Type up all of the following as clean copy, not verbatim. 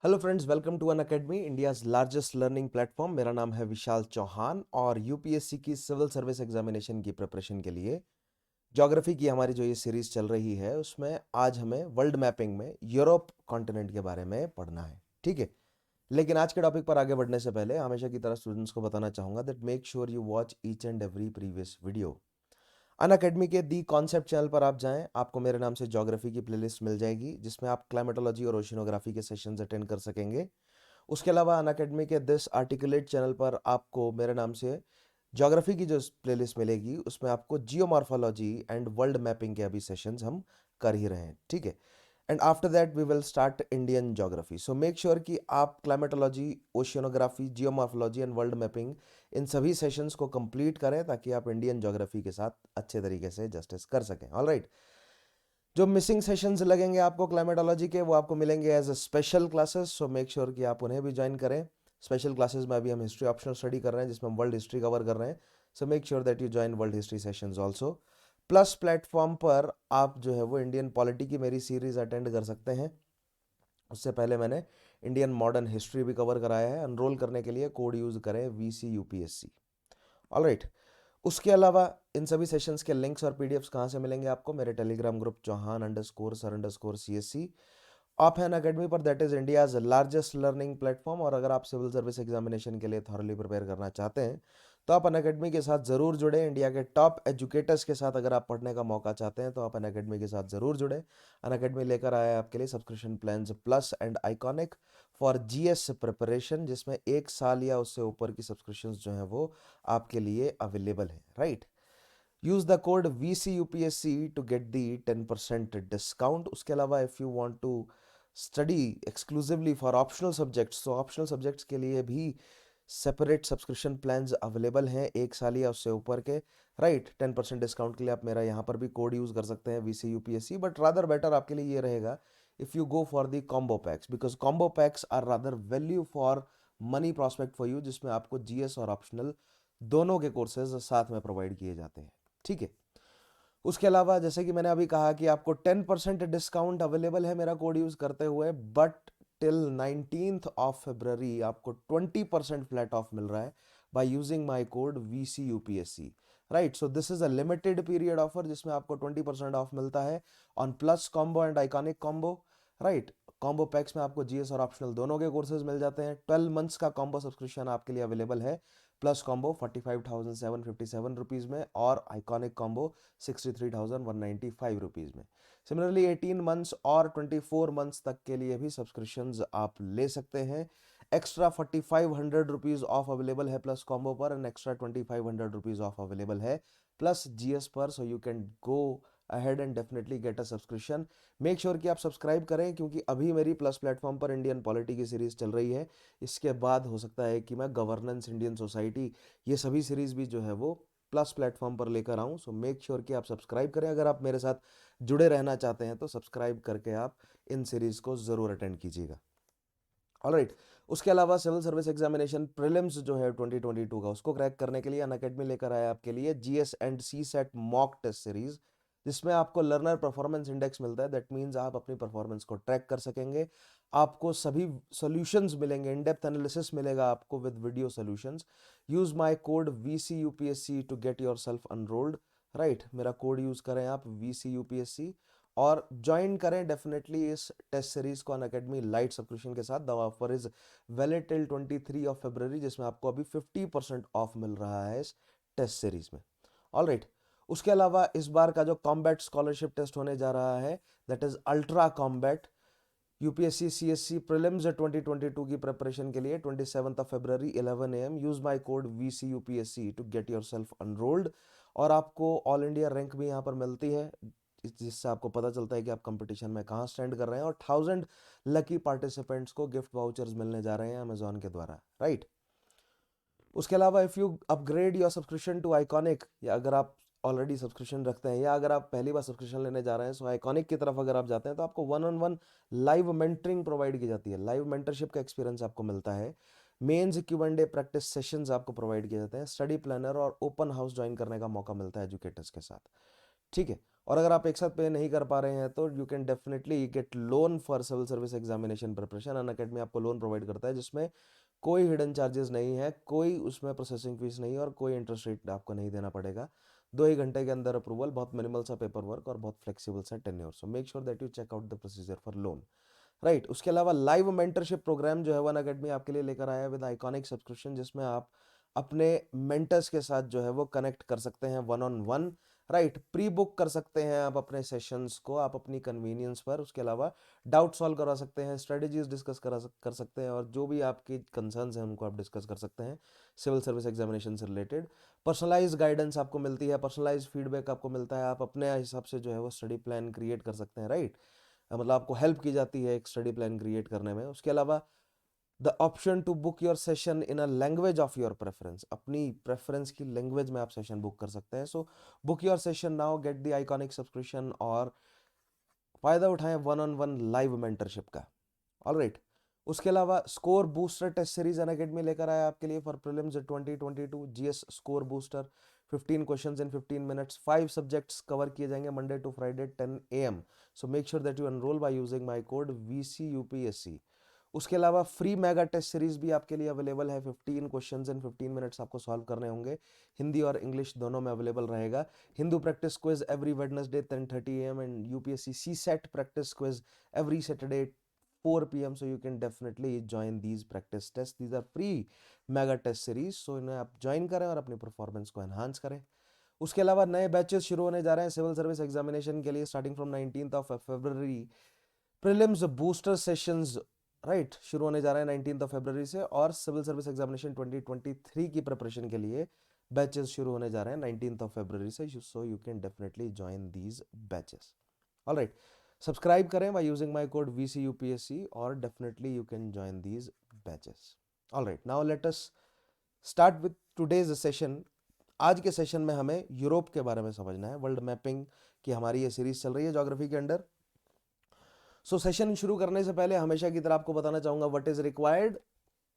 Hello friends, welcome to Unacademy, India's largest learning platform. मेरा नाम है विशाल चौहान और यूपीएससी की सिविल सर्विस एग्जामिनेशन की प्रिपरेशन के लिए ज्योग्राफी की हमारी जो ये सीरीज चल रही है उसमें आज हमें वर्ल्ड मैपिंग में यूरोप कॉन्टिनेंट के बारे में पढ़ना है। ठीक है, लेकिन आज के टॉपिक पर आगे बढ़ने से पहले हमेशा की तरह स्टूडेंट्स को बताना चाहूंगा that make sure you watch each and every previous video. Unacademy के दी कॉन्सेप्ट चैनल पर आप जाएं, आपको मेरे नाम से ज्योग्राफी की प्लेलिस्ट मिल जाएगी जिसमें आप क्लाइमेटोलॉजी और ओशिनोग्राफी के सेशंस अटेंड कर सकेंगे। उसके अलावा अन अकेडमी के दिस आर्टिकुलेट चैनल पर आपको मेरे नाम से ज्योग्राफी की जो प्लेलिस्ट मिलेगी उसमें आपको जियोमॉर्फोलॉजी एंड वर्ल्ड मैपिंग के अभी सेशंस हम कर ही रहे हैं। ठीक है, and after that we will start Indian geography. So make sure कि आप climatology, oceanography, geomorphology and world mapping इन सभी सेशंस को कंप्लीट करें ताकि आप इंडियन ज्योग्राफी के साथ अच्छे तरीके से जस्टिस कर सकें। ऑलराइट, जो मिसिंग सेशंस लगेंगे आपको क्लाइमेटोलॉजी के वो आपको मिलेंगे as a special classes. So make sure कि आप उन्हें भी ज्वाइन करें। स्पेशल क्लासेस में अभी हम हिस्ट्री ऑप्शनल स्टडी कर रहे हैं जिसमें हम वर्ल्ड हिस्ट्री कवर कर रहे हैं। सो make sure that you join world history sessions also. Plus platform पर आप जो है वो इंडियन पॉलिटी की मेरी सीरीज अटेंड कर सकते हैं। उससे पहले मैंने इंडियन मॉडर्न हिस्ट्री भी कवर कराया है। एनरोल करने के लिए कोड यूज करें VCUPSC। ऑलराइट, उसके अलावा इन सभी सेशंस के लिंक्स और पीडीएफ्स कहाँ से मिलेंगे आपको? मेरे टेलीग्राम ग्रुप चौहान_सर_CSC आप हैं अकेडमी पर, that is India's largest learning platform. और अगर आप सिविल सर्विस एग्जामिनेशन के लिए थॉरली प्रिपेयर करना चाहते हैं तो आप अन अकेडमी के साथ ज़रूर जुड़े। इंडिया के टॉप एजुकेटर्स के साथ अगर आप पढ़ने का मौका चाहते हैं तो आप अन अकेडमी के साथ ज़रूर जुड़े। अन अकेडमी लेकर आया है आपके लिए subscription plans plus and iconic for GS preparation, जिसमें 1 साल या उससे ऊपर की सब्सक्रिप्शन जो है वो आपके लिए अवेलेबल है। Right, use the code VCUPSC to get the 10% discount. उसके अलावा if you want to study exclusively for optional subjects, तो ऑप्शनल सब्जेक्ट्स के लिए भी सेपरेट सब्सक्रिप्शन प्लान्स अवेलेबल हैं 1 साल या उससे ऊपर के। राइट, 10% डिस्काउंट के लिए आप मेरा यहाँ पर भी कोड यूज़ कर सकते हैं VCUPSC, बट रादर बेटर आपके लिए ये रहेगा if you go for the combo packs, because combo packs are rather value for money prospect for you, जिसमें आपको जीएस और ऑप्शनल दोनों के कोर्सेज साथ में प्रोवाइड किए जाते हैं। ठीक है, उसके अलावा जैसे कि मैंने अभी कहा कि आपको 10% डिस्काउंट अवेलेबल है मेरा कोड यूज करते हुए, बट टिल 19 आपको 20% फ्लैट ऑफ मिल रहा है bye using my code VCUPSC। Right, so this is a limited period offer जिसमें आपको 20% ऑफ मिलता है on plus combo and iconic combo. Right, combo PACS में आपको जीएस और ऑप्शनल दोनों के कोर्सेज मिल जाते हैं। 12 मंथ्स का कॉम्बो सब्सक्रिप्शन आपके लिए अवेलेबल है, प्लस कॉम्बो 45,757 रुपीज़ में और आइकॉनिक कॉम्बो 63,195 रुपीज़ में। सिमिलरली 18 मंथ्स और 24 मंथ्स तक के लिए भी सब्सक्रिप्शंस आप ले सकते हैं। एक्स्ट्रा 4,500 रुपीज़ ऑफ अवेलेबल है प्लस कॉम्बो पर, and extra 2,500 rupees of available है प्लस जीएस पर। So you can go ahead and definitely get a subscription. Make sure कि आप सब्सक्राइब करें क्योंकि अभी मेरी प्लस प्लेटफॉर्म पर इंडियन पॉलिटी की सीरीज चल रही है। इसके बाद हो सकता है कि मैं गवर्नेंस, इंडियन सोसाइटी, ये सभी सीरीज भी जो है वो प्लस प्लेटफॉर्म पर लेकर आऊँ। सो मेक श्योर कि आप सब्सक्राइब करें। अगर आप मेरे साथ जुड़े रहना चाहते हैं तो सब्सक्राइब करके आप इन सीरीज को ज़रूर अटेंड कीजिएगा। ऑलराइट, उसके अलावा सिविल सर्विस एग्जामिनेशन प्रीलिम्स जो है 2022 का, उसको क्रैक करने के लिए अन अकेडमी लेकर आया आपके लिए GS and CSAT mock test series, जिसमें आपको लर्नर परफॉर्मेंस इंडेक्स मिलता है। दैट मीन्स आप अपनी परफॉर्मेंस को ट्रैक कर सकेंगे। आपको सभी सॉल्यूशंस मिलेंगे, इन डेप्थ एनालिसिस मिलेगा आपको with video solutions. Use my code VCUPSC to get yourself enrolled. Right, मेरा कोड यूज करें आप VCUPSC और ज्वाइन करें डेफिनेटली इस टेस्ट सीरीज को अन अकेडमी लाइट सब्सक्रिप्शन के साथ। The offer is valid till 23 जिसमें आपको अभी 50% ऑफ मिल रहा है इस टेस्ट सीरीज में। ऑलराइट, उसके अलावा इस बार का जो कॉम्बैट स्कॉलरशिप टेस्ट होने जा रहा है that is ultra combat UPSC CSC prelims 2022 की प्रिपरेशन के लिए 27 11 AM use my code VCUPSC to get yourself enrolled. और आपको ऑल इंडिया रैंक भी यहाँ पर मिलती है जिससे आपको पता चलता है कि आप कंपटीशन में कहाँ स्टैंड कर रहे हैं, और 1000 लकी पार्टिसिपेंट्स को गिफ्ट वाउचर्स मिलने जा रहे हैं अमेजोन के द्वारा। राइट, उसके अलावा if you upgrade your subscription to iconic, या अगर आप ऑलरेडी सब्सक्रिप्शन रखते हैं या अगर आप पहली बार सब्सक्रिप्शन लेने जा रहे हैं, सो आइकॉनिक की तरफ अगर आप जाते हैं तो आपको 1-on-1 लाइव मेंटरिंग प्रोवाइड की जाती है। लाइव मेंटरशिप का एक्सपीरियंस आपको मिलता है। मेंस Q&A प्रैक्टिस सेशंस आपको प्रोवाइड किए जाते हैं। स्टडी प्लानर और ओपन हाउस ज्वाइन करने का मौका मिलता है एजुकेटर्स के साथ। ठीक है, और अगर आप एक साथ पे नहीं कर पा रहे हैं तो you can definitely get loan for civil service examination preparation. Unacademy आपको लोन प्रोवाइड करता है जिसमें कोई हिडन चार्जेस नहीं है, कोई उसमें प्रोसेसिंग फीस नहीं है और कोई इंटरेस्ट रेट आपको नहीं देना पड़ेगा। 2 ही घंटे के अंदर अप्रूवल, बहुत मिनिमल सा पेपर वर्क और बहुत फ्लेक्सिबल सा tenure. So make sure that you check out the procedure for loan, right. उसके अलावा लाइव मेंटरशिप प्रोग्राम जो है वन अकेडमी आपके लिए लेकर आया है विद आइकॉनिक सब्सक्रिप्शन, जिसमें आप अपने मेंटर्स के साथ जो है वो कनेक्ट कर सकते हैं one on one, right. Pre book कर सकते हैं आप अपने सेशंस को, आप अपनी कन्वीनियंस पर। उसके अलावा डाउट सॉल्व करा सकते हैं, स्ट्रेटजीज डिस्कस कर सकते हैं, और जो भी आपकी कंसर्न्स हैं उनको आप डिस्कस कर सकते हैं सिविल सर्विस एग्जामिनेशन से रिलेटेड। पर्सनलाइज गाइडेंस आपको मिलती है, पर्सनलाइज फीडबैक आपको मिलता है, आप अपने हिसाब से जो है वो स्टडी प्लान क्रिएट कर सकते हैं, राइट। मतलब आपको हेल्प की जाती है एक स्टडी प्लान क्रिएट करने में। उसके अलावा the option to book your session in a language of your preference, अपनी प्रेफरेंस की लैंग्वेज में आप सेशन बुक कर सकते हैं। So book your session now, get the iconic subscription और फायदा उठाएं one on one live mentorship का, ऑलराइट। उसके अलावा score booster test series Unacademy लेकर आया आपके लिए for prelims 2022 GS score booster. 15 questions in 15 minutes, 5 subjects cover किए जाएंगे Monday to Friday 10 AM। So make sure that you enrol by using my code VCUPSC। उसके अलावा फ्री मेगा टेस्ट सीरीज भी आपके लिए अवेलेबल है। 15 क्वेश्चंस इन 15 मिनट्स आपको solve करने होंगे, हिंदी और इंग्लिश दोनों में अवेलेबल रहेगा। Hindu practice quiz every Wednesday 10:30 AM and UPSC CSAT practice quiz every Saturday 4 PM. So you can definitely join these practice tests. These are free mega test series. So इन्हें आप join करें और अपनी performance को enhance करें। उसके अलावा नए बैचेस शुरू होने जा रहे हैं सिविल सर्विस एग्जामिनेशन के लिए starting from 19th of February। Prelims booster sessions, right, शुरू होने जा रहे हैं 19th of February से, और सिविल सर्विस एग्जामिनेशन 2023 की प्रिपरेशन के लिए बैचेस शुरू होने जा रहे हैं 19th of February से। So you can definitely join these batches, alright. Subscribe करें by using my code VCUPSC और definitely you can join these batches. Alright, now let us start with today's session. आज के session में हमें Europe के बारे में समझना है। वर्ल्ड मैपिंग की हमारी ये सीरीज चल रही है ज्योग्राफी के अंडर। सो सेशन शुरू करने से पहले हमेशा की तरह आपको बताना चाहूंगा what is required,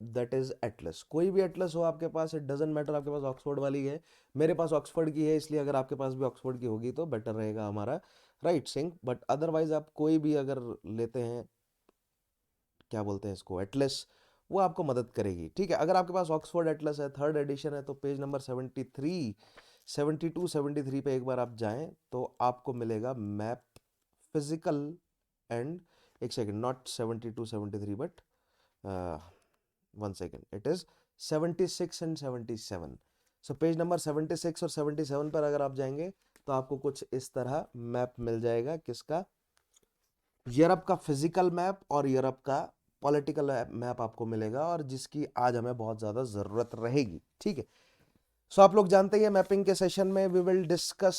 that is Atlas. कोई भी एटलस हो आपके पास, इट डजेंट मैटर आपके पास ऑक्सफोर्ड वाली है, मेरे पास ऑक्सफोर्ड की है, इसलिए अगर आपके पास भी ऑक्सफोर्ड की होगी तो बेटर रहेगा हमारा, राइट सिंक। बट अदरवाइज आप कोई भी अगर लेते हैं, क्या बोलते हैं इसको, एटलस, वो आपको मदद करेगी, ठीक है। अगर आपके पास ऑक्सफोर्ड एटलस है, 3rd एडिशन है, तो पेज नंबर 73, 72, 73 पे एक बार आप जाएं तो आपको मिलेगा मैप फिजिकल एंड, एक second, not 72 73 but 1 second, it is 76 and 77। So page number 76 और 77 पर अगर आप जाएंगे तो आपको कुछ इस तरह मैप मिल जाएगा, किसका, यूरोप का फिजिकल मैप और यूरोप का पॉलिटिकल मैप आपको मिलेगा, और जिसकी आज हमें बहुत ज़्यादा ज़रूरत रहेगी, ठीक है। सो आप लोग जानते हैं मैपिंग के सेशन में वी विल डिस्कस,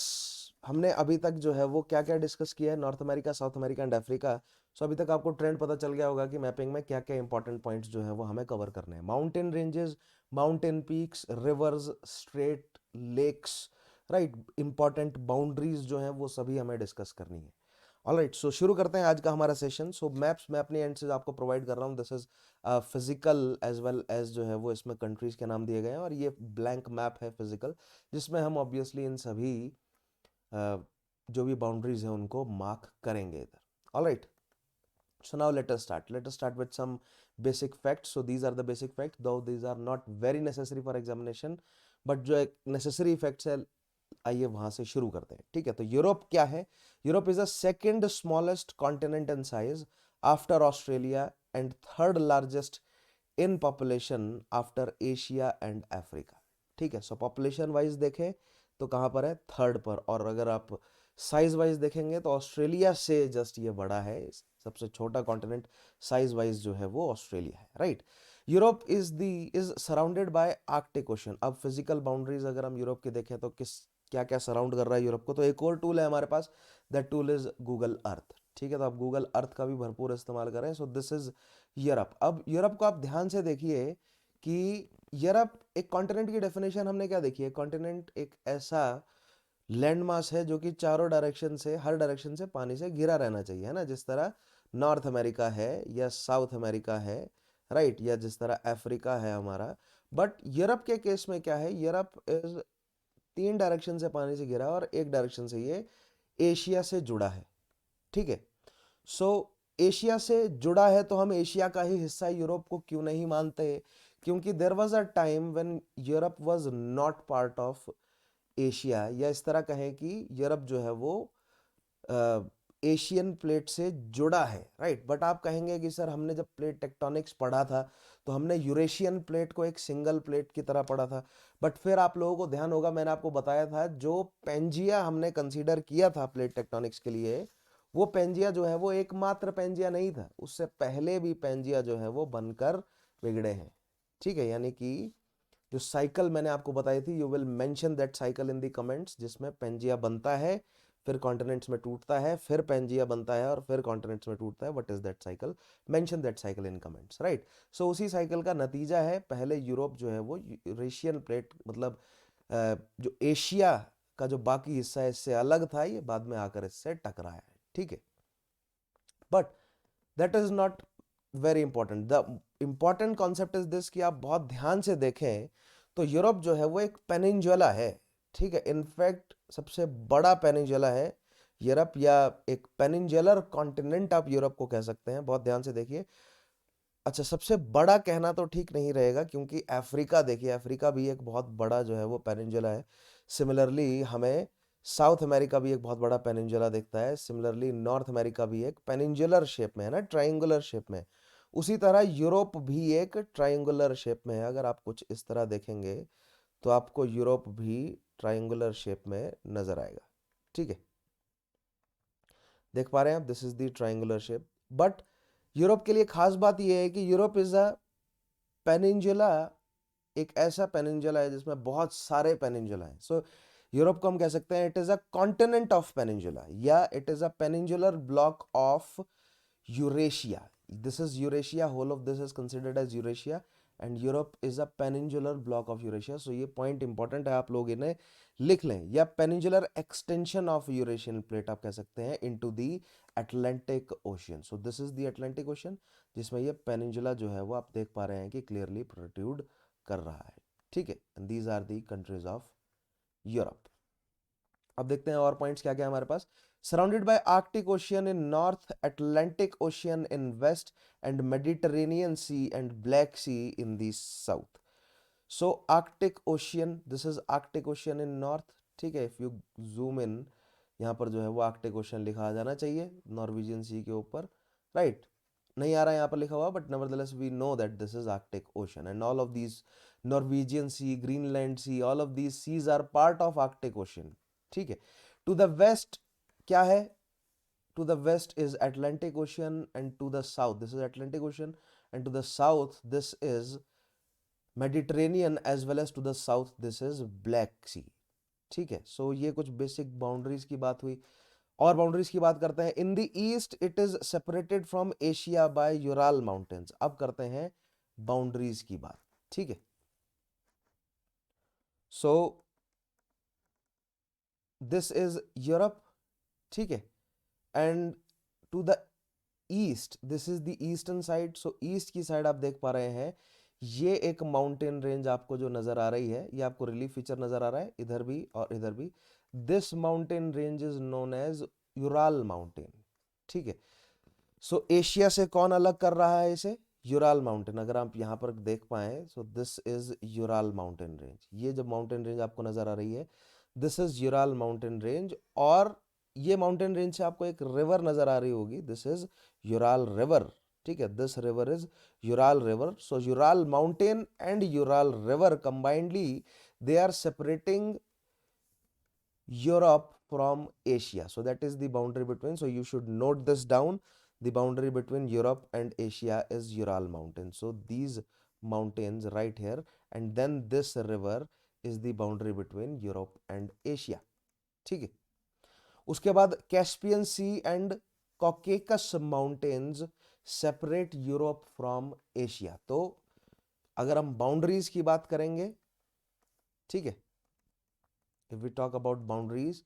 हमने अभी तक जो है वो क्या क्या डिस्कस किया है, North America, South America and Africa. So अभी तक आपको ट्रेंड पता चल गया होगा कि मैपिंग में क्या क्या इंपॉर्टेंट पॉइंट्स जो है वो हमें कवर करने हैं। Mountain ranges, mountain peaks, rivers, strait, lakes, right, important boundaries जो हैं वो सभी हमें डिस्कस करनी है। ऑलराइट, सो शुरू करते हैं आज का हमारा सेशन। सो मैप्स मैं अपनी एंड से आपको प्रोवाइड कर रहा हूँ, this is physical as well as जो है वो इसमें कंट्रीज के नाम दिए गए हैं, और ये ब्लैंक मैप है फिजिकल, जिसमें हम ऑब्वियसली इन सभी जो भी बाउंड्रीज हैं उनको मार्क करेंगे इधर। Alright, so now let us start with some basic facts. So these are the basic facts, though these are not very necessary for examination, but जो एक necessary facts है, आइए वहां से शुरू करते हैं, ठीक है। तो यूरोप क्या है, Europe is the second smallest continent in size after Australia and 3rd largest in population after Asia and Africa, ठीक है। सो पॉपुलेशन वाइज देखें तो कहां पर है, 3rd पर, और अगर आप साइज वाइज देखेंगे तो ऑस्ट्रेलिया से जस्ट ये बड़ा है, सबसे छोटा कॉन्टिनेंट साइज वाइज जो है वो ऑस्ट्रेलिया है, right. Europe is surrounded by Arctic ocean. अब फिजिकल बाउंड्रीज अगर हम यूरोप की देखें तो किस क्या क्या सराउंड कर रहा है यूरोप को, तो एक और टूल है हमारे पास, that tool is Google Earth, ठीक है। तो आप गूगल अर्थ का भी भरपूर इस्तेमाल करें। सो दिस इज यूरोप। अब यूरोप को आप ध्यान से देखिए कि यूरोप एक कॉन्टिनेंट की डेफिनेशन हमने क्या देखी है, कॉन्टिनेंट एक ऐसा लैंड मास है जो कि चारों डायरेक्शन से, हर डायरेक्शन से पानी से घिरा रहना चाहिए, है ना, जिस तरह नॉर्थ अमेरिका है या साउथ अमेरिका है, राइट, या जिस तरह अफ्रीका है हमारा। बट यूरोप के केस में क्या है, यूरोप इज 3 डायरेक्शन से पानी से घिरा और एक डायरेक्शन से ये एशिया से जुड़ा है, ठीक है। सो एशिया से जुड़ा है तो हम एशिया का ही हिस्सा यूरोप को क्यों नहीं मानते, क्योंकि there was a time when Europe was not part of Asia, या इस तरह कहें कि यूरोप जो है वो एशियन प्लेट से जुड़ा है, राइट। बट आप कहेंगे कि सर हमने जब प्लेट टेक्टोनिक्स पढ़ा था तो हमने यूरेशियन प्लेट को एक सिंगल प्लेट की तरह पढ़ा था। बट फिर आप लोगों को ध्यान होगा, मैंने आपको बताया था जो पेंजिया हमने कंसीडर किया था प्लेट टेक्टोनिक्स के लिए, वो पेंजिया जो है वो एकमात्र पेंजिया नहीं था, उससे पहले भी पेंजिया जो है वो बनकर बिगड़े हैं, ठीक है। यानी कि जो साइकिल मैंने आपको बताई थी, you will mention that cycle in the comments, जिसमें पेंजिया बनता है, फिर कॉन्टिनेंट्स में टूटता है, फिर पेंजिया बनता है और फिर कॉन्टिनेंट्स में टूटता है। What is that cycle? Mention that cycle in comments, right. So उसी साइकिल का नतीजा है, पहले यूरोप जो है वो यूरेशियन प्लेट मतलब जो एशिया का जो बाकी हिस्सा है इससे अलग था, ये बाद में आकर इससे टकराया है, ठीक है। But that is not very important. The important concept is this कि आप बहुत ध्यान से देखें तो यूरोप जो है वो एक पेनिनजुला है, ठीक है। इनफैक्ट सबसे बड़ा पेनिनजुला है यूरोप, या एक पेनिनजुलर कॉन्टिनेंट आप यूरोप को कह सकते हैं। बहुत ध्यान से देखिए। अच्छा, सबसे बड़ा कहना तो ठीक नहीं रहेगा, क्योंकि अफ्रीका देखिए, अफ्रीका भी एक बहुत बड़ा जो है वो पेनिनजुला है। सिमिलरली हमें साउथ अमेरिका भी एक बहुत बड़ा पेनिनजुला दिखता है। सिमिलरली नॉर्थ अमेरिका भी एक पेनिनजुलर शेप में है ना, ट्रायंगुलर शेप में। उसी तरह यूरोप भी एक ट्रायंगुलर शेप में है। अगर आप कुछ इस तरह देखेंगे तो आपको यूरोप भी ट्रायंगुलर शेप में नजर आएगा, ठीक है। देख पा रहे हैं आप, this is the triangular shape. But Europe के लिए खास बात यह है कि यूरोप इज अ पेनिनजुला, एक ऐसा पेनिनजुला है जिसमें बहुत सारे पेनिनजुला हैं। सो यूरोप को हम कह सकते हैं it is a continent of peninsula, या it is a peninsular block of Eurasia. This is Eurasia, whole of this is considered as Eurasia, and Europe is a peninsular block of Eurasia. So ये point important है, आप लोग इन्हें लिख लें। या पेनिनजुलर extension of Eurasian plate आप कह सकते हैं into the Atlantic ocean. So this is the Atlantic ocean, जिसमें ये पेनिनजुला जो है वो आप देख पा रहे हैं कि क्लियरली प्रोट्रूड कर रहा है, ठीक है। And these are the countries of Europe. अब देखते हैं और पॉइंट्स क्या क्या है हमारे पास। Surrounded by Arctic Ocean in north, Atlantic Ocean in west, and Mediterranean C and Black Sea in the south. So Arctic Ocean, this is Arctic Ocean in north, ठीक है। इफ यू जूम इन, यहाँ पर जो है वो Arctic ocean लिखा आ जाना चाहिए नॉर्वेजियन सी के ऊपर, राइट। नहीं आ रहा है यहाँ पर लिखा हुआ, but nevertheless we know that this is Arctic Ocean, and all of these Norwegian Sea, Greenland Sea, all of these seas are part of Arctic Ocean, ठीक है। टू द वेस्ट क्या है? To the west is Atlantic Ocean, and to the south this is Atlantic Ocean, and to the south this is Mediterranean, as well as to the south this is Black Sea, ठीक है। सो ये कुछ basic boundaries की बात हुई। और boundaries की बात करते हैं। In the east it is separated from Asia by Ural mountains. अब करते हैं बाउंड्रीज की बात, ठीक है। सो दिस इज यूरोप, ठीक है। And to the east this is the eastern side. So east की साइड आप देख पा रहे हैं, ये एक माउंटेन रेंज आपको जो नजर आ रही है, ये आपको रिलीफ फीचर नजर आ रहा है इधर भी और इधर भी। This mountain range is known as Ural mountain, ठीक है। सो एशिया से कौन अलग कर रहा है इसे? Ural mountain. अगर आप यहां पर देख पाए, सो this is Ural mountain range. ये जो माउंटेन रेंज आपको नजर आ रही है, this is Ural mountain range. और ये माउंटेन रेंज से आपको एक रिवर नजर आ रही होगी, दिस इज यूराल रिवर, ठीक है। This river is Ural river. So Ural mountain and Ural river combinedly they are separating Europe from Asia. So that is the boundary between. So you should note this down. The boundary between Europe and Asia is Ural Mountain. So these mountains right here, and then this river is the boundary between Europe and Asia. ठीक है। उसके बाद Caspian Sea and Caucasus Mountains separate Europe from Asia. तो अगर हम boundaries की बात करेंगे, ठीक है, if we talk about boundaries,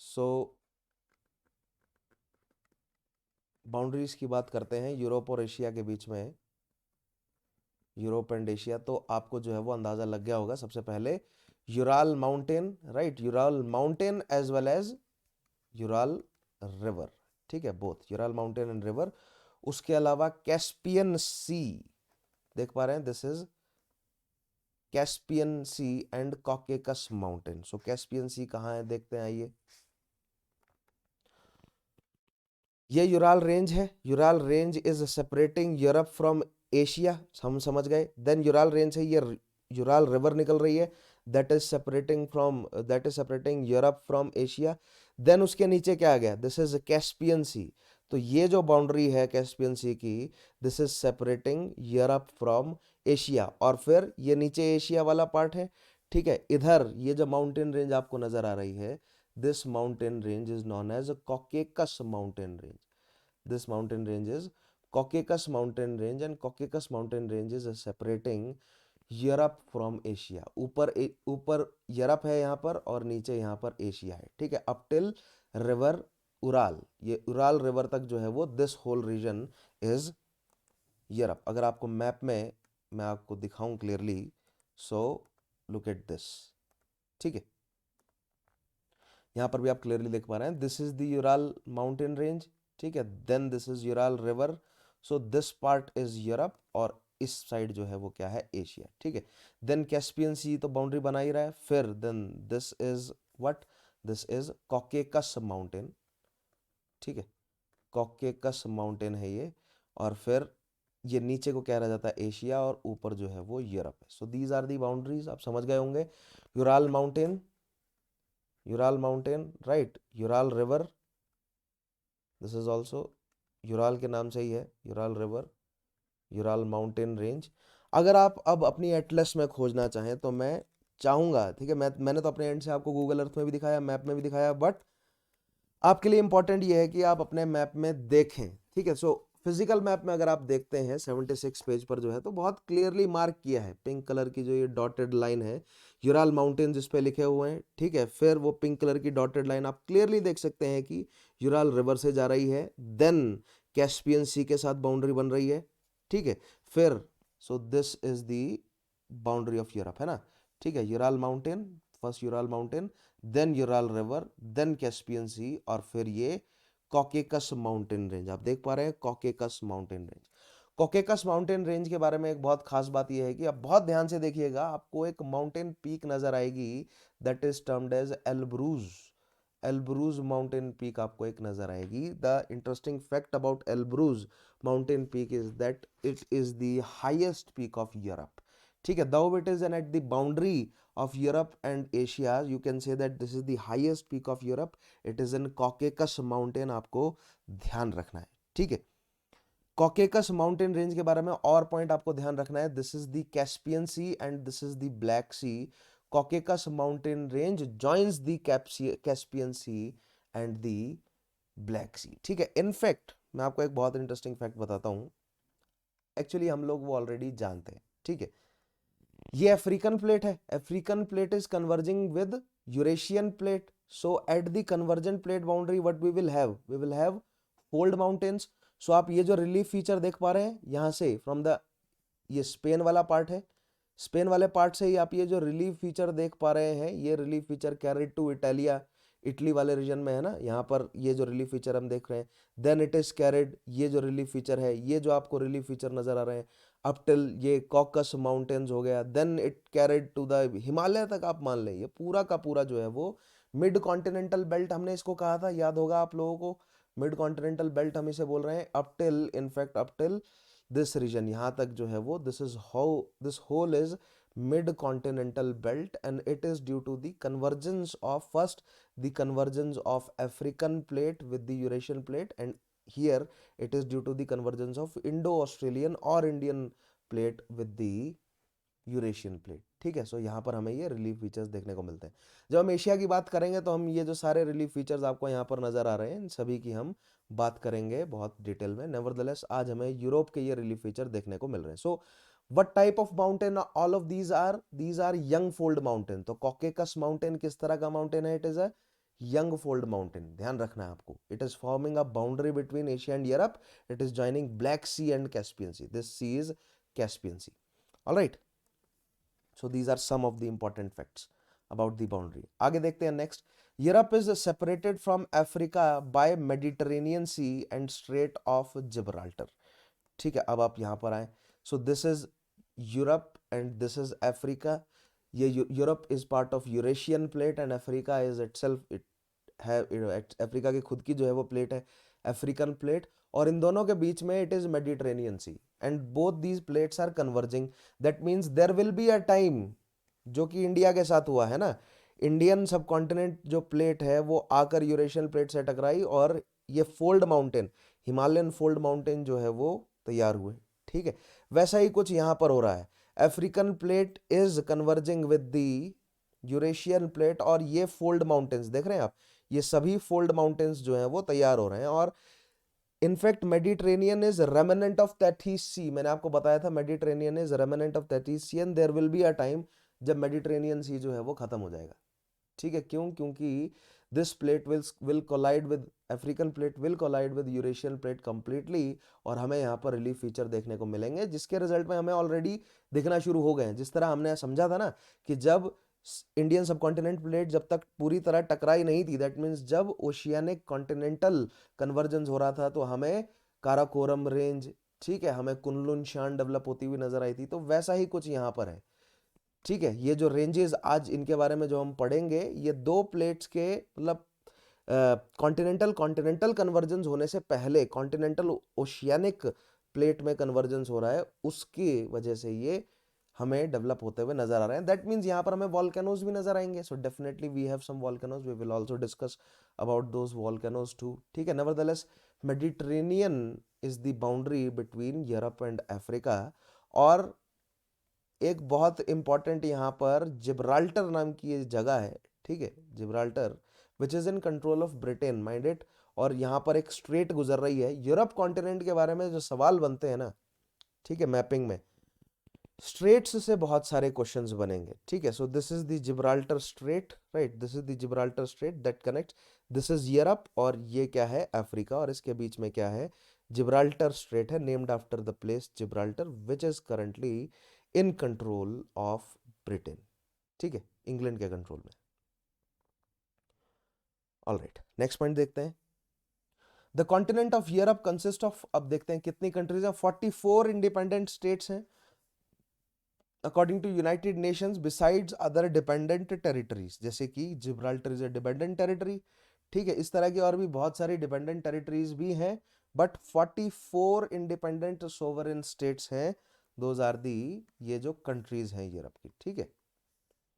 so boundaries की बात करते हैं यूरोप और एशिया के बीच में, यूरोप एंड एशिया। तो आपको जो है वो अंदाजा लग गया होगा। सबसे पहले Ural mountain, right, Ural Mountain as well as Ural river, ठीक है, both Ural mountain and river. उसके अलावा कैस्पियन सी, देख पा रहे हैं, this is Caspian Sea and Caucasus Mountain. So Caspian Sea कहाँ है देखते हैं, आइए। ये यूराल रेंज है। Ural range is separating Europe from Asia, हम समझ गए। देन यूराल रेंज है, ये यूराल रिवर निकल रही है, that is separating Europe from Asia. Then उसके नीचे क्या आ गया, दिस इज कैस्पियन सी। तो ये जो बाउंड्री है कैस्पियन सी की, this is separating Europe from Asia, और फिर ये नीचे एशिया वाला पार्ट है, ठीक है। इधर ये जो माउंटेन रेंज आपको नजर आ रही है, this mountain range is known as a Caucasus mountain range. This mountain range is Caucasus mountain range, and Caucasus mountain range is separating Europe from Asia. ऊपर यूरोप है यहाँ पर, और नीचे यहाँ पर एशिया है, ठीक है, अप टिल रिवर उराल। ये उराल रिवर तक जो है वो this whole region is Europe. अगर आपको मैप में मैं आपको दिखाऊं clearly, so look at this, ठीक है। यहाँ पर भी आप क्लियरली देख पा रहे हैं, this is the Ural mountain range, ठीक है। Then this is Ural river, so this part is Europe, और इस साइड जो है वो क्या है, एशिया, ठीक है। देन कैस्पियन सी तो बाउंड्री बना ही रहा है। फिर then this is what, this is Caucasus Mountain, ठीक है, कॉकेकस माउंटेन है ये। और फिर ये नीचे को क्या रह जाता है, एशिया, और ऊपर जो है वो यूरोप है। So these are the boundaries, आप समझ गए होंगे। Ural mountain, Ural mountain, right, Ural river, this is also Ural के नाम से ही है, Ural river, Ural mountain range. अगर आप अब अपनी एटलस में खोजना चाहें तो मैं चाहूंगा, ठीक है, मैंने तो अपने एंड से आपको गूगल अर्थ में भी दिखाया, मैप में भी दिखाया, बट आपके लिए इंपॉर्टेंट ये है कि आप अपने मैप में देखें, ठीक है। सो फिजिकल मैप में अगर आप देखते हैं 76 पेज पर जो है, तो बहुत क्लियरली मार्क किया है, पिंक कलर की जो ये डॉटेड लाइन है, यूराल माउंटेन जिस पे लिखे हुए हैं, ठीक है। फिर वो पिंक कलर की डॉटेड लाइन आप क्लियरली देख सकते हैं कि यूराल रिवर से जा रही है। देन कैस्पियन सी के साथ बाउंड्री बन रही है, ठीक है। फिर so this is the boundary of Europe, है ना, ठीक है। Ural Mountain, first Ural Mountain, then Ural River, then Caspian Sea, और फिर ये कॉकेकस माउंटेन रेंज। आप देख पा रहे हैं Caucasus Mountain range. Caucasus Mountain range के बारे में एक बहुत खास बात यह है कि आप बहुत ध्यान से देखिएगा, आपको एक माउंटेन पीक नजर आएगी, that is termed as Elbrus. Elbrus mountain peak आपको एक नजर आएगी। The interesting fact about Elbrus mountain peak is that it is the highest peak of Europe, ठीक है। though it is at the boundary of Europe and Asia, you can say that this is the highest peak of Europe. it is in Caucasus mountain, आपको ध्यान रखना है, ठीक है। Caucasus Mountain range के बारे में और पॉइंट आपको ध्यान रखना है, this is the Caspian Sea and this is the Black Sea. Caucasus Mountain range joins the Caspian Sea and the Black सी, ठीक है। इनफैक्ट मैं आपको एक बहुत इंटरेस्टिंग फैक्ट बताता हूं, एक्चुअली हम लोग वो ऑलरेडी जानते हैं, ठीक है। ये अफ्रीकन प्लेट है, African plate is converging with Eurasian plate. So at the convergent plate boundary what we will have fold mountains. So आप ये जो रिलीफ फीचर देख पा रहे हैं यहां से फ्रॉम द, ये स्पेन वाला पार्ट है, स्पेन वाले पार्ट से ही आप ये जो रिलीफ फीचर देख पा रहे हैं, ये relief feature carried to Italia, Italy वाले रीजन में है ना, यहाँ पर ये जो रिलीफ फीचर हम देख रहे हैं, देन इट इज कैरिड, ये जो रिलीफ फीचर है, ये जो आपको रिलीफ फीचर नजर आ रहे हैं अप टिल ये कॉकस माउंटेन्स हो गया, then it carried to the Himalaya तक। आप मान लें ये पूरा का पूरा जो है वो मिड कॉन्टिनेंटल बेल्ट हमने इसको कहा था, याद होगा आप लोगों को, मिड कॉन्टिनेंटल बेल्ट हम इसे बोल रहे हैं, up till, in fact up till this region, यहाँ तक जो है वो this is how this whole is mid continental belt, and it is due to the convergence of, first the convergence of African plate with the Eurasian plate, and here it is due to the convergence of Indo-Australian or Indian plate with the Eurasian plate, ठीक है। सो यहाँ पर हमें ये relief features देखने को मिलते हैं। जब हम एशिया की बात करेंगे तो हम ये जो सारे रिलीफ फीचर्स आपको यहाँ पर नजर आ रहे हैं इन सभी की हम बात करेंगे बहुत डिटेल में। नेवरदलेस आज हमें यूरोप के ये रिलीफ फीचर देखने को मिल रहे हैं। सो what type of mountain all of these are young fold mountain। तो कॉकेकस माउंटेन किस तरह का माउंटेन है, it is a young fold mountain, ध्यान रखना है आपको। it is forming a boundary between Asia and Europe, it is joining Black Sea and Caspian Sea, this sea is Caspian Sea, all right। so these are some of the important facts about the boundary। आगे देखते हैं next, Europe is separated from Africa by Mediterranean C and Strait of Gibraltar. ठीक है, अब आप यहाँ पर आए। So this is Europe and this is Africa. ये Europe is part of Eurasian plate and Africa is itself it है, Africa की खुद की जो है वो प्लेट है अफ्रीकन प्लेट, और इन दोनों के बीच में it is Mediterranean C and both these plates are converging. That means there will be a time, जो कि इंडिया के साथ हुआ है ना, इंडियन सब कॉन्टिनेंट जो प्लेट है वो आकर यूरेशियन प्लेट से टकराई और ये fold mountain, Himalayan fold mountain जो है वो तैयार हुए। ठीक है, वैसा ही कुछ यहाँ पर हो रहा है। African plate is converging with the Eurasian plate, और ये फोल्ड माउंटेन्स देख रहे हैं आप, ये सभी फोल्ड माउंटेन्स जो हैं वो तैयार हो रहे हैं। और in fact Mediterranean is remnant of Tethys Sea, मैंने आपको बताया था Mediterranean is remnant of Tethys Sea and there will be a time जब मेडिटेरेनियन सी जो है वो खत्म हो जाएगा। ठीक है, क्यों? क्योंकि this plate will collide with African plate will collide with Eurasian plate completely, और हमें यहाँ पर रिलीफ फीचर देखने को मिलेंगे जिसके रिजल्ट में हमें ऑलरेडी दिखना शुरू हो गए हैं। जिस तरह हमने समझा था ना कि जब इंडियन सब कॉन्टिनेंट प्लेट जब तक पूरी तरह टकराई नहीं थी, दैट मीन्स जब ओशियानिक कॉन्टिनेंटल कन्वर्जेंस हो रहा था, तो हमें काराकोरम रेंज, ठीक है, हमें कुनलुन शान डेवलप होती हुई नजर आई थी, तो वैसा ही कुछ यहाँ पर है। ठीक है, ये जो रेंजेस आज इनके बारे में जो हम पढ़ेंगे, ये दो प्लेट्स के मतलब कॉन्टिनेंटल कॉन्टिनेंटल कन्वर्जेंस होने से पहले कॉन्टिनेंटल ओशियानिक प्लेट में कन्वर्जेंस हो रहा है, उसकी वजह से ये हमें डेवलप होते हुए नजर आ रहे हैं। दैट मीन्स यहाँ पर हमें वॉल्केनोज भी नजर आएंगे। So definitely we have some volcanoes, we will also discuss about those volcanoes too. ठीक है, nevertheless Mediterranean is the boundary between Europe and Africa. और एक बहुत इंपॉर्टेंट यहाँ पर जिब्राल्टर नाम की ये जगह है। ठीक है, Gibraltar which is in control of Britain, mind it. और यहाँ पर एक स्ट्रेट गुजर रही है। यूरोप कॉन्टिनेंट के बारे में जो सवाल बनते हैं ना, ठीक है, मैपिंग में स्ट्रेट्स से बहुत सारे क्वेश्चंस बनेंगे। ठीक है, so this is the Gibraltar straight, right, this is the Gibraltar straight that connect, this is Europe, और ये क्या है? अफ्रीका, और इसके बीच में क्या है? जिब्राल्टर स्ट्रेट है, named after the place Gibraltar which is currently in control of Britain. ठीक है, इंग्लैंड के कंट्रोल में। ऑलराइट, नेक्स्ट पॉइंट देखते हैं। The continent of Europe consist of, अब देखते हैं कितनी कंट्रीज हैं। 44 इंडिपेंडेंट स्टेट्स हैं according to United Nations, besides other dependent territories, जैसे कि Gibraltar is a dependent territory. ठीक है, इस तरह की और भी बहुत सारी डिपेंडेंट टेरिटरीज भी हैं, बट 44 इंडिपेंडेंट सोवरेन स्टेट्स हैं। दोज आर दी, ये जो कंट्रीज हैं यूरोप की। ठीक है,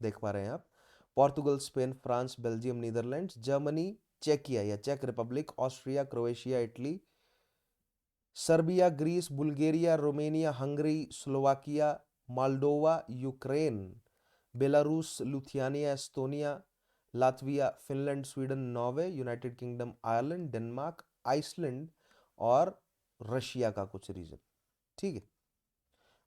देख पा रहे हैं आप, Portugal, Spain, France, Belgium, Netherland, Germany, चेकिया या चेक Republic, Austria, Croatia, Italy, Serbia, Greece, Bulgaria, Romania, Hungary, Slovakia, Moldova, Ukraine, Belarus, Lithuania, Estonia, Latvia, Finland, Sweden, Norway, United Kingdom, Ireland, Denmark, Iceland, और रशिया का कुछ reason. ठीक है,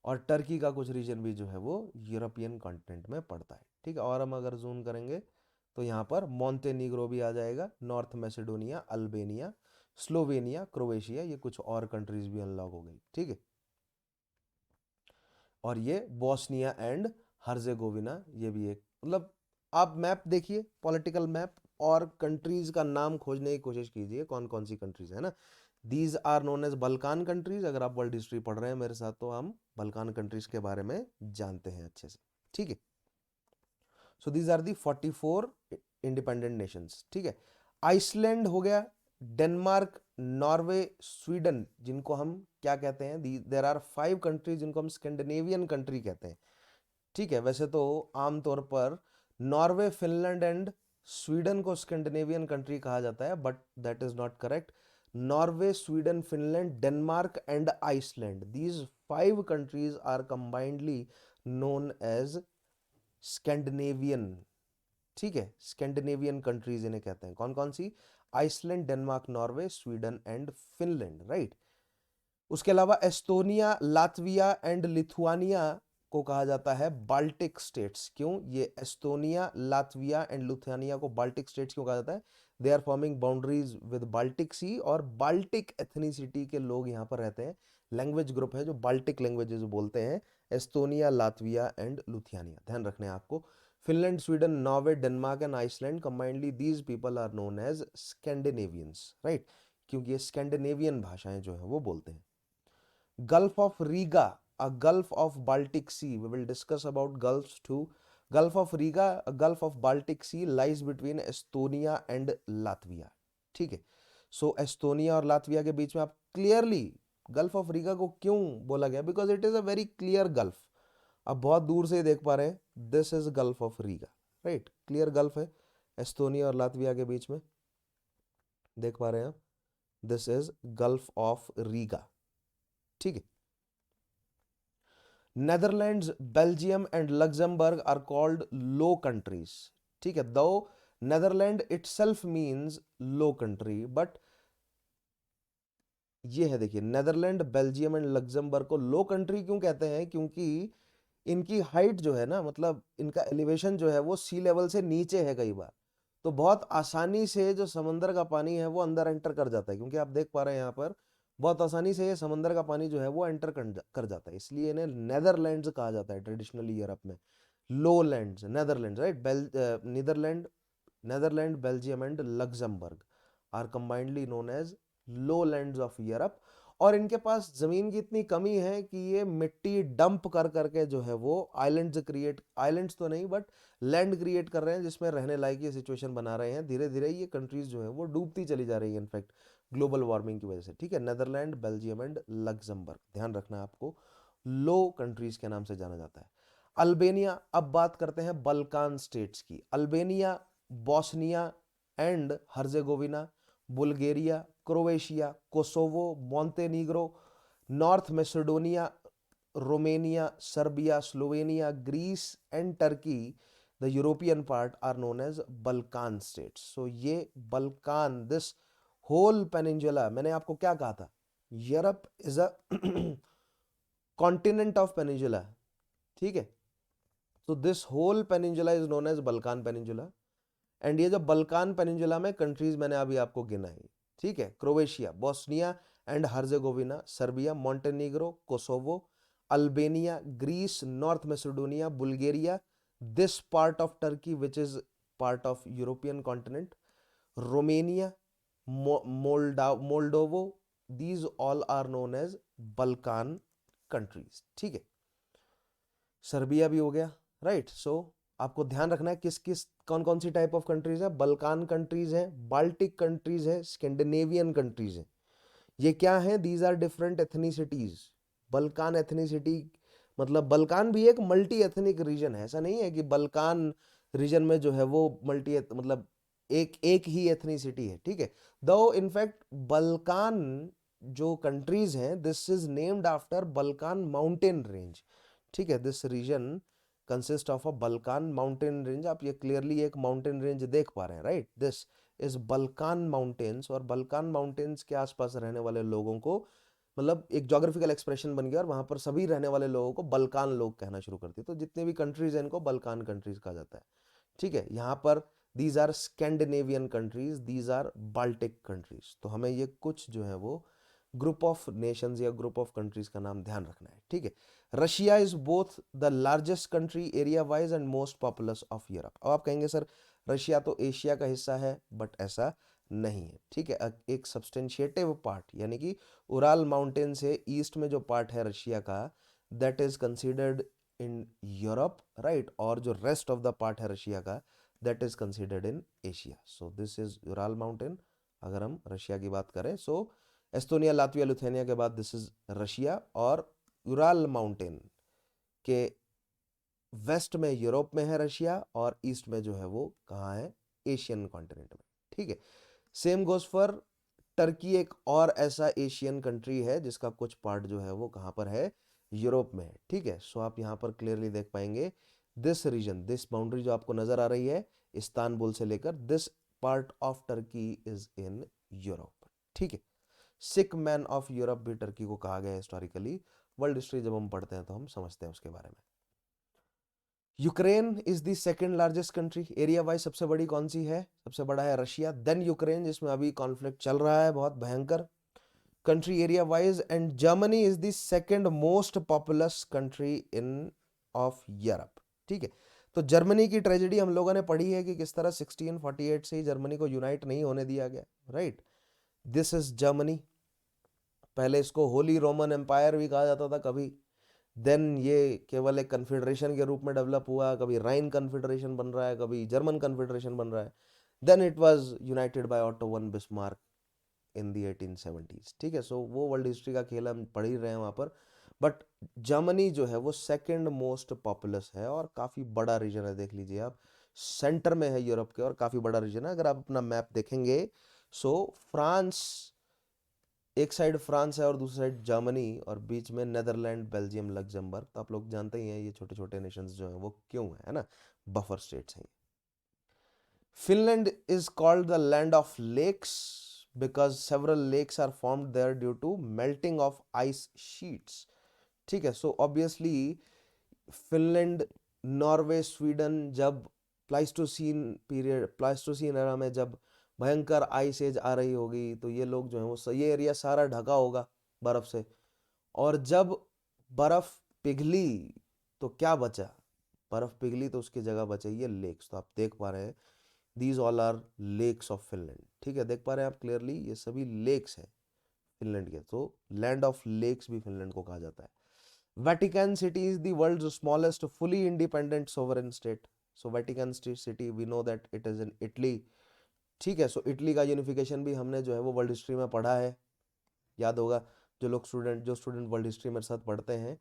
और Turkey का कुछ रीजन भी जो है वो यूरोपियन कॉन्टिनेंट में पड़ता है। ठीक है, और हम अगर जूम करेंगे तो यहाँ पर मॉन्टेनीग्रो भी आ जाएगा, North Macedonia, Albania, Slovenia, Croatia, ये कुछ और कंट्रीज भी अनलॉक हो गई। ठीक है, और ये बोस्निया एंड हर्जेगोविना, ये भी एक, मतलब आप मैप देखिए, पॉलिटिकल मैप, और कंट्रीज का नाम खोजने की कोशिश कीजिए कौन कौन सी कंट्रीज है ना। These are known as Balkan countries. अगर आप वर्ल्ड हिस्ट्री पढ़ रहे हैं मेरे साथ, तो हम बल्कान कंट्रीज के बारे में जानते हैं अच्छे से। ठीक है, so these are the 44 independent nations. ठीक है, आइसलैंड हो गया, डेनमार्क, नॉर्वे, स्वीडन, जिनको हम क्या कहते हैं, देर आर 5 कंट्रीज जिनको हम स्कैंडिनेवियन कंट्री कहते हैं। ठीक है, वैसे तो आमतौर पर नॉर्वे, फिनलैंड एंड स्वीडन को स्कैंडिनेवियन कंट्री कहा जाता है, but that is not correct. Norway, Sweden, Finland, Denmark and Iceland, these 5 countries are combinedly known as Scandinavian. ठीक है, स्कैंडिनेवियन कंट्रीज इन्हें कहते हैं। कौन कौन सी? Iceland, Denmark, Norway, Sweden and Finland, right. उसके अलावा एस्टोनिया, लातविया एंड लिथुआनिया को कहा जाता है बाल्टिक स्टेट्स। क्यों ये एस्टोनिया, लातविया एंड लिथुआनिया को बाल्टिक स्टेट्स क्यों कहा जाता है? They are forming boundaries with Baltic Sea, और बाल्टिक एथनिसिटी के लोग यहाँ पर रहते हैं। लैंग्वेज ग्रुप है जो बाल्टिक लैंग्वेजेस बोलते हैं, एस्टोनिया, लातविया एंड लिथुआनिया, ध्यान रखना है आपको। Finland, Sweden, Norway, Denmark and Iceland combinedly these people are known as Scandinavians, right, क्योंकि ये स्कैंडिनेवियन भाषाएं जो है वो बोलते हैं। Gulf of Riga, a Gulf of Baltic Sea. We will discuss about Gulfs too. Gulf of Riga, a Gulf of Baltic Sea lies between Estonia and Latvia. ठीक है, सो एस्टोनिया और लातविया के बीच में आप क्लियरली गल्फ ऑफ रीगा को क्यों बोला गया, because it is a very clear gulf. आप बहुत दूर से ही देख पा रहे हैं, this is gulf of Riga, right, clear gulf है एस्टोनिया और लातविया के बीच में, देख पा रहे हैं आप, this is gulf of Riga, ठीक है। Netherlands, Belgium and Luxembourg are called low countries, ठीक है, though Netherland itself means low country, but ये है, देखिए, नेदरलैंड, बेल्जियम एंड लग्जमबर्ग को लो कंट्री क्यों कहते हैं, क्योंकि इनकी हाइट जो है ना, मतलब इनका एलिवेशन जो है वो सी लेवल से नीचे है कई बार, तो बहुत आसानी से जो समंदर का पानी है वो अंदर एंटर कर जाता है, क्योंकि आप देख पा रहे हैं यहाँ पर बहुत आसानी से ये समंदर का पानी जो है वो एंटर कर जाता है, इसलिए इन्हें नेदरलैंड्स कहा जाता है ट्रेडिशनली यूरोप में, low lands, Netherlands, right, Netherland, Netherland, Belgium and Luxembourg are combinedly known as low lands of Europe. और इनके पास जमीन की इतनी कमी है कि ये मिट्टी डंप कर करके जो है वो आइलैंड्स क्रिएट, आइलैंड्स तो नहीं बट लैंड क्रिएट कर रहे हैं जिसमें रहने लायक ये सिचुएशन बना रहे हैं, धीरे धीरे ये कंट्रीज जो है वो डूबती चली जा रही है इनफैक्ट ग्लोबल वार्मिंग की वजह से, ठीक है। नेदरलैंड, बेल्जियम एंड लग्जमबर्ग, ध्यान रखना है आपको, लो कंट्रीज के नाम से जाना जाता है। अल्बेनिया, अब बात करते हैं बल्कान स्टेट्स की। Albania, Bosnia and Herzegovina, Bulgaria, Croatia, Kosovo, Montenegro, North Macedonia, Romania, Serbia, Slovenia, Greece and Turkey, the European part are known as Balkan states. So ये बल्कान, दिस होल पेनिनजुला, मैंने आपको क्या कहा था, Europe is a continent of peninsula, ठीक है, तो this whole peninsula is known as Balkan Peninsula. And ये जो बल्कान पेनिनजुला में कंट्रीज मैंने अभी आपको गिनाई, ठीक है, Croatia, Bosnia and Herzegovina, Serbia, Montenegro, Kosovo, Albania, Greece, North Macedonia, Bulgaria, this part of Turkey which is part of European continent, Romania, Moldova, these all are known as Balkan countries, ठीक है। Serbia भी हो गया, right. सो आपको ध्यान रखना है किस किस कौन कौन सी टाइप ऑफ कंट्रीज है, बल्कान कंट्रीज है, बाल्टिक कंट्रीज है, स्कैंडिनेवियन कंट्रीज है। ये क्या है, these are different ethnicities. Balkan ethnicity मतलब बल्कान भी एक मल्टी एथनिक रीजन है, ऐसा नहीं है कि बल्कान रीजन में जो है वो मल्टी मतलब एक एक ही एथनिसिटी है, ठीक है। दो इनफैक्ट बल्कान जो कंट्रीज हैं, this is named after Balkan mountain range, ठीक है। This region consist of a Balkan mountain range, आप ये क्लियरली एक माउंटेन रेंज देख पा रहे हैं, right, this is Balkan mountains. और बल्कान माउंटेन्स के आसपास रहने वाले लोगों को मतलब एक जोग्राफिकल एक्सप्रेशन बन गया और वहां पर सभी रहने वाले लोगों को बल्कान लोग कहना शुरू कर दिए, तो जितने भी कंट्रीज हैं इनको बल्कान कंट्रीज कहा जाता है, ठीक है। यहाँ पर these are Scandinavian countries, these are Baltic countries, तो हमें ये कुछ जो है वो ग्रुप ऑफ नेशंस या ग्रुप ऑफ कंट्रीज का नाम ध्यान रखना है, ठीक है। Russia is both the largest country area wise and most populous of Europe. अब आप कहेंगे सर रशिया तो एशिया का हिस्सा है, बट ऐसा नहीं है, ठीक है। एक सब्सटेंशिएटिव पार्ट यानी कि उराल माउंटेन से ईस्ट में जो पार्ट है रशिया का, that is considered in Europe, right, और जो रेस्ट ऑफ द पार्ट है रशिया का, that is considered in Asia. So this is Ural mountain अगर हम रशिया की बात करें। सो एस्टोनिया, लातविया, लिथुआनिया के बाद दिस इज रशिया, और उराल माउंटेन के वेस्ट में यूरोप में है रशिया, और ईस्ट में जो है वो कहाँ है, एशियन कॉन्टिनेंट में, ठीक है। सेम गोज फॉर टर्की, एक और ऐसा एशियन कंट्री है जिसका कुछ पार्ट जो है वो कहाँ पर है, यूरोप में है, ठीक है। सो आप यहाँ पर क्लियरली देख पाएंगे दिस रीजन, दिस बाउंड्री जो आपको नजर आ रही है इस्तांबुल से लेकर, this part of Turkey is in Europe, ठीक है। सिक मैन ऑफ यूरोप भी टर्की को कहा गया हिस्टोरिकली, वर्ल्ड हिस्ट्री जब हम पढ़ते हैं तो हम समझते हैं उसके बारे में। Ukraine is the second largest country, area wise सबसे बड़ी कौन सी है, सबसे बड़ा है रशिया, देन यूक्रेन जिसमें अभी कॉन्फ्लिक्ट चल रहा है बहुत भयंकर country area wise, and Germany is the second most populous country in of Europe, ठीक है। तो जर्मनी की ट्रेजेडी हम लोगों ने पढ़ी है कि किस तरह 1648 से ही जर्मनी को यूनाइट नहीं होने दिया गया, राइट। This is Germany. पहले इसको होली रोमन एम्पायर भी कहा जाता था कभी, देन ये केवल एक कन्फेडरेशन के रूप में डेवलप हुआ, कभी राइन कन्फेडरेशन बन रहा है, कभी जर्मन कन्फेडरेशन बन रहा है, then it was united by Otto von Bismarck in the 1870s। ठीक है, सो वो वर्ल्ड हिस्ट्री का खेल हम पढ़ ही रहे हैं वहाँ पर। बट जर्मनी जो है वो सेकंड मोस्ट पॉपुलस है और काफ़ी बड़ा रीजन है, देख लीजिए आप, सेंटर में है यूरोप के और काफ़ी बड़ा रीजन है। अगर आप अपना मैप देखेंगे, सो फ्रांस, एक साइड फ्रांस है और दूसरी साइड जर्मनी, और बीच में नेदरलैंड, बेल्जियम, लग्जमबर्ग। तो आप लोग जानते ही हैं ये छोटे छोटे नेशंस जो हैं वो क्यों है ना, बफर स्टेट्स हैं। Finland is called the land of lakes because several lakes are formed there due to melting of ice sheets। ठीक है, so obviously Finland, Norway, Sweden, जब प्लाइस्टोसीन पीरियड, प्लाइस्टोसीन एरा में जब भयंकर आइस एज आ रही होगी, तो ये लोग जो है वो ये एरिया सारा ढका होगा बर्फ से, और जब बर्फ पिघली तो क्या बचा, बर्फ पिघली तो उसकी जगह बचे ये लेक्स। तो आप देख पा रहे हैं these all are lakes of Finland. ठीक है, देख पा रहे हैं आप क्लियरली, ये सभी लेक्स हैं फिनलैंड के। तो लैंड ऑफ लेक्स भी फिनलैंड को कहा जाता है। Vatican City is the world's smallest fully independent sovereign state. So Vatican City we know that it is in Italy. ठीक है, सो इटली का यूनिफिकेशन भी हमने जो है वो वर्ल्ड हिस्ट्री में पढ़ा है, याद होगा। जो स्टूडेंट वर्ल्ड हिस्ट्री मेरे साथ पढ़ते हैं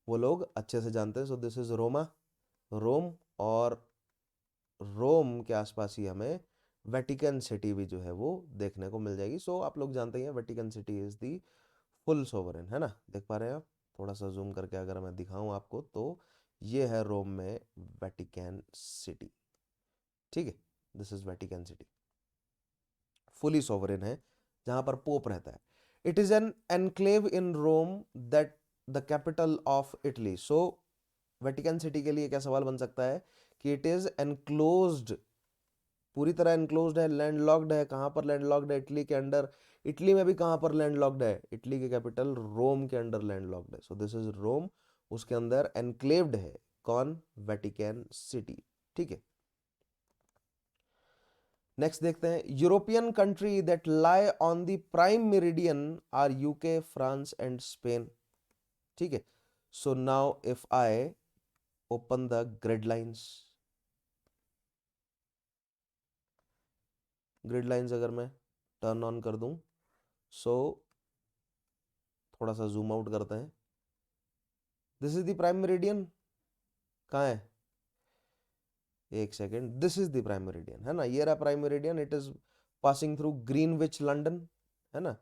वो लोग अच्छे से जानते हैं। सो दिस इज रोमा, रोम, और रोम के आसपास ही हमें वेटिकन सिटी भी जो है वो देखने को मिल जाएगी। सो आप लोग जानते हैं Vatican City is the full sovereign, है ना, देख पा रहे हैं आप। थोड़ा सा जूम करके अगर मैं दिखाऊं आपको, तो ये है रोम में वेटिकन सिटी। ठीक है, this is Vatican City, fully sovereign है, जहां पर पोप रहता है। It is an enclave in Rome that the capital of Italy. So Vatican City के लिए क्या सवाल बन सकता है कि इट इज एनक्लोज्ड, पूरी तरह एनक्लोज्ड है, लैंडलॉक्ड है। कहां पर लैंडलॉक्ड है? इटली के अंडर। इटली में भी कहां पर लैंडलॉक्ड है? इटली के कैपिटल रोम के अंडर लैंडलॉक्ड है। सो दिस इज रोम, उसके अंदर एनक्लेव्ड है कौन? Vatican City. ठीक है, नेक्स्ट देखते हैं, European country that lie on the prime meridian are UK, France and Spain. ठीक है, so now if I open the grid lines, grid lines अगर मैं टर्न ऑन कर दूं, सो थोड़ा सा जूम आउट करते हैं। This is the prime meridian, कहाँ है? एक second, this is the prime meridian, है ना, ये रहा prime meridian. It is passing through Greenwich London, है ना,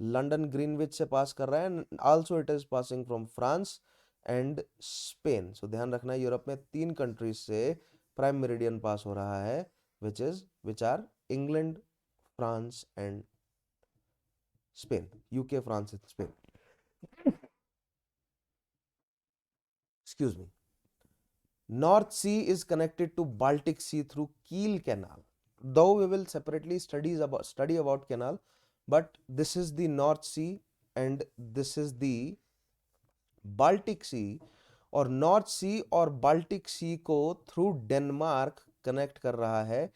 लंदन ग्रीनविच से पास कर रहा है। Also it is passing from France and Spain. So ध्यान रखना है यूरोप में 3 कंट्रीज से प्राइम मेरिडियन पास हो रहा है, which are England, France and Spain, UK, France and Spain. Excuse me. North Sea is connected to Baltic Sea through Kiel Canal. Though we will separately study about canal, but this is the North Sea and this is the Baltic Sea, और north सी और Baltic सी को through Denmark connect कर रहा है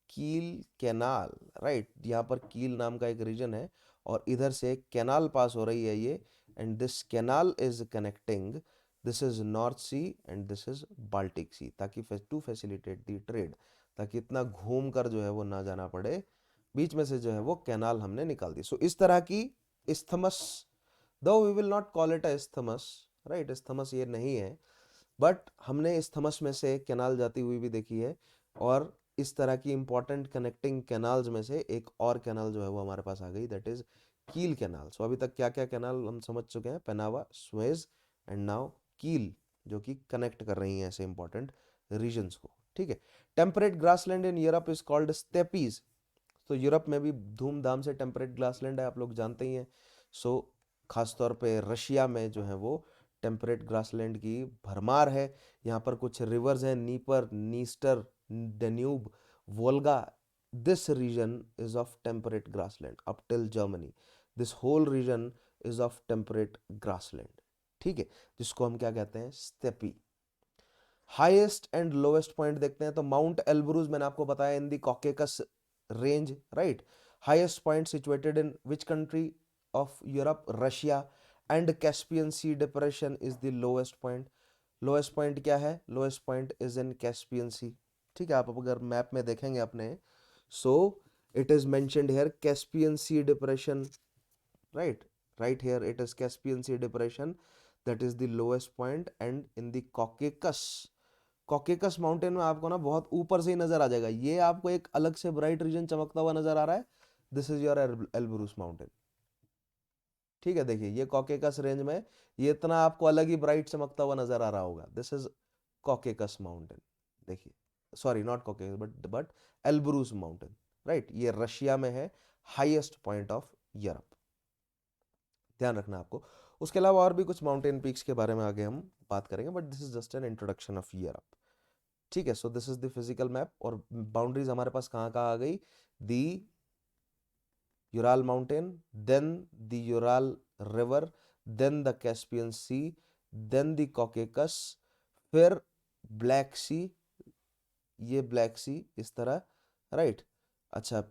कील canal, right. यहाँ पर कील नाम का एक रीजन है और इधर से कैनाल पास हो रही है ये, and this canal is connecting, this is North C and this is Baltic Sea, ताकि टू फैसिलिटेट दी ट्रेड, ताकि इतना घूम कर जो है वो ना जाना पड़े, बीच में से जो है वो कैनाल हमने निकाल दी। सो इस तरह की isthmus, though we will not call it a isthmus, right, isthmus ये नहीं है, बट हमने इस्थमस में से कैनाल जाती हुई भी देखी है, और इस तरह की इंपॉर्टेंट कनेक्टिंग कैनाल्स में से एक और कैनाल जो है वो हमारे पास आ गई, दैट इज कील कैनाल। सो अभी तक क्या क्या कैनाल हम समझ चुके हैं, पेनावा, सुएज एंड नाउ कील, जो कि कनेक्ट कर रही हैं ऐसे इंपॉर्टेंट रीजन्स को। ठीक है, temperate grassland in Europe is called steppes. तो यूरोप में भी धूमधाम से टेम्परेट ग्रासलैंड है, आप लोग जानते ही हैं। सो खासतौर पे रशिया में जो है वो टेम्परेट ग्रासलैंड की भरमार है। यहाँ पर कुछ रिवर्स हैं, Dnieper, Dniester, Danube, Volga. This region is of temperate grassland up till Germany, this whole region is of temperate grassland. ठीक है, जिसको हम क्या कहते हैं? Steppe. Highest and lowest point देखते हैं तो माउंट एल्ब्रूज मैंने आपको बताया in the Caucasus range, right. Highest point situated in which country of Europe, Russia. And Caspian Sea depression is the lowest point. Lowest point क्या है? Lowest point is in Caspian सी। ठीक है, आप अगर map में देखेंगे अपने, so it is mentioned here Caspian Sea depression, right here it is Caspian Sea depression, that is the lowest point. And in the Caucasus Mountain में आपको ना बहुत ऊपर से ही नजर आ जाएगा, ये आपको एक अलग से ब्राइट रीजन चमकता हुआ नजर आ रहा है, this is your Elbrus mountain. ठीक है, देखिए ये कॉकेकस रेंज में ये इतना आपको अलग ही ब्राइट चमकता हुआ नजर आ रहा होगा, दिस इज कॉकेकस माउंटेन। देखिए, sorry not Caucasus but Elbrus Mountain, right. ये रशिया में है, हाईएस्ट पॉइंट ऑफ यूरोप, ध्यान रखना आपको। उसके अलावा और भी कुछ माउंटेन पीक्स के बारे में आगे हम बात करेंगे, but this is just an introduction of Europe. ठीक है, so this is the physical map. और बाउंड्रीज हमारे पास कहाँ कहाँ आ गई? The Ural Mountain, then the Ural River, then the Caspian Sea, then the Caucasus, फिर ब्लैक सी, ये ब्लैक सी इस तरह, राइट। अच्छा,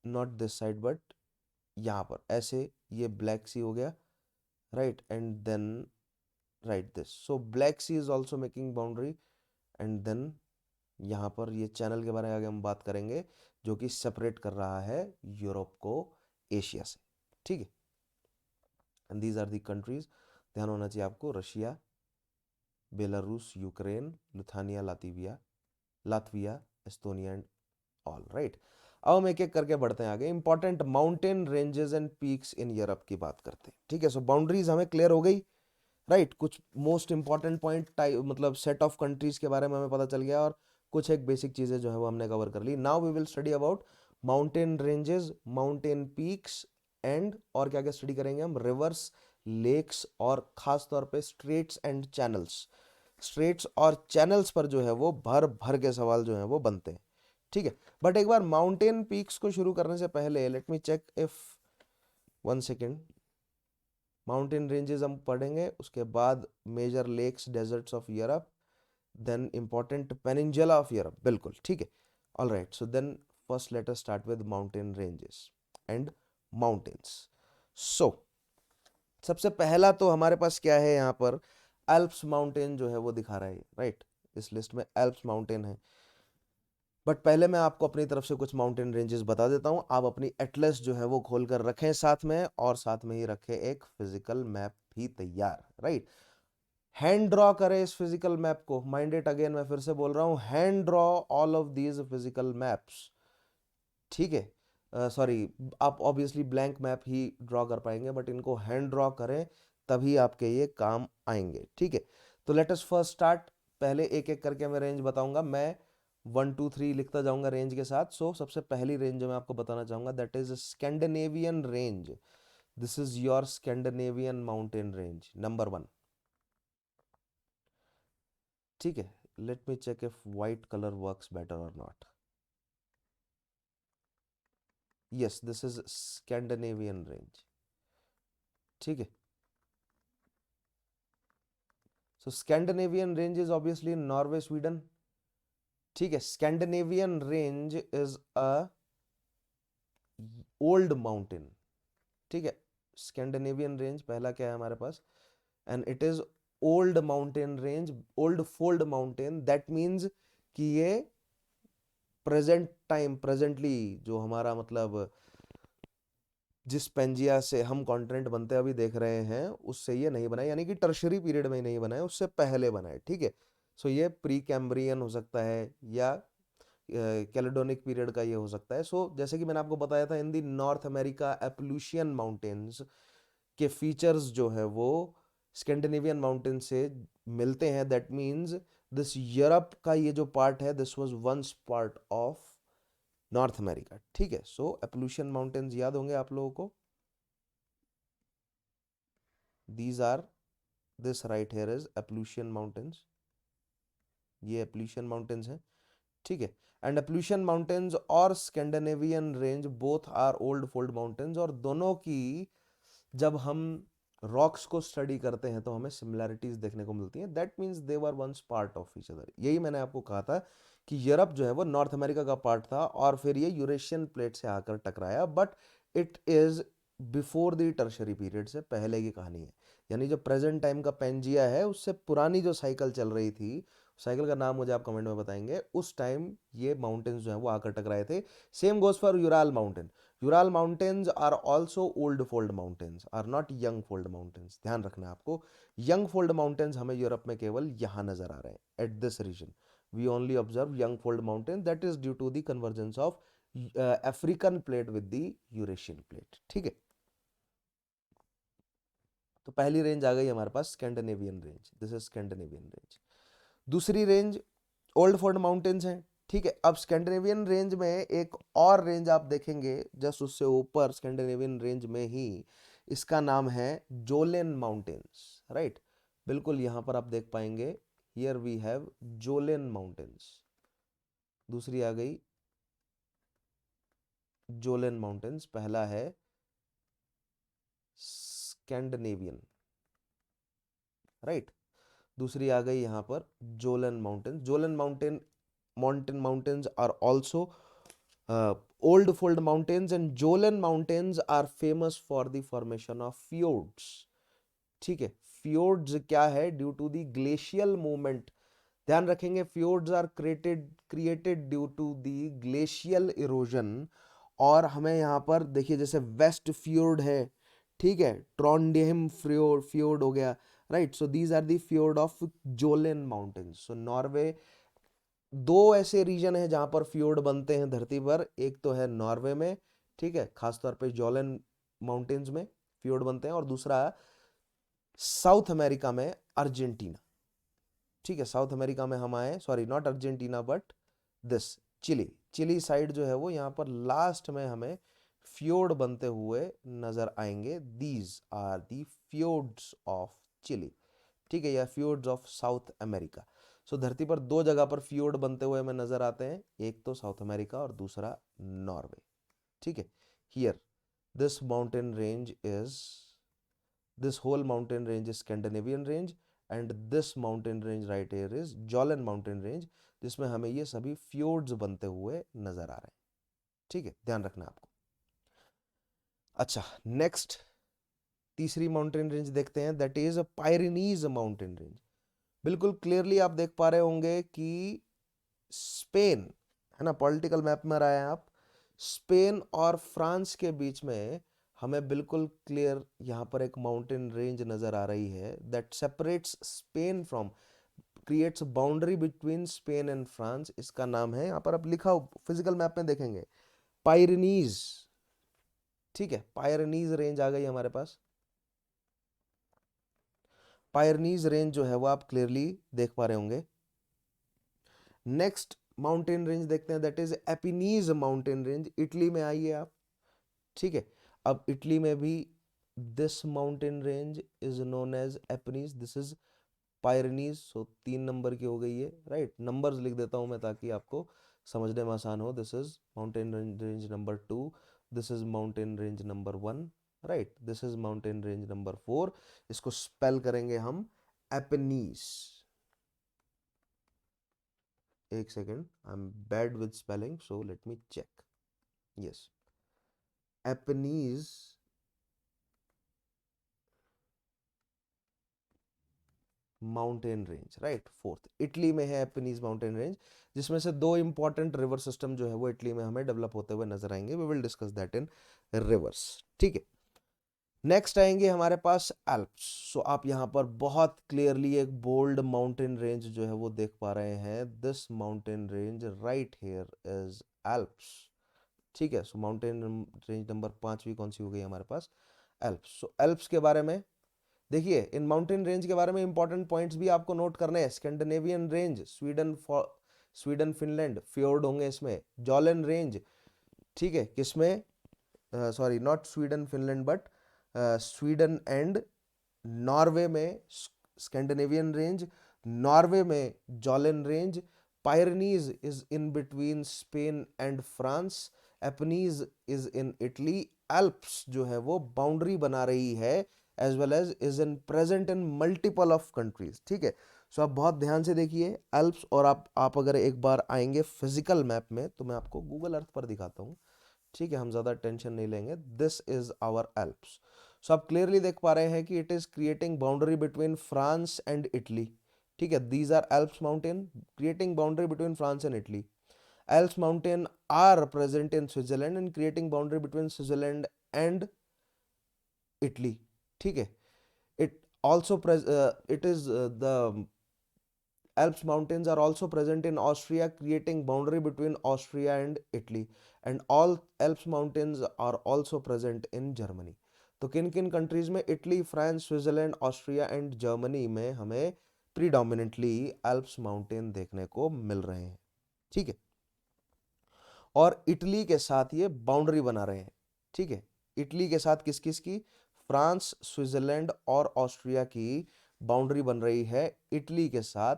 नॉट दिस साइड बट यहाँ पर ऐसे, ये ब्लैक सी हो गया, right. And then right this, so Black Sea is also making boundary. And then यहाँ पर ये चैनल के बारे में आगे हम बात करेंगे, जो कि सेपरेट कर रहा है यूरोप को एशिया से। ठीक है, and these are the countries, ध्यान होना चाहिए आपको, Russia, Belarus, Ukraine, Lithuania, Latvia, Estonia and all, right. अब हम एक एक करके बढ़ते हैं आगे। Important mountain ranges and peaks in Europe की बात करते हैं। ठीक है, सो बाउंड्रीज हमें क्लियर हो गई, राइट। कुछ मोस्ट इंपॉर्टेंट पॉइंट मतलब सेट ऑफ कंट्रीज के बारे में हमें पता चल गया, और कुछ एक बेसिक चीजें जो है वो हमने कवर कर ली। Now we will study about mountain ranges, mountain peaks, and और क्या क्या स्टडी करेंगे हम, रिवर्स, लेक्स, और खास तौर पे स्ट्रेट्स एंड चैनल्स। स्ट्रेट्स और चैनल्स पर जो है वो भर भर के सवाल जो है वो बनते हैं। ठीक है, बट एक बार माउंटेन पीक्स को शुरू करने से पहले let me check if, one second, mountain ranges हम पढ़ेंगे, उसके बाद major lakes, deserts of Europe, then important peninsula of Europe, बिल्कुल ठीक है। All right, so then first let us start with mountain ranges and mountains. So सबसे पहला तो हमारे पास क्या है यहाँ पर, एल्प्स माउंटेन जो है वो दिखा रहा है, राइट। इस लिस्ट में एल्प्स माउंटेन है, बट पहले मैं आपको अपनी तरफ से कुछ माउंटेन रेंजेस बता देता हूँ। आप अपनी एटलस जो है वो खोल कर रखें साथ में, और साथ में ही रखें एक फिजिकल मैप भी तैयार, राइट। हैंड ड्रॉ करें इस फिजिकल मैप को, माइंड इट अगेन, मैं फिर से बोल रहा हूँ, hand draw all of these physical maps. ठीक है, सॉरी, आप ऑब्वियसली ब्लैंक मैप ही ड्रॉ कर पाएंगे, बट इनको हैंड ड्रॉ करें तभी आपके ये काम आएंगे। ठीक है, तो लेट अस फर्स्ट स्टार्ट। पहले एक एक करके मैं रेंज बताऊंगा, मैं 1 2 3 लिखता जाऊंगा रेंज के साथ। सो सबसे पहली रेंज जो मैं आपको बताना चाहूंगा, that is Scandinavian range. This is your Scandinavian mountain range number 1। ठीक है, let me check if white colour works better और not. Yes, this is Scandinavian range. ठीक है, so Scandinavian range is obviously Norway, Sweden. ठीक है, Scandinavian range is a old mountain. ठीक है, Scandinavian range पहला क्या है हमारे पास, and it is old mountain range, old fold mountain. That means कि ये प्रेजेंट टाइम, प्रेजेंटली जो हमारा मतलब जिस पेंजिया से हम कॉन्टिनेंट बनते अभी देख रहे हैं, उससे ये नहीं बना है, यानी कि टर्शरी पीरियड में ही नहीं बना है, उससे पहले बना है। ठीक है, सो ये प्री कैम्ब्रियन हो सकता है, या कैलेडोनिक पीरियड का ये हो सकता है। सो जैसे कि मैंने आपको बताया था, इन दी नॉर्थ अमेरिका एप्लूशियन माउंटेन्स के फीचर्स जो है वो स्कैंडिनेवियन माउंटेन से मिलते हैं। दैट मीन्स दिस यूरोप का ये जो पार्ट है, this was once part of North America. ठीक है, सो एप्लूशियन माउंटेन्स याद होंगे आप लोगों को, these are, this right here is Appalachian mountains, ये एप्लूशियन माउंटेन्स हैं। ठीक है, एंड एप्लूशियन माउंटेन्स और Scandinavian range both are old fold mountains, और दोनों की जब हम रॉक्स को स्टडी करते हैं तो हमें सिमिलैरिटीज देखने को मिलती हैं, that means they were once part of each other. यही मैंने आपको कहा था कि यूरोप जो है वो नॉर्थ अमेरिका का पार्ट था और फिर ये यूरेशियन प्लेट से आकर टकराया, but it is before the tertiary period से पहले की कहानी है। यानी जो प्रेजेंट टाइम का पेंजिया है उससे पुरानी जो साइकिल चल रही थी, साइकिल का नाम मुझे आप कमेंट में बताएंगे, उस टाइम ये माउंटेन्स जो है वो आकर टकराए थे। Same goes for Ural mountain. Ural mountains are also old fold mountains, are not young fold mountains। ध्यान रखना है आपको, young fold mountains हमें यूरोप में केवल यहाँ नजर आ रहे हैं at this region। We only observe young fold mountains, that is due to the convergence of African plate with the Eurasian plate। ठीक है, तो पहली रेंज आ गई हमारे पास Scandinavian range, this is Scandinavian range. दूसरी रेंज ओल्ड फोर्ड माउंटेन्स हैं। ठीक है, अब स्कैंडिनेवियन रेंज में एक और रेंज आप देखेंगे जस्ट उससे ऊपर स्कैंडिनेवियन रेंज में ही, इसका नाम है जोलेन माउंटेन्स, राइट। बिल्कुल यहां पर आप देख पाएंगे, here we have Jolen mountains. दूसरी आ गई जोलेन माउंटेन्स, पहला है स्कैंडिनेवियन, राइट। दूसरी आ गई यहां पर Jolen mountain. Jolen mountains are also old fold mountains, and Jolan mountains are famous for the formation of fjords। ठीक है, fjords क्या है, due to the glacial movement. ध्यान रखेंगे, fjords are created due to the glacial erosion. और हमें यहाँ पर देखिए जैसे वेस्ट फ्योर्ड है, ठीक है, ट्रॉन्डहेम फ्योर्ड हो गया, right. So these are the fjord of Kjolen mountains. So Norway, दो ऐसे रीजन है जहां पर फ्योर्ड बनते हैं धरती पर, एक तो है नॉर्वे में, ठीक है, खासतौर पे जोलेन माउंटेन्स में फ्योर्ड बनते हैं, और दूसरा साउथ अमेरिका में अर्जेंटीना। ठीक है, साउथ अमेरिका में हम आए, sorry not Argentina but this Chile, Chile side जो है वो यहाँ पर लास्ट में हमें फ्योर्ड बनते हुए नजर आएंगे। These are the fjords of Chile, ठीक है, या fjords of South America. So धरती पर दो जगह पर फ्योर्ड बनते हुए हमें नजर आते हैं, एक तो साउथ अमेरिका और दूसरा नॉर्वे। ठीक है, here this mountain range is, this whole mountain range is Scandinavian range, and this mountain range right here is Jolan mountain range, जिसमें हमें ये सभी फ्योर्ड्स बनते हुए नजर आ रहे हैं। ठीक है, ध्यान रखना आपको। अच्छा, नेक्स्ट तीसरी माउंटेन रेंज देखते हैं, that is Pyrenees mountain range. बिल्कुल क्लियरली आप देख पा रहे होंगे कि स्पेन है ना, पॉलिटिकल मैप में आए हैं आप, स्पेन और फ्रांस के बीच में हमें बिल्कुल क्लियर यहाँ पर एक माउंटेन रेंज नजर आ रही है, that separates Spain from, creates boundary between Spain and France. इसका नाम है, यहाँ पर आप लिखा फिजिकल मैप में देखेंगे, पायरेनीज। ठीक है, पायरेनीज रेंज आ गई हमारे पास। पायरेनीज रेंज जो है वो आप क्लियरली देख पा रहे होंगे। नेक्स्ट माउंटेन रेंज देखते हैं, that is Apennines mountain range, Italy में आइए आप। ठीक है, अब इटली में भी this mountain range is known as Apennines, this is Pyrenees. So 3 number की हो गई है, राइट। नंबर्स लिख देता हूं मैं ताकि आपको समझने में आसान हो। This is mountain range number 2, this is mountain range number 1, right, this is mountain range number 4। इसको स्पेल करेंगे हम एपिनीज। एक second, I am bad with spelling, so let me check. Yes, Apennines mountain range, right, fourth Italy में है एपिनीज mountain range, जिसमें से दो important river system जो है वो इटली में हमें डेवलप होते हुए नजर आएंगे। We will discuss that in rivers. ठीक है, नेक्स्ट आएंगे हमारे पास एल्प्स। सो आप यहाँ पर बहुत क्लियरली एक बोल्ड माउंटेन रेंज जो है वो देख पा रहे हैं, this mountain range right here is Alps. ठीक है, सो माउंटेन रेंज नंबर 5वीं कौन सी हो गई हमारे पास, एल्प्स। सो एल्प्स के बारे में देखिए, इन माउंटेन रेंज के बारे में इंपॉर्टेंट पॉइंट्स भी आपको नोट करने हैं। Scandinavian range, Sweden Finland fjord होंगे इसमें। जॉलन रेंज, ठीक है, किसमें, sorry not Sweden Finland but Sweden and Norway में स्कैंडिनेवियन रेंज, नॉर्वे में Kjolen range. Pyrenees is in between Spain and France, Apennines is in Italy. Alps जो है वो बाउंड्री बना रही है as well as is in present in multiple of countries. ठीक है, सो आप बहुत ध्यान से देखिए एल्प्स, और आप अगर एक बार आएंगे फिजिकल मैप में तो मैं आपको गूगल अर्थ पर दिखाता हूँ। ठीक है, हम ज़्यादा टेंशन नहीं लेंगे। This is our Alps. So आप क्लियरली देख पा रहे हैं कि it is creating boundary between France and Italy. ठीक है, these are Alps mountain creating boundary between France and Italy. Alps mountain are present in Switzerland and creating boundary between Switzerland and Italy. ठीक है, it also it is the Alps mountains are also present in Austria, creating boundary between Austria and Italy. And all Alps mountains are also present in Germany. तो किन किन countries में, Italy, France, Switzerland, Austria and Germany में हमें predominantly Alps mountain देखने को मिल रहे हैं। ठीक है, और इटली के साथ ये बाउंड्री बना रहे हैं। ठीक है, इटली के साथ किस किस की, फ्रांस, स्विट्जरलैंड और ऑस्ट्रिया की बाउंड्री बन रही है इटली के साथ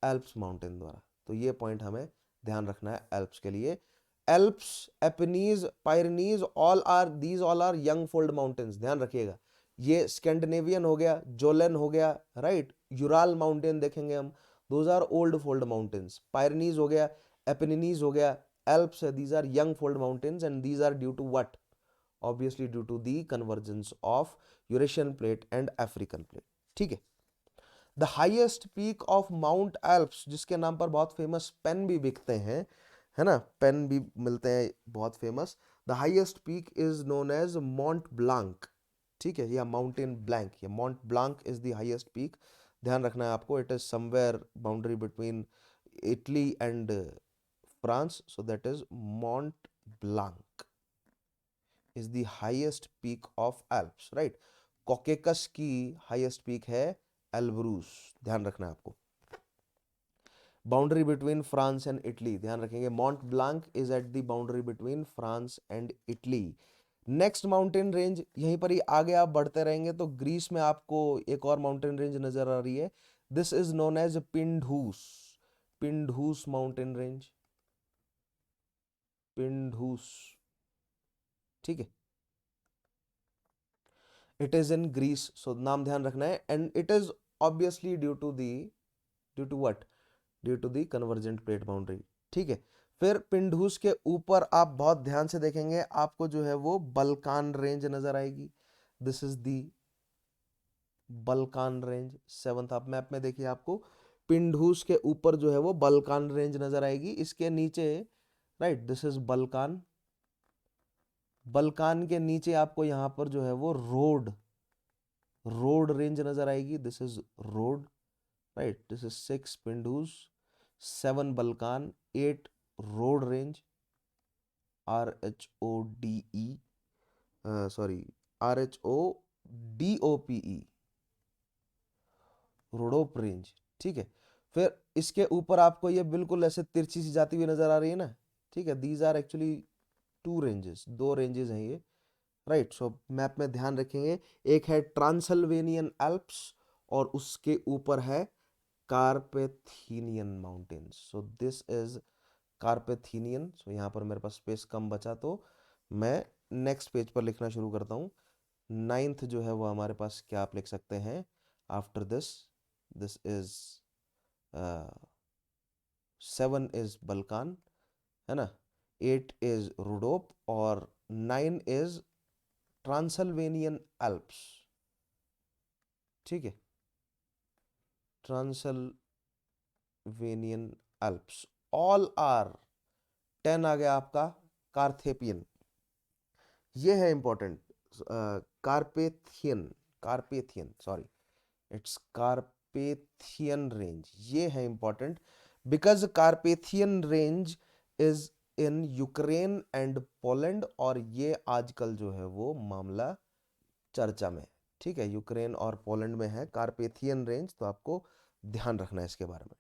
एल्प्स माउंटेन द्वारा। तो ये पॉइंट हमें ध्यान रखना है एल्प्स के लिए। Alps, Apennines, Pyrenees all are young fold mountains, ध्यान रखिएगा। ये स्कैंडिनेवियन हो गया, जोलन हो गया, राइट, यूराल माउंटेन देखेंगे हम, those are old fold mountains. Pyrenees हो गया, एपिनीज हो गया, Alps, these are young fold mountains and these are due to what? Obviously due to the convergence of Eurasian plate and African plate. ठीक है, the highest peak of mount Alps, जिसके नाम पर बहुत फेमस पेन भी बिकते हैं, है ना, पेन भी मिलते हैं बहुत famous. The highest peak is known as Mont Blanc. ठीक है, या माउंटेन ब्लैंक, या Mont Blanc is the highest peak. ध्यान रखना है आपको, it is somewhere boundary between Italy and France, so that is Mont Blanc is the highest peak of Alps, right? Caucasus की highest peak है Elbrus, ध्यान रखना है आपको। Boundary between France and Italy, ध्यान रखेंगे, Mont Blanc is at the boundary between France and Italy. Next mountain range, यहीं पर ही आगे आप बढ़ते रहेंगे तो ग्रीस में आपको एक और माउंटेन रेंज नजर आ रही है। This is known as Pindus, Pindus mountain range, Pindus. ठीक है, it is in Greece, so नाम ध्यान रखना है। And it is obviously due to what, due to the convergent plate boundary. ठीक है, फिर पिंडूस के ऊपर आप बहुत ध्यान से देखेंगे, आपको जो है वो बल्कान रेंज नजर आएगी। This is the Balkan range, seventh आप मैप में देखिए, आपको पिंडूस के ऊपर जो है वो बल्कान रेंज नजर आएगी। इसके नीचे, right, this is Balkan. Balkan के नीचे आपको यहां पर जो है वो रोड रेंज नजर आएगी। This is Rhode, right, this is 6 Pindus, 7 Balkan, 8 Rhode range, RHODE, sorry, RHODOPE, Rhodope range. ठीक है, फिर इसके ऊपर आपको ये बिल्कुल ऐसे तिरछी सी जाती हुई नजर आ रही है ना। ठीक है, these are actually 2 ranges, 2 ranges हैं ये, राइट। सो मैप में ध्यान रखेंगे, एक है ट्रांसल्वेनियन एल्प्स और उसके ऊपर है Carpathian mountains. So this is Carpathian. So यहाँ पर मेरे पास स्पेस कम बचा तो मैं नेक्स्ट पेज पर लिखना शुरू करता हूँ। 9th जो है वो हमारे पास क्या आप लिख सकते हैं after this, this is 7 is Balkan, है ना, 8 इज रोडोप और 9 इज ट्रांसल्वेनियन एल्प्स। ठीक है, ट्रांसल्वेनियन एल्प्स, ऑल आर। 10 आ गया आपका कार्थेपियन, ये है important, Carpathian, Carpathian sorry, it's Carpathian range, ये है important because Carpathian range is in Ukraine and Poland, और ये आजकल जो है वो मामला चर्चा में। ठीक है, यूक्रेन और पोलैंड में है कार्पेथियन रेंज, तो आपको ध्यान रखना है इसके बारे में।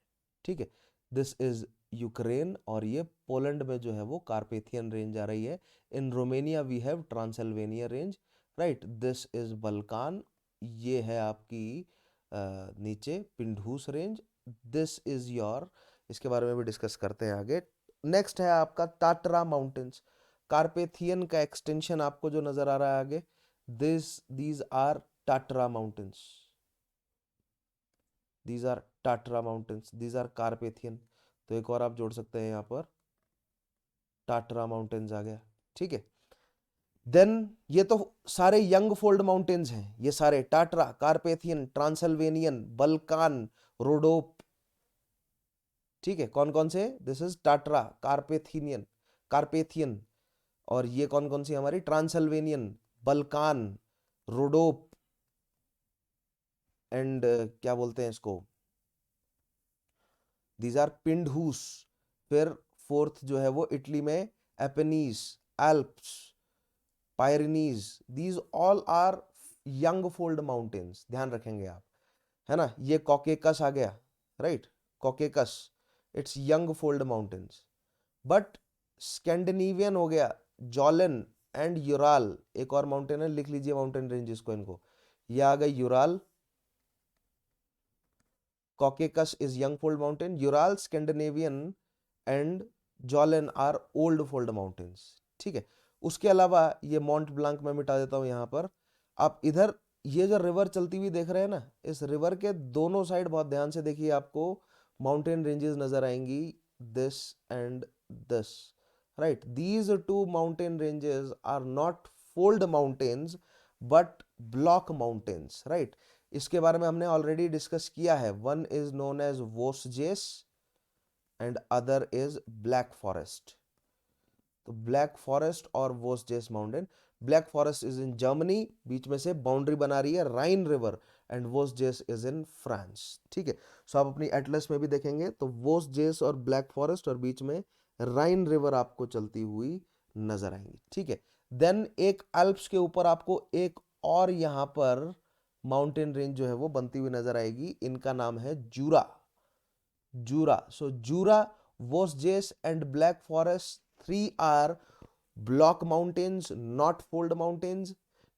ठीक है, दिस इज यूक्रेन और ये पोलैंड में जो है वो कार्पेथियन रेंज आ रही है। In Romania we have Transylvania range, right, this is Balkan, ये है आपकी नीचे Pindus range, this is your, इसके बारे में भी डिस्कस करते हैं आगे। नेक्स्ट है आपका टाटरा माउंटेन्स, कार्पेथियन का एक्सटेंशन आपको जो नजर आ रहा है आगे, these are Tatra mountains, these are Tatra mountains, these are Carpathian. तो एक और आप जोड़ सकते हैं यहाँ पर, टाट्रा माउंटेन्स आ गया, ठीक है। देन ये तो सारे यंग फोल्ड माउंटेन्स हैं, ये सारे टाट्रा, कार्पेथियन, ट्रांसल्वेनियन, बल्कान, रोडोप, ठीक है। कौन कौन से? This is टाट्रा, Carpathian, Carpathian. और ये कौन कौन सी हमारी? ट्रांसल्वेनियन, बल्कान, रोडोप, एंड क्या बोलते हैं इसको, दीज आर पिंडहूस। फिर फोर्थ जो है वो इटली में Apennines, Alps, Pyrenees, these all are young fold mountains, ध्यान रखेंगे आप, है ना। ये कॉकेकस आ गया, right, Caucasus, it's young fold mountains. But Scandinavian हो गया, जॉलन एंड यूराल, एक और माउंटेन है, लिख लीजिए माउंटेन रेंजेस को इनको, ये आ गई Ural, Caucasus is young fold mountain, Ural, Scandinavian and Kjolen are old fold mountains, ठीक है। उसके अलावा ये मॉन्ट ब्लांक मैं मिटा देता हूं यहां पर। आप इधर ये जो रिवर चलती हुई देख रहे हैं ना, इस रिवर के दोनों साइड बहुत ध्यान से देखिए, आपको माउंटेन रेंजेस नजर आएंगी, this and this, right. These two mountain ranges are not fold mountains but block mountains, right. इसके बारे में हमने ऑलरेडी डिस्कस किया है, one is known as Vosges and other is Black Forest. तो ब्लैक फॉरेस्ट और Vosges mountain, Black Forest is in Germany, बीच में से बाउंड्री बना रही है Rhine river, and Vosges is in France, ठीक है। सो आप अपनी एटलस में भी देखेंगे तो वोसजेस और ब्लैक फॉरेस्ट और बीच में राइन रिवर आपको चलती हुई नजर आएंगी, ठीक है। देन एक अल्प्स के ऊपर आपको एक और यहां पर माउंटेन रेंज जो है वो बनती हुई नजर आएगी, इनका नाम है Jura, Jura. So Jura, Vosges and Black Forest, three are block mountains, not fold mountains,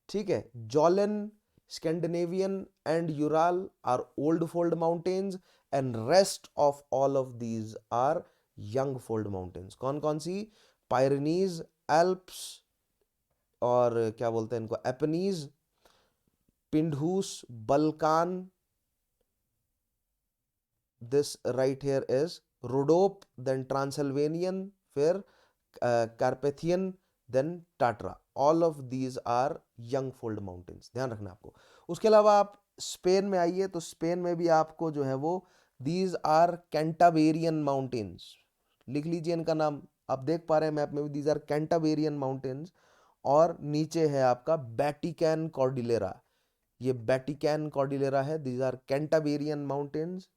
ठीक है। Kjolen, Scandinavian and Ural are old fold mountains, and rest of all of these are young fold mountains. कौन कौन सी? Pyrenees, Alps, और क्या बोलते हैं इनको, एपनीज, पिंडहूस, Balkan, this right here is Rhodope, then Transylvanian, फिर Carpathian, then Tatra. All of these are young fold mountains, ध्यान रखना आपको। उसके अलावा आप स्पेन में आइए, तो स्पेन में भी आपको जो है वो these are Cantabrian mountains, लिख लीजिए इनका नाम, आप देख पा रहे हैं मैप में भी, these are Cantabrian mountains। और नीचे है आपका बैटिकैन कॉर्डिलेरा, ये बैटिकैन कॉर्डिलेरा है, these are Cantabrian mountains,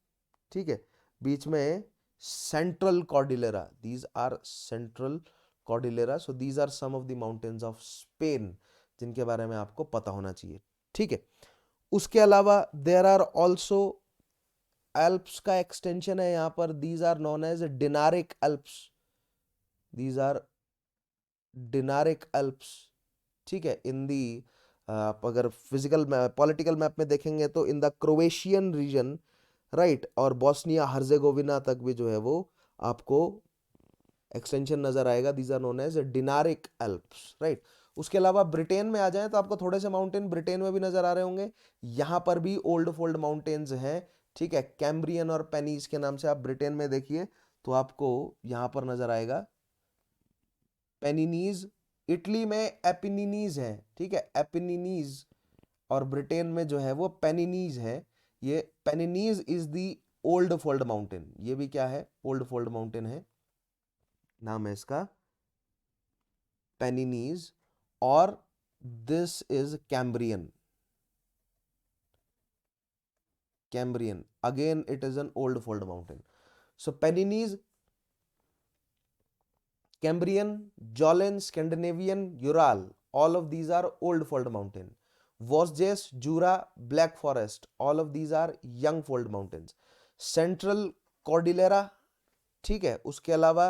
ठीक है। बीच में Central Cordillera, these are Central Cordillera. So these are some of the mountains of Spain, जिनके बारे में आपको पता होना चाहिए, ठीक है। उसके अलावा देयर आर ऑल्सो एल्प्स का एक्सटेंशन है यहां पर, these are known as Dinaric Alps, these are Dinaric Alps, ठीक है। इन दी आप अगर फिजिकल पॉलिटिकल मैप में देखेंगे तो in the Croatian region, right, और बॉस्निया हर्जेगोविना तक भी जो है वो आपको एक्सटेंशन नजर आएगा, these are known as Dinaric Alps, right. उसके अलावा ब्रिटेन में आ जाएं तो आपको थोड़े से माउंटेन ब्रिटेन में भी नजर आ रहे होंगे, यहां पर भी ओल्ड फोल्ड माउंटेन्स हैं, ठीक है। कैम्ब्रियन और पेनीज के नाम से आप ब्रिटेन में देखिए तो आपको यहां पर नजर आएगा पेनिनीज, इटली में एपिनीज है, ठीक है, एपिनीज, और ब्रिटेन में जो है वो पेनिनीज है। ये Pennines is the old fold mountain, ये भी क्या है? ओल्ड फोल्ड माउंटेन है, नाम है इसका पेनिनीज। और this is Cambrian, Cambrian again it is an old fold mountain. So Pennines, Cambrian, Kjolen, Scandinavian, Ural, all of these are old fold mountain. Vosges, Jura, Black Forest, all of these are young fold mountains. Central Cordillera, ठीक है। उसके अलावा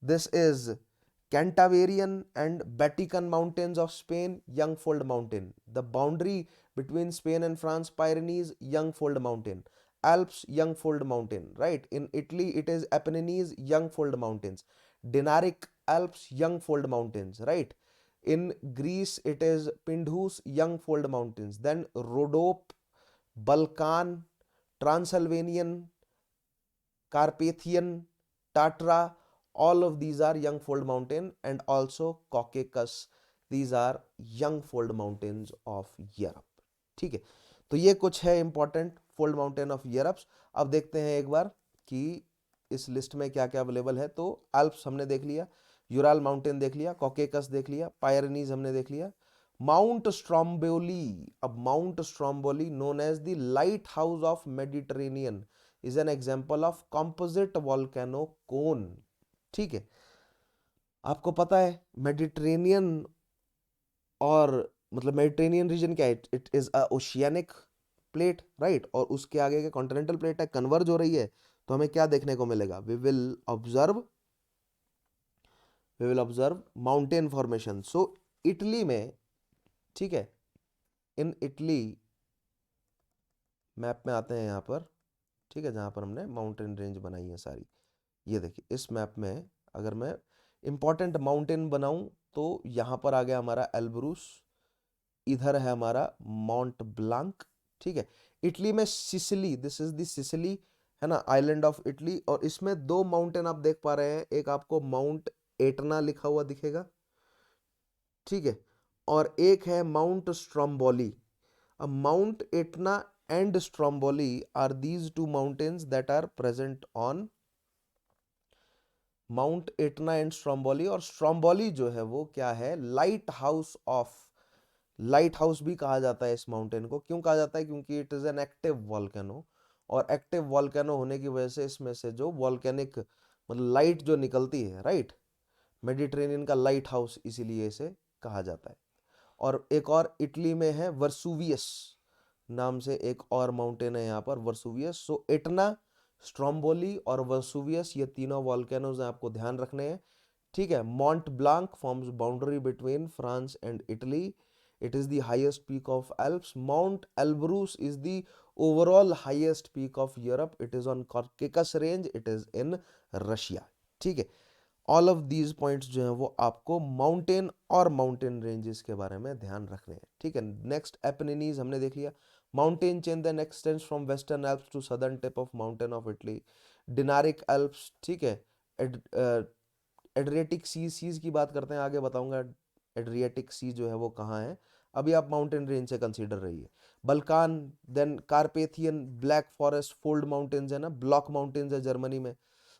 this is Cantabrian and Batican mountains of Spain, young fold mountain. The boundary between Spain and France, Pyrenees, young fold mountain. Alps, young fold mountain, right? In Italy it is Apennines, young fold mountains. Dinaric Alps, young fold mountains, right? In Greece, it is Pindus, young fold mountains. Then Rhodope, Balkan, Transylvanian, Carpathian, Tatra, all of these are young fold mountain, and also Caucasus. These are young fold mountains of Europe. ठीक है, तो ये कुछ है important fold mountain of Europe. अब देखते हैं एक बार कि इस लिस्ट में क्या क्या अवेलेबल है। तो अल्प्स हमने देख लिया, यूराल माउंटेन देख लिया, कॉकेकस देख लिया, पायरेनीज हमने देख लिया, माउंट स्ट्रोम्बोली। अब Mount Stromboli known as the light house of Mediterranean is an example of composite volcano cone. ठीक है, आपको पता है मेडिटेरेनियन और मतलब मेडिटेरेनियन रीजन क्या है, it is a oceanic plate, right, और उसके आगे के कॉन्टिनेंटल प्लेट है, कन्वर्ज हो रही है। तो हमें क्या देखने को मिलेगा, we will observe mountain formation. So Italy में, ठीक है, इन इटली मैप में आते हैं यहाँ पर, ठीक है, जहाँ पर हमने माउंटेन रेंज बनाई है सारी। ये देखिए इस मैप में अगर मैं इंपॉर्टेंट माउंटेन बनाऊं तो यहाँ पर आ गया हमारा एल्ब्रूस, इधर है हमारा माउंट ब्लांक। ठीक है, इटली में Sicily, this is the Sicily, है ना, आइलैंड ऑफ इटली, और इसमें दो माउंटेन आप देख पा रहे हैं, एक आपको माउंट एटना लिखा हुआ दिखेगा, ठीक है, और एक है माउंट स्ट्रोम्बोली। अब Mount Etna and Stromboli are these two mountains that are present on Mount Etna and Stromboli. और स्ट्रोम्बोली जो है वो क्या है, light house of, lighthouse भी कहा जाता है इस माउंटेन को। क्यों कहा जाता है, क्योंकि it is an active volcano, और एक्टिव वॉल्केनो होने की वजह से इसमें से जो वॉल्केनिक मतलब लाइट जो निकलती है, राइट, मेडिटेरेनियन का लाइट हाउस इसीलिए इसे कहा जाता है। और एक और इटली में है वर्सुवियस नाम से एक और माउंटेन है यहाँ पर, वर्सुवियस। सो एटना, स्ट्रोम्बोली और वर्सुवियस, ये तीनों वॉल्केनोज हैं, आपको ध्यान रखने हैं। ठीक है, Mont Blanc forms boundary between France and Italy, it is the highest peak of Alps. Mount Elbrus is the overall highest peak of Europe. It is on Caucasus range, it is in Russia. ठीक है, all of these points जो हैं वो आपको mountain और mountain ranges के बारे में ध्यान रखने हैं। ठीक है, नेक्स्ट एपेनिनीज हमने देख लिया, mountain chain then extends from western Alps to southern tip of mountain of Italy, Dinaric Alps, ठीक है, एड्रियाटिक सीज की बात करते हैं, आगे बताऊंगा एड्रियाटिक सी जो है वो कहाँ है, अभी आप माउंटेन रेंज से कंसीडर रहिए। Balkan, then Carpathian, Black Forest, fold mountains है ना, ब्लॉक माउंटेन्स है जर्मनी में,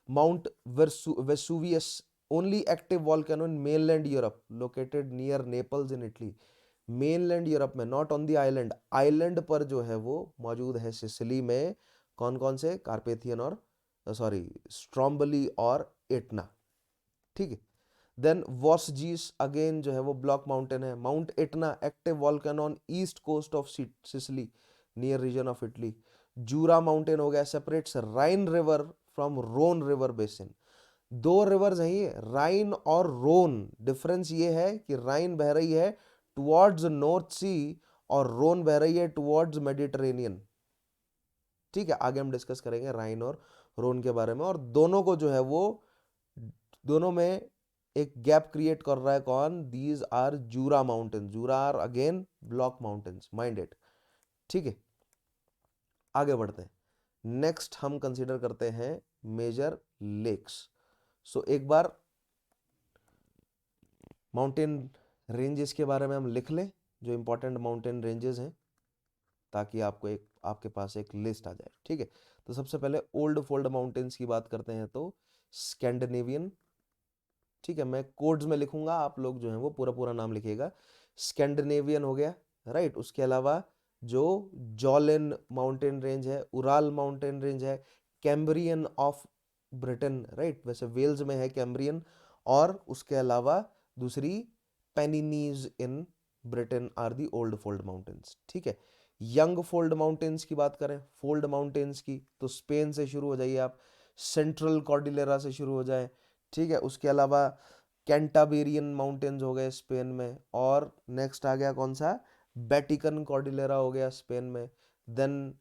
Mount Vesuvius, only active volcano in mainland Europe, located near Naples in Italy. Mainland Europe में, not on the island, island पर जो है वो मौजूद है सिसिली में। कौन कौन से, कार्पेथियन और सॉरी स्ट्रोम्बली और एटना। ठीक है, देन वॉसजीस अगेन जो है वो ब्लॉक माउंटेन है। Mount Etna, active volcano on east coast of Sicily near region of Italy. Jura mountain हो गया, separates Rhine river from Rhone river basin. दो रिवर्स हैं ये, राइन और रोन। डिफरेंस ये है कि राइन बह रही है टुवर्ड्स नॉर्थ सी और रोन बह रही है टुवर्ड्स मेडिटेरेनियन। ठीक है, आगे हम डिस्कस करेंगे राइन और रोन के बारे में। और दोनों को जो है वो, दोनों में एक गैप क्रिएट कर रहा है कौन, these are Jura mountain, Jura are again block mountains, mind it. ठीक है, आगे बढ़ते हैं, नेक्स्ट हम कंसीडर करते हैं मेजर लेक्स। सो एक बार माउंटेन रेंजेस के बारे में हम लिख लें, जो इंपॉर्टेंट माउंटेन रेंजेस हैं, ताकि आपको एक, आपके पास एक लिस्ट आ जाए। ठीक है, तो सबसे पहले ओल्ड फोल्ड माउंटेन्स की बात करते हैं, तो स्कैंडिनेवियन, ठीक है, मैं कोड्स में लिखूंगा, आप लोग जो है वो पूरा पूरा नाम लिखिएगा। स्कैंडिनेवियन हो गया, राइट, उसके अलावा जो जॉलिन माउंटेन रेंज है, उराल माउंटेन रेंज है, कैम्ब्रियन ऑफ ब्रिटेन, राइट, वैसे वेल्स में है कैम्ब्रियन, और उसके अलावा दूसरी Pennines in Britain are the old fold mountains. ठीक है, यंग फोल्ड माउंटेन्स की बात करें, फोल्ड माउंटेन्स की, तो स्पेन से शुरू हो जाइए आप, सेंट्रल कॉर्डिलेरा से शुरू हो जाए। ठीक है, उसके अलावा कैंटाबेरियन माउंटेन्स हो गए स्पेन में, और नेक्स्ट आ गया कौन सा, बेटिकन कॉर्डिलेरा हो गया स्पेन में। Then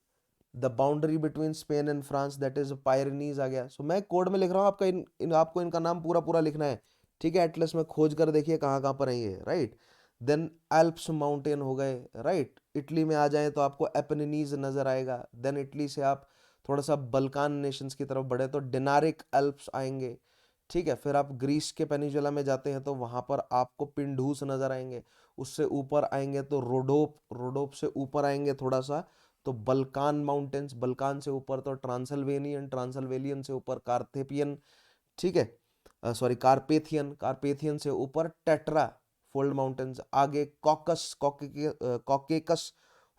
the boundary between Spain and France, that is Pyrenees आ गया। सो मैं कोड में लिख रहा हूँ, आपका आपको इनका नाम पूरा पूरा लिखना है। ठीक है, एटलस में खोज कर देखिए कहाँ कहाँ पर है ये, राइट। देन एल्प्स माउंटेन हो गए, राइट। इटली में आ जाए तो आपको एपेनिनीज नजर आएगा। देन इटली से आप थोड़ा सा बल्कान नेशंस की तरफ बढ़े तो डिनारिक एल्प्स आएंगे। ठीक है, फिर आप ग्रीस के पेनिजुला में जाते हैं तो वहां पर आपको पिंडूस नजर आएंगे। उससे ऊपर आएंगे तो रोडोप, रोडोप से ऊपर आएंगे थोड़ा सा तो बल्कान माउंटेन्स, बल्कान से ऊपर तो ट्रांसल्वेनियन, ट्रांसल्वेलियन से ऊपर कार्थेपियन, ठीक है, सॉरी कारपेथियन, कारपेथियन से ऊपर टेट्रा फोल्ड माउंटेन्स, आगे कॉकस, कॉकेकस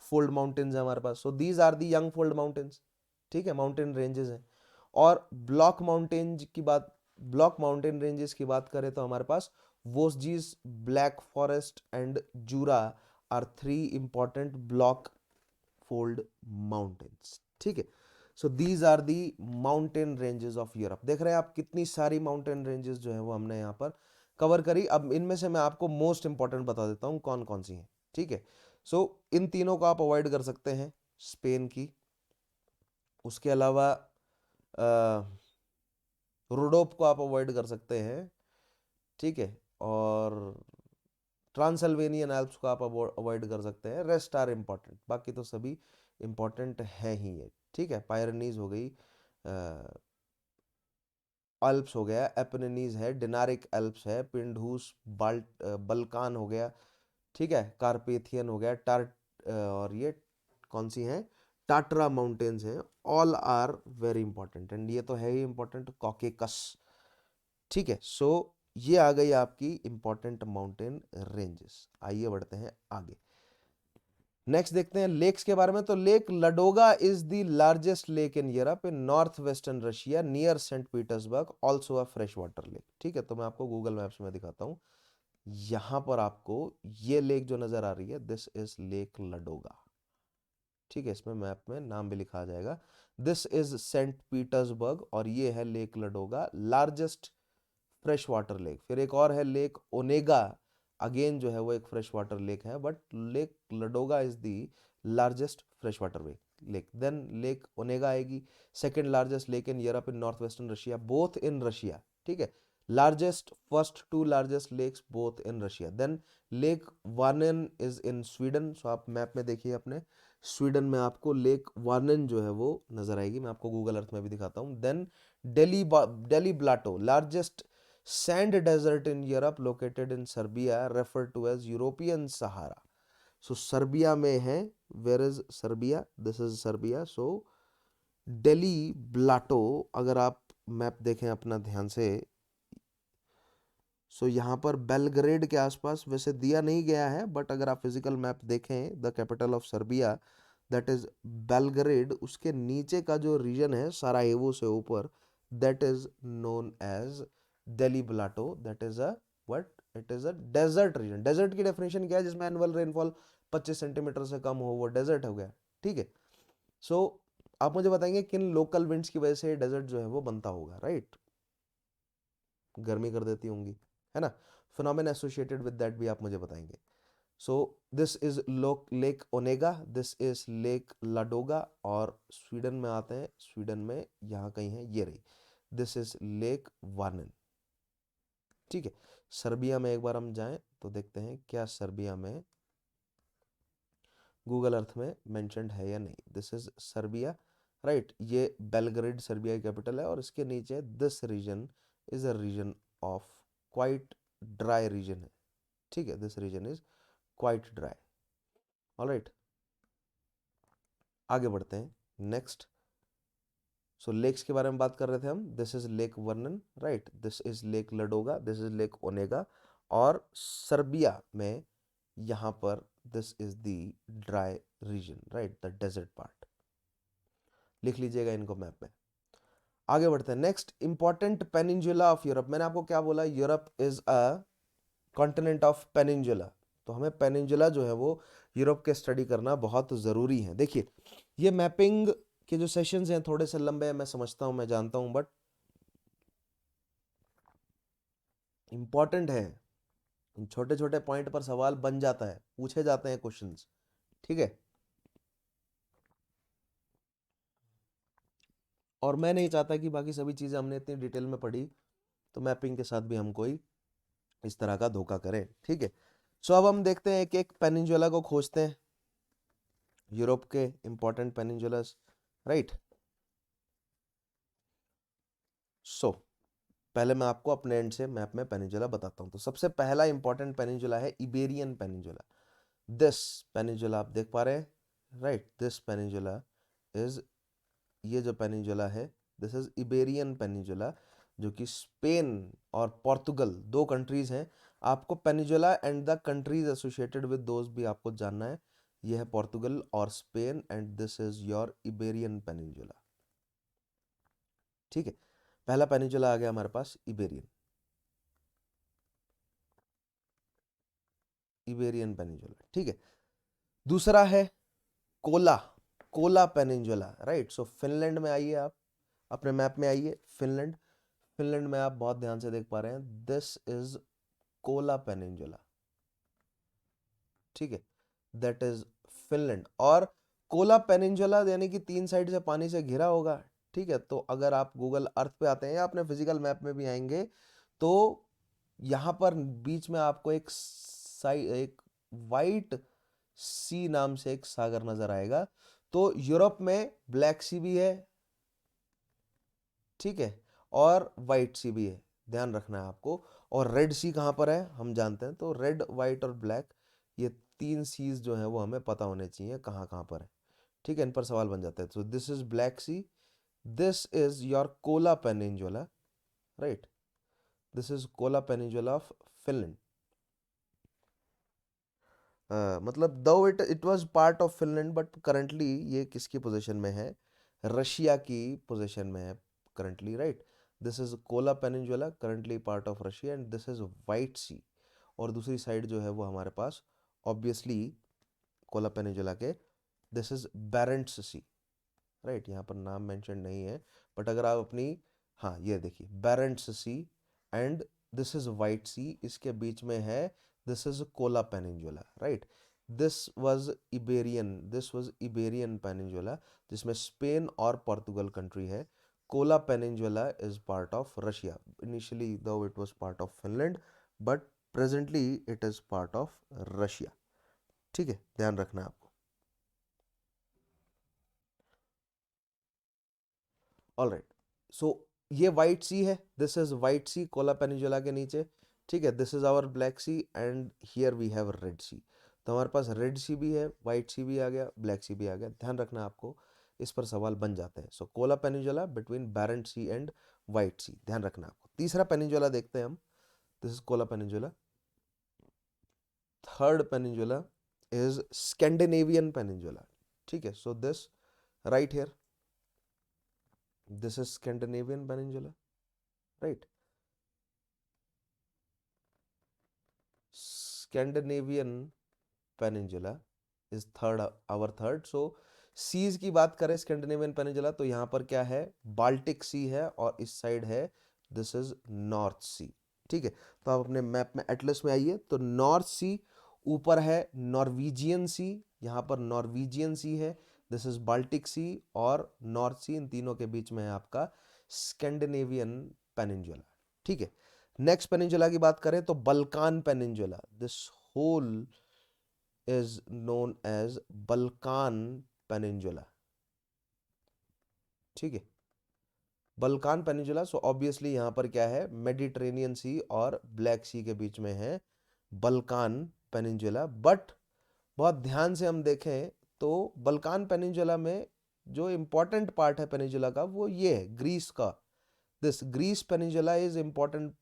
फोल्ड माउंटेन्स है हमारे पास। So these are the young fold mountains, ठीक है, माउंटेन रेंजेस हैं। और ब्लॉक माउंटेन की बात, ब्लॉक माउंटेन रेंजेस की बात करें तो हमारे पास Vosges, Black Forest and Jura are three important block fold mountains, ठीक है। So these are the mountain ranges of Europe. देख रहे हैं आप कितनी सारी माउंटेन रेंजेस जो है वो हमने यहाँ पर कवर करी। अब इनमें से मैं आपको मोस्ट इंपॉर्टेंट बता देता हूँ कौन कौन सी हैं, ठीक है। सो इन तीनों को आप अवॉइड कर सकते हैं, स्पेन की, उसके अलावा रोडोप को आप अवॉइड कर सकते हैं, ठीक है, और ट्रांसल्वेनियन एल्प्स को आप अवॉइड कर सकते हैं। रेस्ट आर इंपॉर्टेंट, बाकी तो सभी इंपॉर्टेंट है ही है, ठीक है। पायरेनीज हो गई, अल्प्स हो गया, एपेनिनीज है, डिनारिक एल्प्स है, पिंडूस, बल्कान हो गया, ठीक है, कारपेथियन हो गया, और ये कौन सी हैं, टाट्रा माउंटेन्स हैं। All are very important and ये तो है ही इंपॉर्टेंट, कॉकेकस, ठीक है। सो ये आ गई आपकी इंपॉर्टेंट माउंटेन रेंजेस। आइए बढ़ते हैं आगे, नेक्स्ट देखते हैं लेक्स के बारे में। तो lake Ladoga is the largest lake in Europe in north western Russia near Saint Petersburg, also a fresh water lake, ठीक है। तो मैं आपको गूगल मैप्स में दिखाता हूँ, यहां पर आपको ये लेक जो नजर आ रही है, दिस इज लेक लडोगा, ठीक है। इसमें मैप में नाम भी लिखा जाएगा, दिस इज सेंट पीटर्सबर्ग, और ये है lake Ladoga, largest fresh water lake. फिर एक और है लेक ओनेगा, अगेन जो है वो एक फ्रेश वाटर लेक है, but lake Ladoga is the largest fresh water lake. Then lake Onega आएगी, second largest lake in Europe in north western Russia, both in Russia, ठीक है। Largest, first two largest lakes both in Russia. Then lake Vanern is in Sweden. So आप map में देखिए अपने, Sweden में आपको lake वार्नेन जो है वो नजर आएगी, मैं आपको गूगल अर्थ में भी दिखाता हूँ। Then Deli, Deliblato, largest sand desert in Europe located in Serbia referred to as European Sahara. So Serbia में है, where is Serbia? This is Serbia. So Delhi Plateau, अगर आप मैप देखें अपना ध्यान से, सो यहाँ पर बेलग्रेड के आसपास वैसे दिया नहीं गया है, बट अगर आप फिजिकल मैप देखें, the capital of Serbia that is Belgrade, उसके नीचे का जो रीजन है साराजेवो से ऊपर, that is known as Deliblato, that is a what, it is a desert region. Desert की डेफिनेशन क्या है, जिसमें एनुअल रेनफॉल 25 सेंटीमीटर से कम हो, वो डेजर्ट हो गया, ठीक है। सो आप मुझे बताएंगे किन लोकल विंड्स की वजह से डेजर्ट जो है वो बनता होगा, राइट। गर्मी कर देती होंगी, है ना। फिनोमेना एसोसिएटेड विद दैट भी आप मुझे बताएंगे। सो this is lake Onega, this is lake Ladoga, और स्वीडन में आते हैं, स्वीडन में यहाँ कहीं है, ये रही, दिस इज लेक वार्नेन, ठीक है। सर्बिया में एक बार हम जाएं तो देखते हैं क्या सर्बिया में गूगल अर्थ में मेंशन्ड है या नहीं। This is Serbia, right. ये बेलग्रेड सर्बिया की कैपिटल है, और इसके नीचे this region is a region of quite dry region है, ठीक है। This region is quite dry, alright. आगे बढ़ते हैं नेक्स्ट। सो लेक्स के बारे में बात कर रहे थे हम, this is lake Vanern, right, this is lake Ladoga, this is lake Onega, और सर्बिया में यहाँ पर this is the dry region, right, the desert part. लिख लीजिएगा इनको मैप में। आगे बढ़ते हैं next, important peninsula of Europe. मैंने आपको क्या बोला, Europe is a continent of peninsula, तो हमें पेनिनजुला जो है वो यूरोप के स्टडी करना बहुत जरूरी है। देखिए ये मैपिंग के जो सेशंस हैं थोड़े से लंबे हैं, मैं समझता हूं, मैं जानता हूं, बट इंपॉर्टेंट है। छोटे छोटे पॉइंट पर सवाल बन जाता है, पूछे जाते हैं क्वेश्चंस, ठीक है। और मैं नहीं चाहता कि बाकी सभी चीजें हमने इतनी डिटेल में पढ़ी तो मैपिंग के साथ भी हम कोई इस तरह का धोखा करें। ठीक है, सो अब हम देखते हैं एक एक पेनिनजुला को खोजते हैं, यूरोप के इंपॉर्टेंट पेनिनजुलास, राइट। सो पहले मैं आपको अपने एंड से मैप में पेनिनजुला बताता हूँ। तो सबसे पहला इंपॉर्टेंट पेनिनजुला है इबेरियन पेनिनजुला। दिस पेनिनजुला आप देख पा रहे हैं, राइट, दिस पेनिनजुला इज, ये जो पेनिनजुला है दिस इज इबेरियन पेनिनजुला, जो कि स्पेन और पोर्तुगल दो कंट्रीज हैं। आपको peninsula and the countries associated with those भी आपको जानना है। ये है पोर्तुगल और Spain and this is your Iberian peninsula. ठीक है, पहला पेनिनजुला आ गया हमारे पास इबेरियन, इबेरियन पेनिनजुला। ठीक है, दूसरा है कोला, कोला पेनिनजुला, राइट। सो फिनलैंड में आइए, आप अपने मैप में आइए, फिनलैंड, फिनलैंड में आप बहुत ध्यान से देख पा रहे हैं, दिस इज कोला पेनिनजुला। ठीक है, दैट इज फिनलैंड। और कोला पेनिनजुला यानी कि तीन साइड से पानी से घिरा होगा। ठीक है, तो अगर आप गूगल अर्थ पे आते हैं या अपने फिजिकल मैप में भी आएंगे तो यहाँ पर बीच में आपको एक वाइट सी नाम से एक सागर नजर आएगा। तो यूरोप में ब्लैक सी भी है, ठीक है, और वाइट सी भी है, ध्यान रखना है आपको। और रेड सी कहाँ पर है हम जानते हैं, तो रेड, वाइट और ब्लैक, ये तीन सीज जो है वो हमें पता होने चाहिए कहाँ कहाँ पर है। ठीक है, इन पर सवाल बन जाता है। तो this is black Sea, this is your Kola peninsula, right, this is Kola peninsula of Finland. मतलब though it was part of Finland, but currently ये किसकी पोजीशन में है, रशिया की पोजीशन में है currently, right. This is Kola peninsula, currently part of Russia, and this is White Sea. और दूसरी साइड जो है वो हमारे पास ऑब्वियसली कोला पेनिनजुला के, this is Barents Sea, right. यहाँ पर नाम मेंशन नहीं है, बट अगर आप अपनी, हाँ ये देखिए Barents Sea, and this is White Sea, इसके बीच में है, this is Kola peninsula, right. This was Iberian peninsula, जिसमें स्पेन और पोर्तुगल कंट्री है। Kola peninsula is part of Russia, initially though it was part of Finland, but presently it is part of Russia. ठीक है, ध्यान रखना है आपको। All right, so ये वाइट सी है, this is White Sea Kola peninsula के नीचे। ठीक है, this is our Black Sea and here we have Red Sea. तो हमारे पास रेड सी भी है, वाइट सी भी आ गया, ब्लैक सी भी आ गया, ध्यान रखना आपको, इस पर सवाल बन जाते हैं। So Kola peninsula between Barent Sea and White Sea, ध्यान रखना आपको। तीसरा पेनिनजुला देखते हैं हम, this is Kola peninsula. Third peninsula is Scandinavian peninsula. ठीक है, so this right here, this is Scandinavian Peninsula, right? Scandinavian Peninsula is third, our third. So seas की बात करें स्कैंडिनेवियन पेनिनजुला, तो यहाँ पर क्या है, बाल्टिक सी है, और इस साइड है दिस इज नॉर्थ सी। ठीक है, तो आप अपने मैप में एटलस में आइए, तो नॉर्थ सी ऊपर है नॉर्वीजियन सी, यहाँ पर नॉर्वीजियन सी है, दिस इज बाल्टिक सी और नॉर्थ सी, इन तीनों के बीच में है आपका स्कैंडिनेवियन पेनिनजुला। ठीक है, नेक्स्ट पेनिनजुला की बात करें तो Balkan peninsula, this whole is known as Balkan peninsula. ठीक है, बल्कान पेनिनजुला, सो ऑब्वियसली यहां पर क्या है, मेडिटेरेनियन सी और ब्लैक सी के बीच में है बल्कान पेनिनजुला। बट बहुत ध्यान से हम देखें तो बल्कान पेनिनजुला में जो इंपॉर्टेंट पार्ट है पेनिनजुला का वो ये है ग्रीस का। This Greece peninsula is important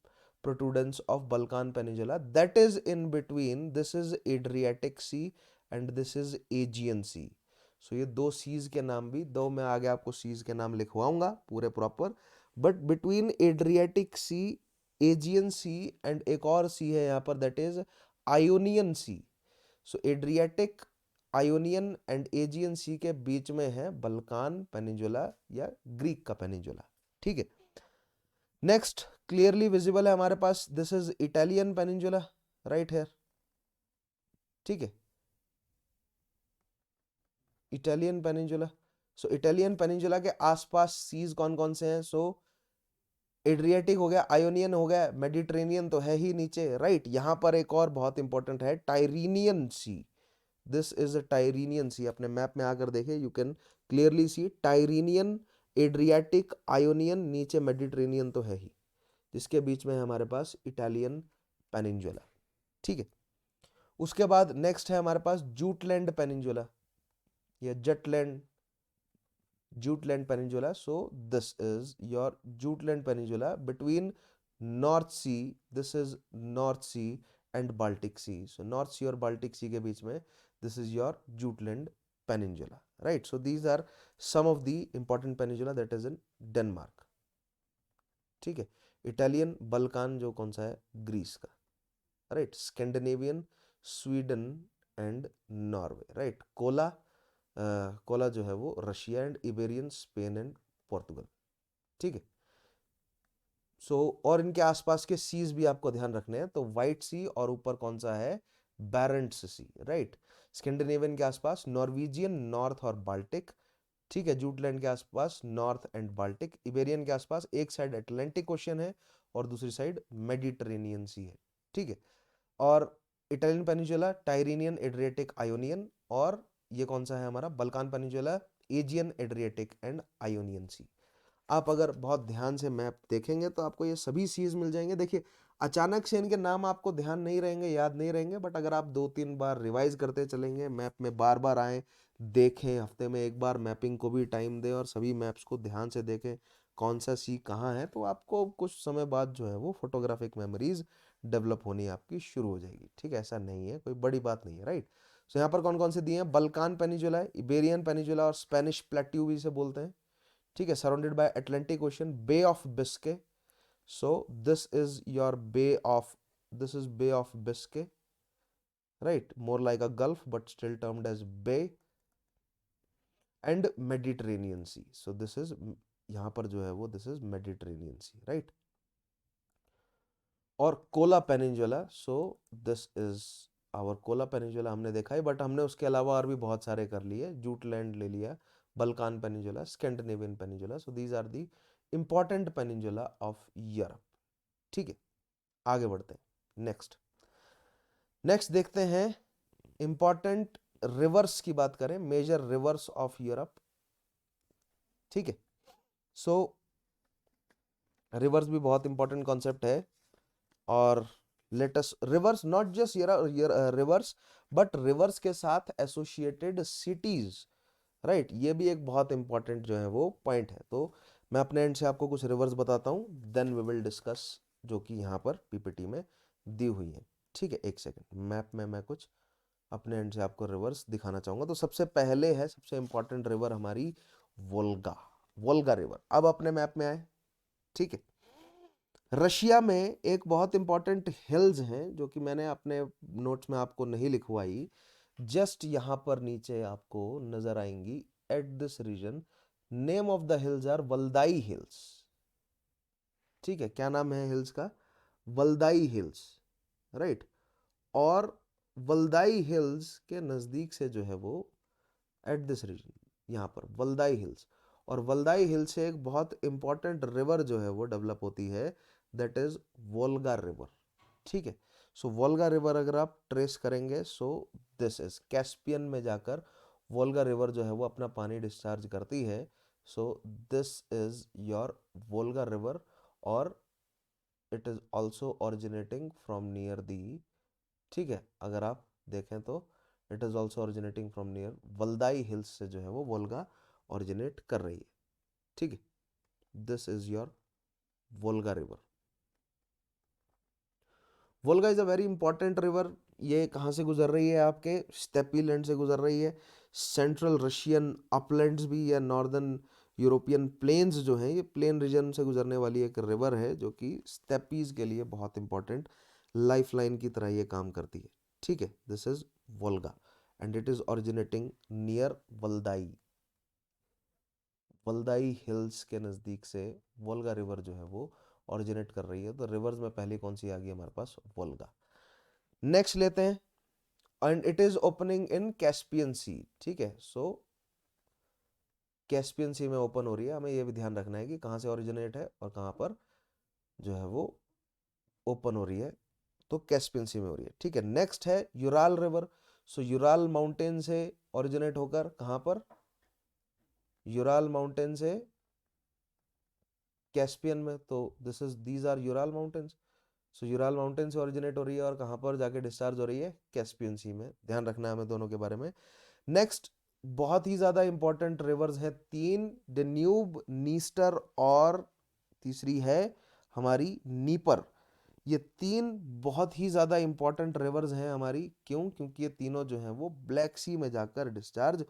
protrudence of Balkan peninsula, that is in between, this is Adriatic Sea and this is Aegean Sea. So ये दो सीज के नाम भी, दो मैं आगे आपको सीज के नाम लिखवाऊंगा पूरे proper, but between Adriatic Sea, Aegean Sea and एक और सी है यहाँ पर, that is Ionian Sea. So Adriatic, Ionian and Aegean Sea के बीच में है बल्कान पेनिनजुला या ग्रीक का पेनिनजुला। ठीक है, नेक्स्ट क्लियरली विजिबल है हमारे पास, this is Italian peninsula, right here. ठीक है, इटालियन पेनिनजुला। सो इटालियन पेनिनजुला के आसपास सीज कौन कौन से हैं, सो एड्रियाटिक हो गया, आयोनियन हो गया, मेडिटेरेनियन तो है ही नीचे, राइट। यहां पर एक और बहुत इंपॉर्टेंट है, टाइरीनियन सी। दिस इज अ टाइरीनियन सी। अपने मैप में आकर देखे, you can clearly see Tyrrhenian, Adriatic, Ionian, नीचे मेडिटेरेनियन तो है ही, जिसके बीच में है हमारे पास इटालियन पेनिनजुला। ठीक है, उसके बाद नेक्स्ट है हमारे पास जूटलैंड पेनिनजुला या Jutland, Jutland Peninsula. So this is your Jutland Peninsula between North Sea. This is North Sea and Baltic Sea. So North Sea और Baltic Sea के बीच में this is your Jutland Peninsula, right? So these are some of the important peninsula that is in Denmark. ठीक है, Italian Balkan जो कौन सा है, ग्रीस का, right. Scandinavian, Sweden and Norway, right. Cola, Cola जो है वो Russia and Iberian, Spain and Portugal. ठीक है, सो और इनके आसपास के सीज भी आपको ध्यान रखने हैं। तो व्हाइट सी और ऊपर कौन सा है, बैरेंट्स सी, राइट। स्कैंडिनेवियन के आसपास नॉर्वेजियन, नॉर्थ और बाल्टिक। ठीक है, जूटलैंड के आसपास नॉर्थ एंड बाल्टिक। इबेरियन के आसपास एक साइड अटलांटिक ओशन है और दूसरी साइड मेडिटेरेनियन सी है। ठीक है, और Italian peninsula, Tyrrhenian, Adriatic, Ionian, और ये कौन सा है हमारा, Balkan peninsula, Aegean, Adriatic and Ionian Sea. आप अगर बहुत ध्यान से मैप देखेंगे तो आपको ये सभी सीज मिल जाएंगे। देखिए, अचानक से इनके नाम आपको ध्यान नहीं रहेंगे, याद नहीं रहेंगे, बट अगर आप 2-3 बार रिवाइज करते चलेंगे, मैप में बार बार आए, देखें, हफ्ते में एक बार मैपिंग को भी टाइम दें और सभी मैप्स को ध्यान से देखें कौन सा सी कहाँ है, तो आपको कुछ समय बाद जो है वो फोटोग्राफिक मेमोरीज डेवलप होनी आपकी शुरू हो जाएगी। ठीक है, ऐसा नहीं है, कोई बड़ी बात नहीं है, राइट। सो यहाँ पर कौन कौन से दिए हैं, बल्कान पेनिजुला है, इबेरियन पेनिजुला और स्पेनिश प्लेट्यू भी इसे बोलते हैं। ठीक है, surrounded by Atlantic Ocean, Bay of Biscay. So this is your bay of, this is Bay of Biscay, right, more like a gulf but still termed as bay, and Mediterranean Sea. So this is, यहां पर जो है वो this is Mediterranean C, right. और Kola peninsula, so this is our Kola peninsula, हमने देखा है, but हमने उसके अलावा और भी बहुत सारे कर लिए। जूटलैंड ले लिया, Balkan peninsula, Scandinavian peninsula. So these are the important peninsula of Europe. ठीक है, आगे बढ़ते हैं। नेक्स्ट नेक्स्ट देखते हैं इंपॉर्टेंट रिवर्स की बात करें, मेजर रिवर्स ऑफ यूरोप। ठीक है, सो रिवर्स भी बहुत इंपॉर्टेंट कॉन्सेप्ट है, और let's rivers not just rivers, but rivers के साथ एसोसिएटेड सिटीज, राइट। ये भी एक बहुत इंपॉर्टेंट जो है वो पॉइंट है। तो मैं अपने एंड से आपको कुछ रिवर्स बताता हूं, देन वी विल डिस्कस, जो कि यहाँ पर पीपीटी में दी हुई है। ठीक है, एक सेकेंड, मैप में मैं कुछ अपने एंड से आपको रिवर्स दिखाना चाहूंगा। तो सबसे पहले है, सबसे इंपॉर्टेंट रिवर हमारी वोल्गा, वोल्गा रिवर। अब अपने मैप में आए, ठीक है। रशिया में एक बहुत इंपॉर्टेंट हिल्स हैं जो कि मैंने अपने नोट्स में आपको नहीं लिखवाई, जस्ट यहां पर नीचे आपको नजर आएंगी, at this region. Name of the hills are Valdai hills. ठीक है, क्या नाम है हिल्स का, वल्दाई हिल्स, राइट। और वल्दाई हिल्स के नजदीक से जो है वो, एट दिस रीजन, यहाँ पर वल्दाई हिल्स, और वल्दाई हिल्स से एक बहुत इंपॉर्टेंट रिवर जो है वो डेवलप होती है, दैट इज वोल्गा रिवर। ठीक है, सो वोल्गा रिवर अगर आप ट्रेस करेंगे, सो दिस इज कैस्पियन में जाकर वोल्गा रिवर जो है वो अपना पानी डिस्चार्ज करती है। So this is your Volga river, और it is also originating from near the, ठीक है, अगर आप देखें तो it is also originating from near Valdai hills से जो है वो वोल्गा ओरिजिनेट कर रही है। ठीक है, this is your Volga river. Volga is a very important river. ये कहाँ से गुजर रही है, आपके स्टेपी लैंड से गुजर रही है, सेंट्रल रशियन अपलैंड्स भी या नॉर्दर्न यूरोपियन प्लेन्स जो हैं, ये प्लेन रीजन से गुजरने वाली एक रिवर है जो कि स्टेपीज के लिए बहुत इंपॉर्टेंट लाइफ लाइन की तरह ये काम करती है। ठीक है, this is Volga and it is originating near Valdai, Valdai hills के नज़दीक से वोल्गा रिवर जो है वो ओरिजिनेट कर रही है। तो रिवर्स में पहली कौन सी आ गई हमारे पास, वोल्गा। नेक्स्ट लेते हैं, and it is opening in Caspian सी। ठीक है, सो कैस्पियन सी में ओपन हो रही है, हमें यह भी ध्यान रखना है कि कहाँ से ओरिजिनेट है और कहाँ पर जो है वो ओपन हो रही है, तो कैस्पियन सी में हो रही है। ठीक है, नेक्स्ट है Ural river. So Ural mountain से ओरिजिनेट होकर कहां पर, यूराल माउंटेन से कैस्पियन में, तो this is these are Ural mountains. So Ural mountain से ओरिजिनेट हो रही है और कहां पर जाके डिस्चार्ज हो रही है, कैस्पियन सी में। ध्यान रखना है हमें दोनों के बारे में। नेक्स्ट, बहुत ही ज्यादा इंपॉर्टेंट रिवर्स हैं तीन, डेन्यूब, नीस्टर और तीसरी है हमारी नीपर। ये तीन बहुत ही ज़्यादा इंपॉर्टेंट रिवर्स हैं हमारी। क्यों? क्योंकि ये तीनों जो हैं वो ब्लैक सी में जाकर डिस्चार्ज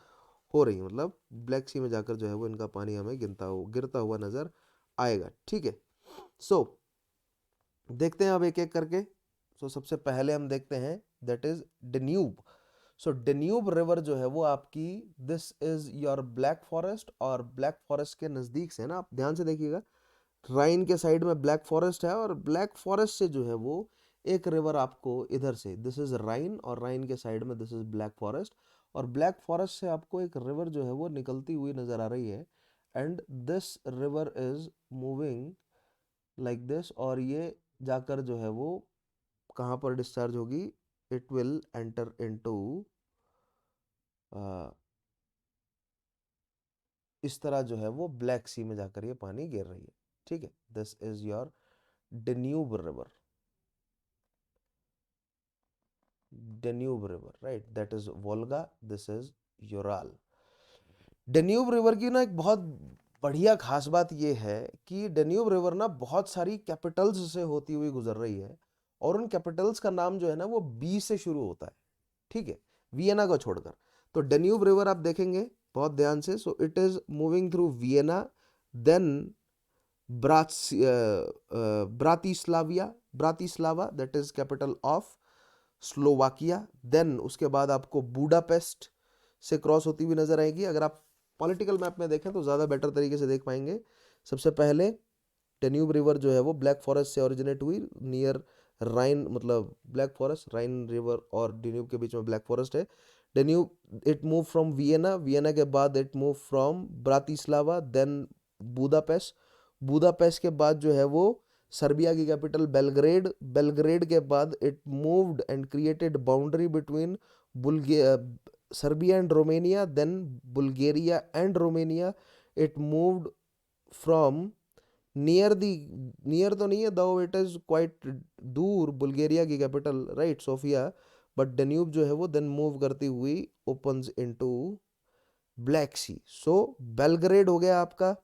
हो रही है, मतलब ब्लैक सी में जाकर जो है वो इनका पानी हमें गिरता हुआ नजर आएगा। ठीक है, सो देखते हैं अब एक एक करके। सो सबसे पहले हम देखते हैं that is Danube. So Danube river जो है वो आपकी, this is your black Forest, और ब्लैक फॉरेस्ट के नज़दीक से ना, आप ध्यान से देखिएगा, राइन के साइड में ब्लैक फॉरेस्ट है, और ब्लैक फॉरेस्ट से जो है वो एक रिवर आपको इधर से, दिस इज राइन, और राइन के साइड में दिस इज ब्लैक फॉरेस्ट, और ब्लैक फॉरेस्ट से आपको एक रिवर जो है वो निकलती हुई नजर आ रही है। And this river is moving like this, और ये जाकर जो है वो कहाँ पर डिस्चार्ज होगी, इट विल एंटर इनटू, इस तरह जो है वो ब्लैक सी में जाकर ये पानी गिर रही है। ठीक है, this is your Danube river, Danube river, right, that is Volga, this is Ural. Danube river की ना एक बहुत बढ़िया खास बात ये है कि डेन्यूब रिवर ना बहुत सारी कैपिटल्स से होती हुई गुजर रही है, और उन कैपिटल्स का नाम जो है ना वो बी से शुरू होता है। ठीक है, वियना को छोड़कर। तो डेन्यूब रिवर आप देखेंगे बहुत ध्यान से, so it is moving through Vienna, then Bratislavia, Bratislava that is capital of Slovakia, then उसके बाद आपको बुडापेस्ट से क्रॉस होती हुई नजर आएगी। अगर आप पॉलिटिकल मैप में देखें तो ज़्यादा बेटर तरीके से देख पाएंगे। सबसे पहले डेन्यूब रिवर जो है वो ब्लैक फॉरेस्ट से ओरिजिनेट हुई नियर राइन, मतलब ब्लैक फॉरेस्ट, राइन रिवर और डेन्यूब के बीच में ब्लैक फॉरेस्ट है। Danube it move from Vienna, Vienna के बाद it move from Bratislava, then Budapest, Budapest के बाद जो है वो सर्बिया की कैपिटल बेलग्रेड, बेलग्रेड के बाद it moved and created boundary between Serbia and Romania, then Bulgaria and Romania. It moved from near the, near तो नहीं है दो, इट इज क्वाइट दूर, बुल्गारिया की capital, right, Sofia, but Danube जो है वो देन मूव करती हुई opens into Black Sea. So Belgrade हो गया आपका,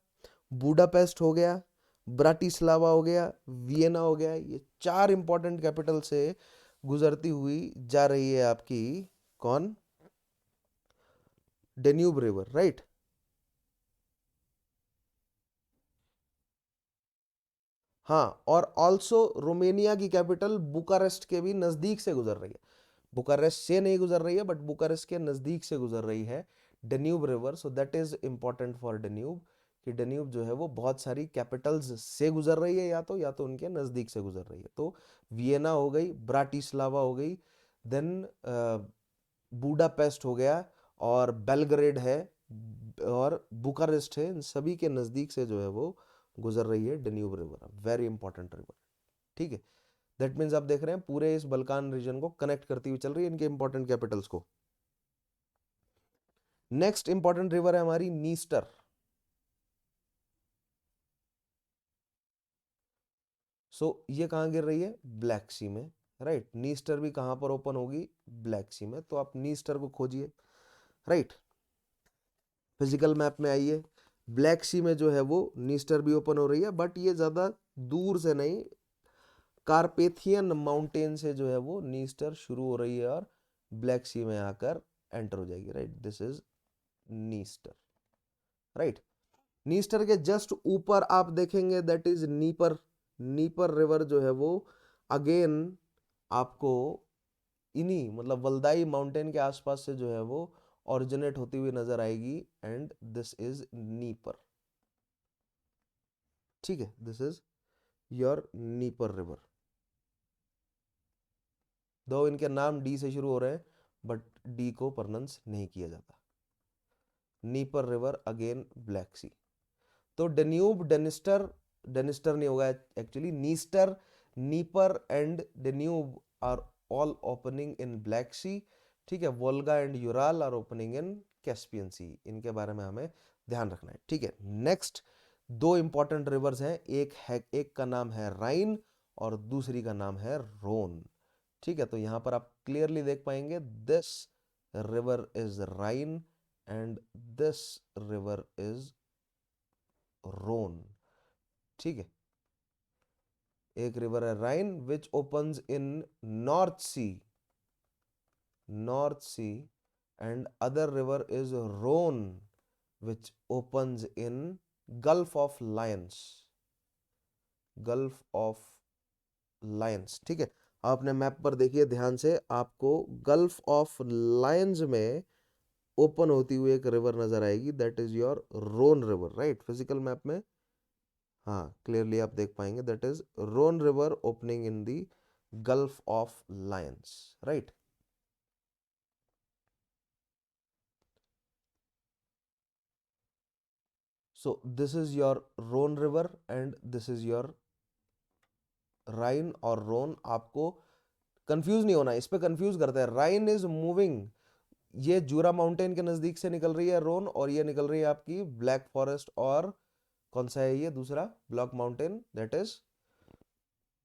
बुडापेस्ट हो गया, ब्राटिस्लावा हो गया, वियना हो गया, ये चार इंपॉर्टेंट कैपिटल से गुजरती हुई जा रही है आपकी कौन, डेन्यूब रिवर, राइट। हाँ, और ऑल्सो रोमेनिया की कैपिटल बुकारेस्ट के भी नजदीक से गुजर रही है, बुकारेस्ट से नहीं गुजर रही है बट बुकारेस्ट के नजदीक से गुजर रही है Danube river. So that is important for Danube, कि डेन्यूब जो है वो बहुत सारी कैपिटल्स से गुजर रही है, या तो उनके नजदीक से गुजर रही है। तो वियना हो गई, ब्राटिस्लावा हो गई, देन बूडापेस्ट हो गया, और बेलग्रेड है, और बुकारेस्ट है, इन सभी के नजदीक से जो है वो गुजर रही है Danube river, very important river. ठीक है, दैट मीन्स आप देख रहे हैं पूरे इस बल्कान रीजन को कनेक्ट करती हुई चल रही है इनके इंपॉर्टेंट कैपिटल्स को। नेक्स्ट इंपॉर्टेंट रिवर है हमारी नीस्टर। सो ये कहां गिर रही है, ब्लैक सी में, राइट। नीस्टर भी कहां पर ओपन होगी, ब्लैक सी में, तो आप नीस्टर को खोजिए, राइट। फिजिकल मैप में आइए, ब्लैक सी में जो है वो नीस्टर भी ओपन हो रही है, बट ये ज्यादा दूर से नहीं, कार्पेथियन माउंटेन से जो है वो नीस्टर शुरू हो रही है और ब्लैक सी में आकर एंटर हो जाएगी, right, this is Dniester, right. Dniester के जस्ट ऊपर आप देखेंगे that is Dnieper, Dnieper river जो है वो अगेन आपको इन्हीं, मतलब वल्दाई माउंटेन के आसपास से जो है वो ओरिजिनेट होती हुई नजर आएगी, एंड दिस इज नीपर। ठीक है, this is your Dnieper river. दो इनके नाम डी से शुरू हो रहे हैं बट डी को प्रोनाउंस नहीं किया जाता। Dnieper river, again black sea. तो डेन्यूब, डेनिस्टर डेनिस्टर नहीं होगा actually, Dniester, Dnieper and Danube are all opening in black सी, ठीक है। Volga and Ural are opening in Caspian sea. इनके बारे में हमें ध्यान रखना है, ठीक है। नेक्स्ट दो इंपॉर्टेंट रिवर्स हैं, एक का नाम है राइन और दूसरी का नाम है रोन, ठीक है। तो यहां पर आप क्लियरली देख पाएंगे this river is Rhine and this river is Rhone, ठीक है। एक रिवर है Rhine which opens in north sea, north C, and other river is Rhone which opens in gulf of Lions, gulf of Lions, ठीक है। आप अपने map पर देखिए ध्यान से, आपको गल्फ ऑफ लायंस में ओपन होती हुई एक रिवर नजर आएगी, that is your Rhone river, right. Physical map में हाँ क्लियरली आप देख पाएंगे, that is Rhone river opening in the gulf of Lions, right. So this is your Rhone river and this is your Rhine और Rhone. आपको confuse नहीं होना, इस पे कंफ्यूज करते हैं। राइन इज मूविंग, ये जूरा माउंटेन के नजदीक से निकल रही है रोन, और ये निकल रही है आपकी ब्लैक फॉरेस्ट, और कौन सा है ये दूसरा ब्लॉक माउंटेन, दैट इज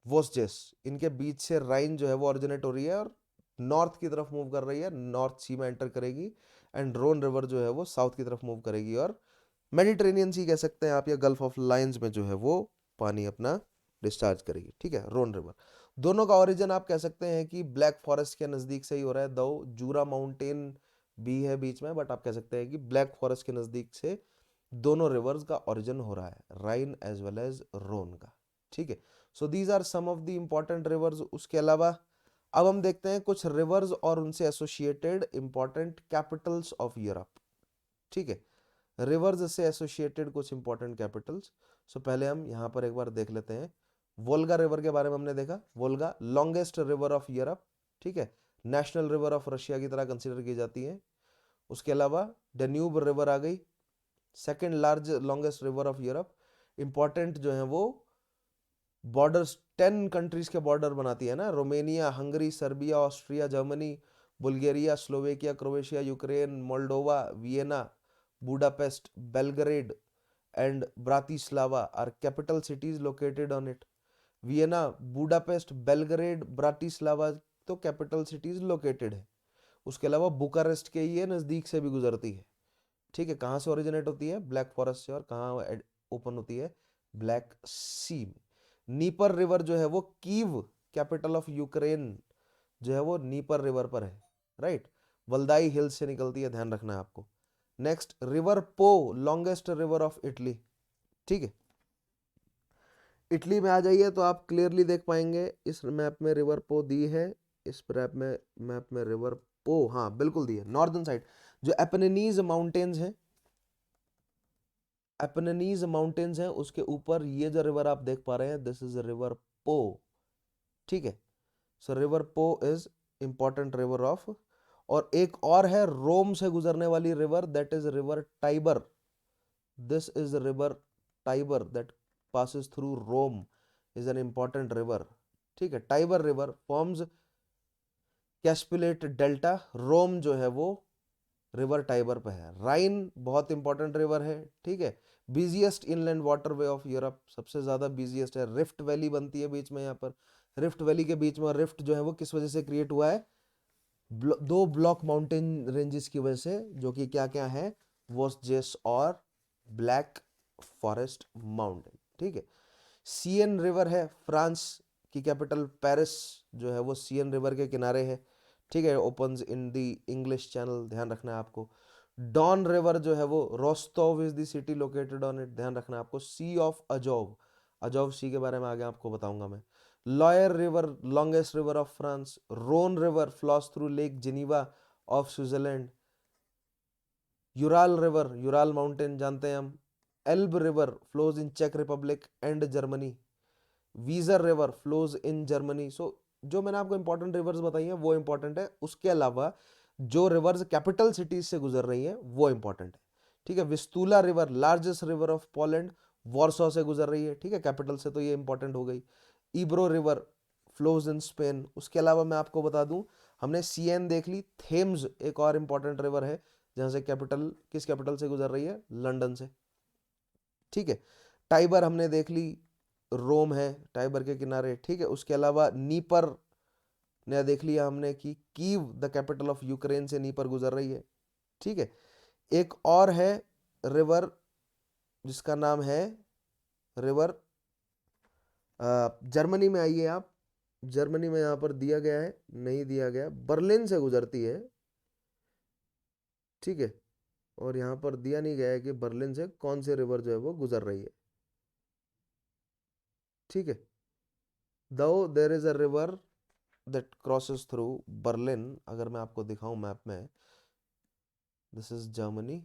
वोस्जेस। इनके बीच से राइन जो है वो ऑरिजिनेट हो रही है और नॉर्थ की तरफ मूव कर रही है, नॉर्थ सी में एंटर करेगी, एंड रोन रिवर जो है वो साउथ की तरफ मूव करेगी और मेडिटेरेनियन सी कह सकते हैं आप, या गल्फ ऑफ लायंस में जो है वो पानी अपना डिस्चार्ज करेगी, ठीक है। रोन रिवर दोनों का ओरिजिन आप कह सकते हैं कि ब्लैक फॉरेस्ट के नज़दीक से ही हो रहा है, दो जूरा माउंटेन भी है बीच में, बट आप कह सकते हैं कि ब्लैक फॉरेस्ट के नज़दीक से दोनों रिवर्स का ओरिजिन हो रहा है, Rhine as well as Rhone का, ठीक है। So these are some of the important rivers. उसके अलावा अब हम देखते हैं कुछ रिवर्स और उनसे associated important Capitals of Europe, ठीक है। रिवर्स से एसोसिएटेड कुछ इंपॉर्टेंट कैपिटल्स। सो पहले हम यहाँ पर एक बार देख लेते हैं। वोल्गा रिवर के बारे में हमने देखा, Volga longest river of Europe, ठीक है, नेशनल रिवर ऑफ रशिया की तरह कंसिडर की जाती है। उसके अलावा डेन्यूब रिवर आ गई, second large longest river of Europe. Important जो है वो बॉर्डर्स 10 कंट्रीज के बॉर्डर बनाती है ना, Romania, Hungary, Serbia, Austria, Germany, Bulgaria, Slovakia, Croatia, Ukraine, Moldova, Vienna, Budapest, Belgrade and Bratislava are capital cities located on it. Vienna, Budapest, Belgrade, Bratislava तो capital cities located है। उसके अलावा बुकारेस्ट के ये नज़दीक से भी गुजरती है, ठीक है। कहाँ से ओरिजिनेट होती है, ब्लैक फॉरेस्ट से, और कहाँ ओपन होती है, ब्लैक सी में। नीपर रिवर जो है वो कीव, कैपिटल ऑफ यूक्रेन, जो है वो नीपर रिवर पर है, राइट। वल्दाई हिल्स से निकलती है, ध्यान रखना है आपको। नेक्स्ट रिवर पो, लॉन्गेस्ट रिवर ऑफ इटली, ठीक है। इटली में आ जाइए तो आप क्लियरली देख पाएंगे इस मैप में रिवर पो दी है, इस मैप में रिवर पो हाँ बिल्कुल दी है, नॉर्दर्न साइड जो एपेनिनीज माउंटेन्स हैं, एपेनिनीज माउंटेन्स हैं उसके ऊपर ये जो रिवर आप देख पा रहे हैं, दिस इज रिवर पो, ठीक है। So river Po is important river of, और एक और है रोम से गुजरने वाली river, that is river Tiber. This is river Tiber that passes through Rome, is an important river, ठीक है। Tiber river forms cuspate delta, Rome जो है वो रिवर टाइबर पे है। राइन बहुत इंपॉर्टेंट रिवर है, ठीक है। Busiest inland waterway of Europe, सबसे ज्यादा बिजिएस्ट है। रिफ्ट वैली बनती है बीच में, यहाँ पर रिफ्ट वैली के बीच में, रिफ्ट जो है वो किस वजह से क्रिएट हुआ है, दो ब्लॉक माउंटेन रेंजेस की वजह से, जो कि क्या क्या है, वोस्जेस और ब्लैक फॉरेस्ट माउंटेन, ठीक है। सीएन रिवर है, फ्रांस की कैपिटल पेरिस जो है वो सीएन रिवर के किनारे है, ठीक है। Opens in the English Channel, ध्यान रखना है आपको। डॉन रिवर जो है वो Rostov is the city located on it, ध्यान रखना है आपको। Sea of Azov, Azov sea के बारे में आगे आपको बताऊंगा मैं। Loire river, longest river of France. Rhone river flows through lake Geneva of Switzerland. Ural river, Ural mountain जानते हैं हम। एल्ब रिवर फ्लोज इन चेक Republic and Germany. वीजर river flows in Germany. So जो मैंने आपको इंपॉर्टेंट रिवर्स बताई हैं वो इंपॉर्टेंट है, उसके अलावा जो रिवर्स कैपिटल सिटीज से गुजर रही हैं वो इंपॉर्टेंट है, ठीक है। Vistula river, largest river of Poland, Warsaw से गुजर रही है, ठीक है, कैपिटल से, तो ये इंपॉर्टेंट हो गई। इब्रो रिवर फ्लोज इन स्पेन। उसके अलावा मैं आपको बता दूं, हमने सीएन देख ली, थेम्स एक और इंपॉर्टेंट रिवर है जहां से कैपिटल, किस कैपिटल से गुजर रही है, लंदन से, ठीक है। टाइबर हमने देख ली, रोम है टाइबर के किनारे, ठीक है। उसके अलावा नीपर ने देख लिया हमने कि Kyiv the capital of Ukraine से नीपर गुजर रही है, ठीक है। एक और है रिवर जिसका नाम है रिवर, जर्मनी में आइए आप, जर्मनी में यहां पर दिया गया है, नहीं दिया गया, बर्लिन से गुजरती है, ठीक है। और यहां पर दिया नहीं गया है कि बर्लिन से कौन से रिवर जो है वो गुजर रही है, ठीक है। दो there is a river that crosses through Berlin, अगर मैं आपको दिखाऊं मैप में, दिस इज जर्मनी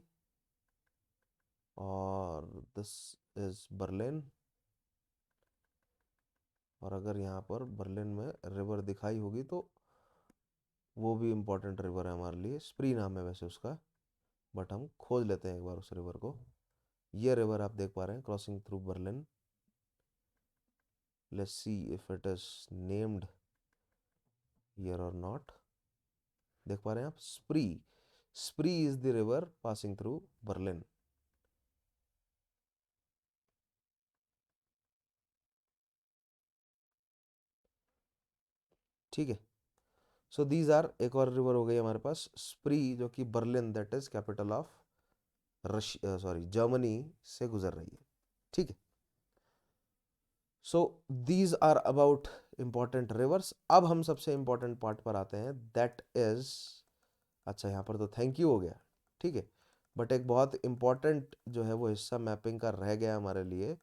और दिस इज बर्लिन, और अगर यहाँ पर बर्लिन में रिवर दिखाई होगी तो वो भी इम्पोर्टेंट रिवर है हमारे लिए, स्प्री नाम है वैसे उसका, बट हम खोज लेते हैं एक बार उस रिवर को। ये रिवर आप देख पा रहे हैं crossing through Berlin, let's see if it is named here और नॉट। देख पा रहे हैं आप, स्प्री, स्प्री is the river passing through Berlin, ठीक है। सो दीज आर, एक और रिवर हो गई हमारे पास स्प्री, जो कि Berlin that is capital of Russia, sorry Germany से गुजर रही है, ठीक है। So these are about important rivers. अब हम सबसे इंपॉर्टेंट पार्ट पर आते हैं, दैट इज, अच्छा यहाँ पर तो थैंक यू हो गया, ठीक है, बट एक बहुत इंपॉर्टेंट जो है वो हिस्सा मैपिंग का रह गया हमारे लिए,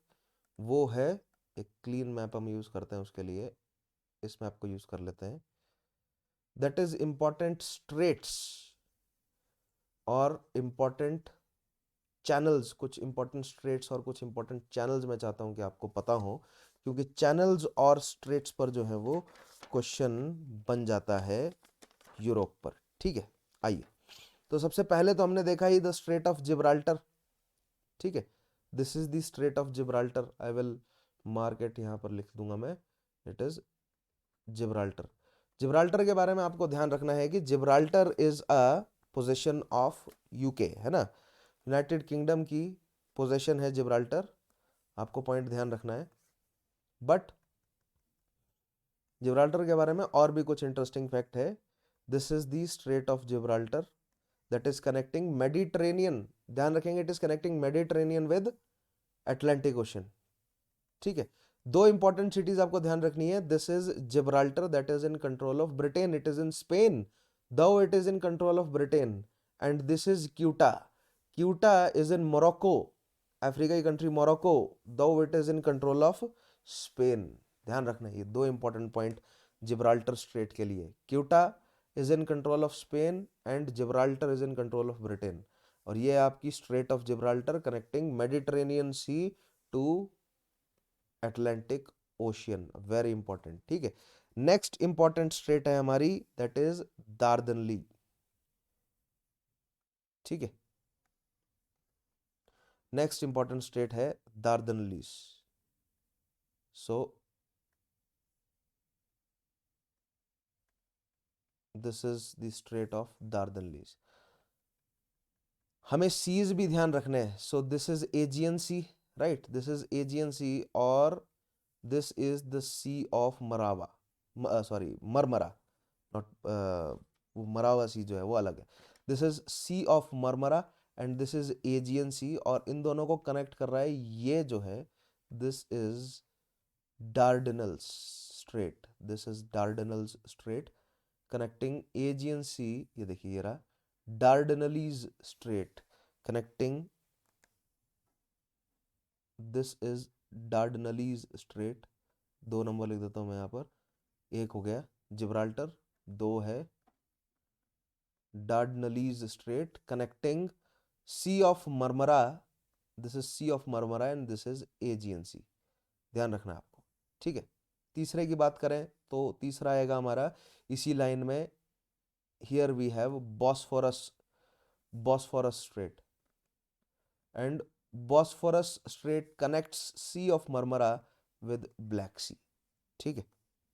वो है एक क्लीन मैप हम यूज करते हैं उसके लिए, इस मैप को यूज कर लेते हैं, दैट इज इंपॉर्टेंट स्ट्रेट्स और इंपॉर्टेंट चैनल्स, कुछ इंपॉर्टेंट स्ट्रेट्स और कुछ इंपॉर्टेंट चैनल्स मैं चाहता हूं कि आपको पता हो, क्योंकि चैनल्स और स्ट्रेट्स पर जो है वो क्वेश्चन बन जाता है यूरोप पर, ठीक है। आइए, तो सबसे पहले तो हमने देखा ही द स्ट्रेट ऑफ जिब्राल्टर, ठीक है, this is the strait of Gibraltar, I will mark it, यहां पर लिख दूंगा मैं, इट इज जिब्राल्टर। जिब्राल्टर के बारे में आपको ध्यान रखना है कि Gibraltar is a position of UK, है ना, यूनाइटेड किंगडम की पोजीशन है जिब्राल्टर, आपको पॉइंट ध्यान रखना है। बट जिब्राल्टर के बारे में और भी कुछ इंटरेस्टिंग फैक्ट है, this is the strait of Gibraltar that is connecting Mediterranean, ध्यान रखेंगे, it is connecting Mediterranean with Atlantic ocean, ठीक है। दो इंपॉर्टेंट सिटीज आपको ध्यान रखनी है, this is Gibraltar that is in control of Britain, it is in Spain, though it is in control of Britain, and this is Ceuta, Ceuta is in Morocco, Africa की country Morocco, though it is in control of Spain. ध्यान रखना है ये दो important point Gibraltar strait के लिए, Ceuta is in control of Spain and Gibraltar is in control of Britain, और ये आपकी strait of Gibraltar connecting Mediterranean sea to Atlantic ocean, very important, ठीक है। नेक्स्ट इंपॉर्टेंट स्ट्रेट है हमारी, that is दार्दनली, ठीक है, नेक्स्ट इंपॉर्टेंट स्ट्रेट है Dardanelles. So this is the strait of Dardanelles. हमें सीज भी ध्यान रखने हैं, so this is Aegean sea, right, this is Aegean sea, और this is the sea of Marawa, sorry Marmara, not, वो Marawa sea जो है वो अलग है, this is sea of Marmara and this is Aegean sea, और इन दोनों को कनेक्ट कर रहा है ये जो है, this is Dardanelles strait, this is Dardanelles strait connecting Aegean sea, ये देखिए ये रहा Dardanelles strait connecting, this is Dardanelles strait, दो नंबर लिख देता हूं मैं यहाँ पर, एक हो गया जिब्राल्टर, दो है Dardanelles strait connecting C of Marmara, this is sea of Marmara and this is Aegean sea, ध्यान रखना है आपको, ठीक है। तीसरे की बात करें तो तीसरा आएगा हमारा इसी लाइन में, here we have Bosphorus, Bosphorus strait, and Bosphorus strait connects sea of Marmara with black सी। ठीक है,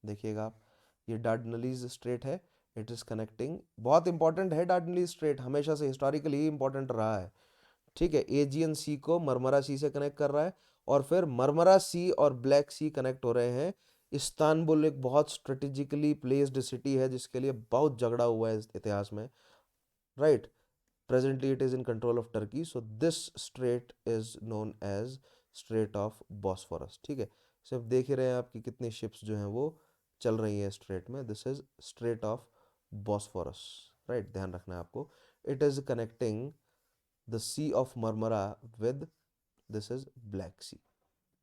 देखिएगा आप, ये डार्डनलीज स्ट्रेट है, इट इज कनेक्टिंग, बहुत इंपॉर्टेंट है डार्डनलीज स्ट्रेट, हमेशा से हिस्टोरिकली ही इंपॉर्टेंट रहा है। ठीक है, एजियन सी को मरमरा सी से कनेक्ट कर रहा है, और फिर मरमरा सी और ब्लैक सी कनेक्ट हो रहे हैं। इस्तांबुल एक बहुत स्ट्रेटेजिकली प्लेस्ड सिटी है जिसके लिए बहुत झगड़ा हुआ है इस इतिहास में, right. Presently, it is in control of Turkey. So this strait is known as Strait of Bosphorus. ठीक है, सिर्फ देख ही रहे हैं आप कि कितनी शिप्स जो हैं वो चल रही हैं स्ट्रेट में। This is strait of Bosphorus, right, ध्यान रखना है आपको। It is connecting the sea of Marmara with, this is black सी।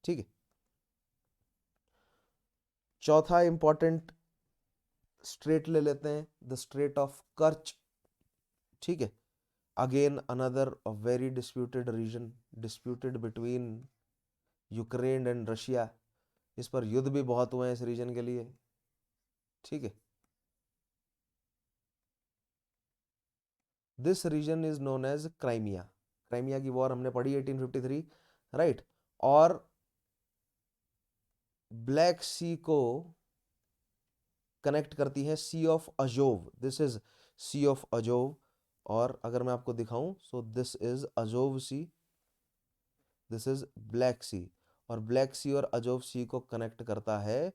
ठीक है, चौथा इंपॉर्टेंट स्ट्रेट ले लेते हैं, द स्ट्रेट ऑफ कर्च। ठीक है, again another a very disputed region, disputed between Ukraine and Russia, इस पर युद्ध भी बहुत हुए हैं इस रीजन के लिए। ठीक है, this region is known as Crimea. Crimea की वॉर हमने पढ़ी 1853, राइट। और ब्लैक सी को कनेक्ट करती है sea of Azov, this is sea of Azov. और अगर मैं आपको दिखाऊं, so this is Azov sea, this is black sea, और ब्लैक सी और अजोव सी को कनेक्ट करता है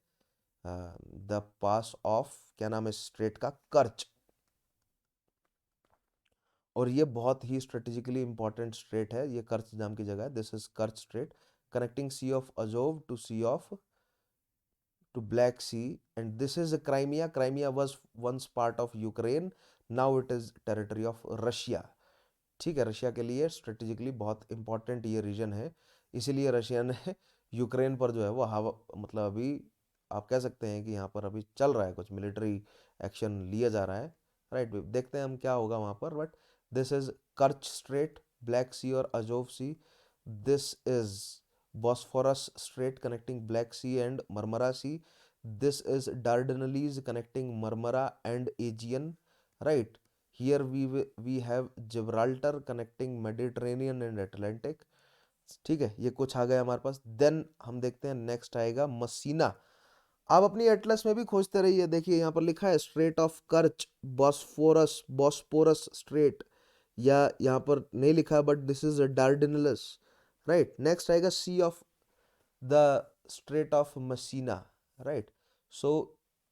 द पास ऑफ, क्या नाम है स्ट्रेट का, कर्च। और ये बहुत ही स्ट्रेटेजिकली इंपॉर्टेंट स्ट्रेट है, ये कर्च नाम की जगह है, this is Kerch Strait, connecting C of Azov to Sea of to Black Sea, and this is Crimea. Crimea was once part of Ukraine, now it is territory of Russia. ठीक है, Russia के लिए strategically बहुत important ये reason है, इसीलिए Russia ने Ukraine पर जो है वो हवा, मतलब अभी आप कह सकते हैं कि यहाँ पर अभी चल रहा है, कुछ मिलिट्री एक्शन लिया जा रहा है, राइट। देखते हैं हम क्या होगा वहाँ पर, but this is Kerch strait, black sea और Azov sea, this is Bosphorus Strait connecting Black Sea and Marmara Sea. This is Dardanelles connecting Marmara and Aegean, right? Here we have Gibraltar connecting Mediterranean and Atlantic. ठीक है, ये कुछ आ गया हमारे पास। Then हम देखते हैं नेक्स्ट आएगा मसीना। आप अपनी एटलस में भी खोजते रहिए, देखिए यहाँ पर लिखा है strait of Kerch, Bosphorus, Bosphorus strait, या यहाँ पर नहीं लिखा but this is Dardanelles, right. Next आएगा sea of the strait of Messina, right. So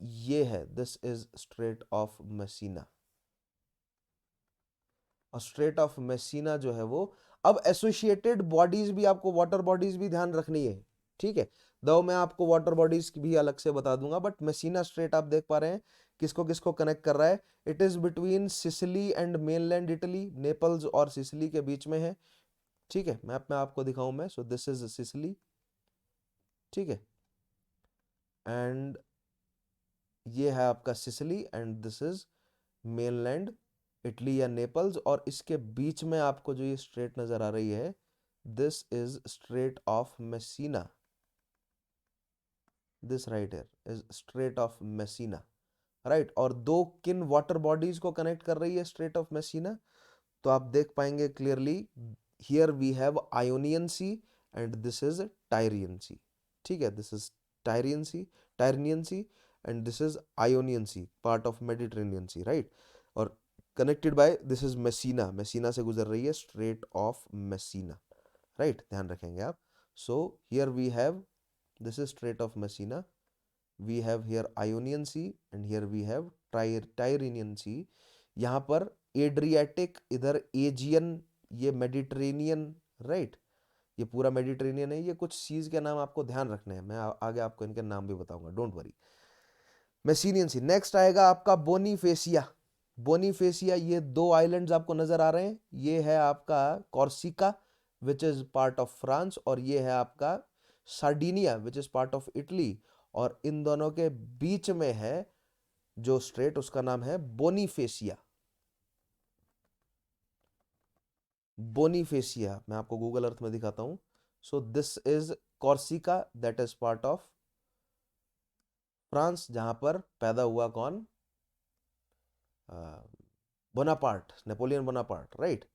ये है, this is strait of Messina. और स्ट्रेट ऑफ मेसिना जो है वो, अब एसोसिएटेड बॉडीज भी आपको, वाटर बॉडीज भी ध्यान रखनी है। ठीक है, दो मैं आपको वाटर बॉडीज की भी अलग से बता दूंगा, बट मेसिना स्ट्रेट आप देख पा रहे हैं किसको किसको कनेक्ट कर रहा है। It is between Sicily and mainland Italy, Naples और सिसिली के बीच में है। ठीक है, मैप में आपको दिखाऊं मैं, सो दिस इज सिसिली, ठीक है, एंड ये है आपका Sicily, and this is mainland Italy या नेपल्स, और इसके बीच में आपको जो ये स्ट्रेट नजर आ रही है, this is strait of Messina, this right here is strait of Messina, right. और दो किन वाटर बॉडीज को कनेक्ट कर रही है स्ट्रेट ऑफ मेसिना, तो आप देख पाएंगे clearly, here we have Ionian sea and this is Tyrrhenian sea. ठीक है, this is Tyrrhenian sea, Tyrrhenian sea, and this is Ionian sea, part of Mediterranean C, right. और connected by, this is Messina, Messina से गुजर रही है strait of Messina, right, ध्यान रखेंगे आप। So here we have, this is strait of Messina, we have here Ionian sea, and here we have Tyrrhenian sea. यहाँ पर एड्रियाटिक, इधर एजियन, ये मेडिटेरेनियन, राइट, ये पूरा मेडिटेरेनियन है। ये कुछ सीज के नाम आपको ध्यान रखने हैं, मैं आगे आपको इनके नाम भी बताऊंगा, डोंट वरी। मेसिनियन सी। नेक्स्ट आएगा आपका बोनीफेसिया। बोनीफेसिया, ये दो आइलैंड्स आपको नजर आ रहे हैं, ये है आपका Corsica which is part of France, और ये है आपका Sardinia which is part of Italy, और इन दोनों के बीच में है जो स्ट्रेट, उसका नाम है बोनीफेसिया। बोनीफेसिया मैं आपको गूगल अर्थ में दिखाता हूं। सो this is Corsica, that is part of France, जहां पर पैदा हुआ कौन, Bonaparte, Napoleon Bonaparte, right.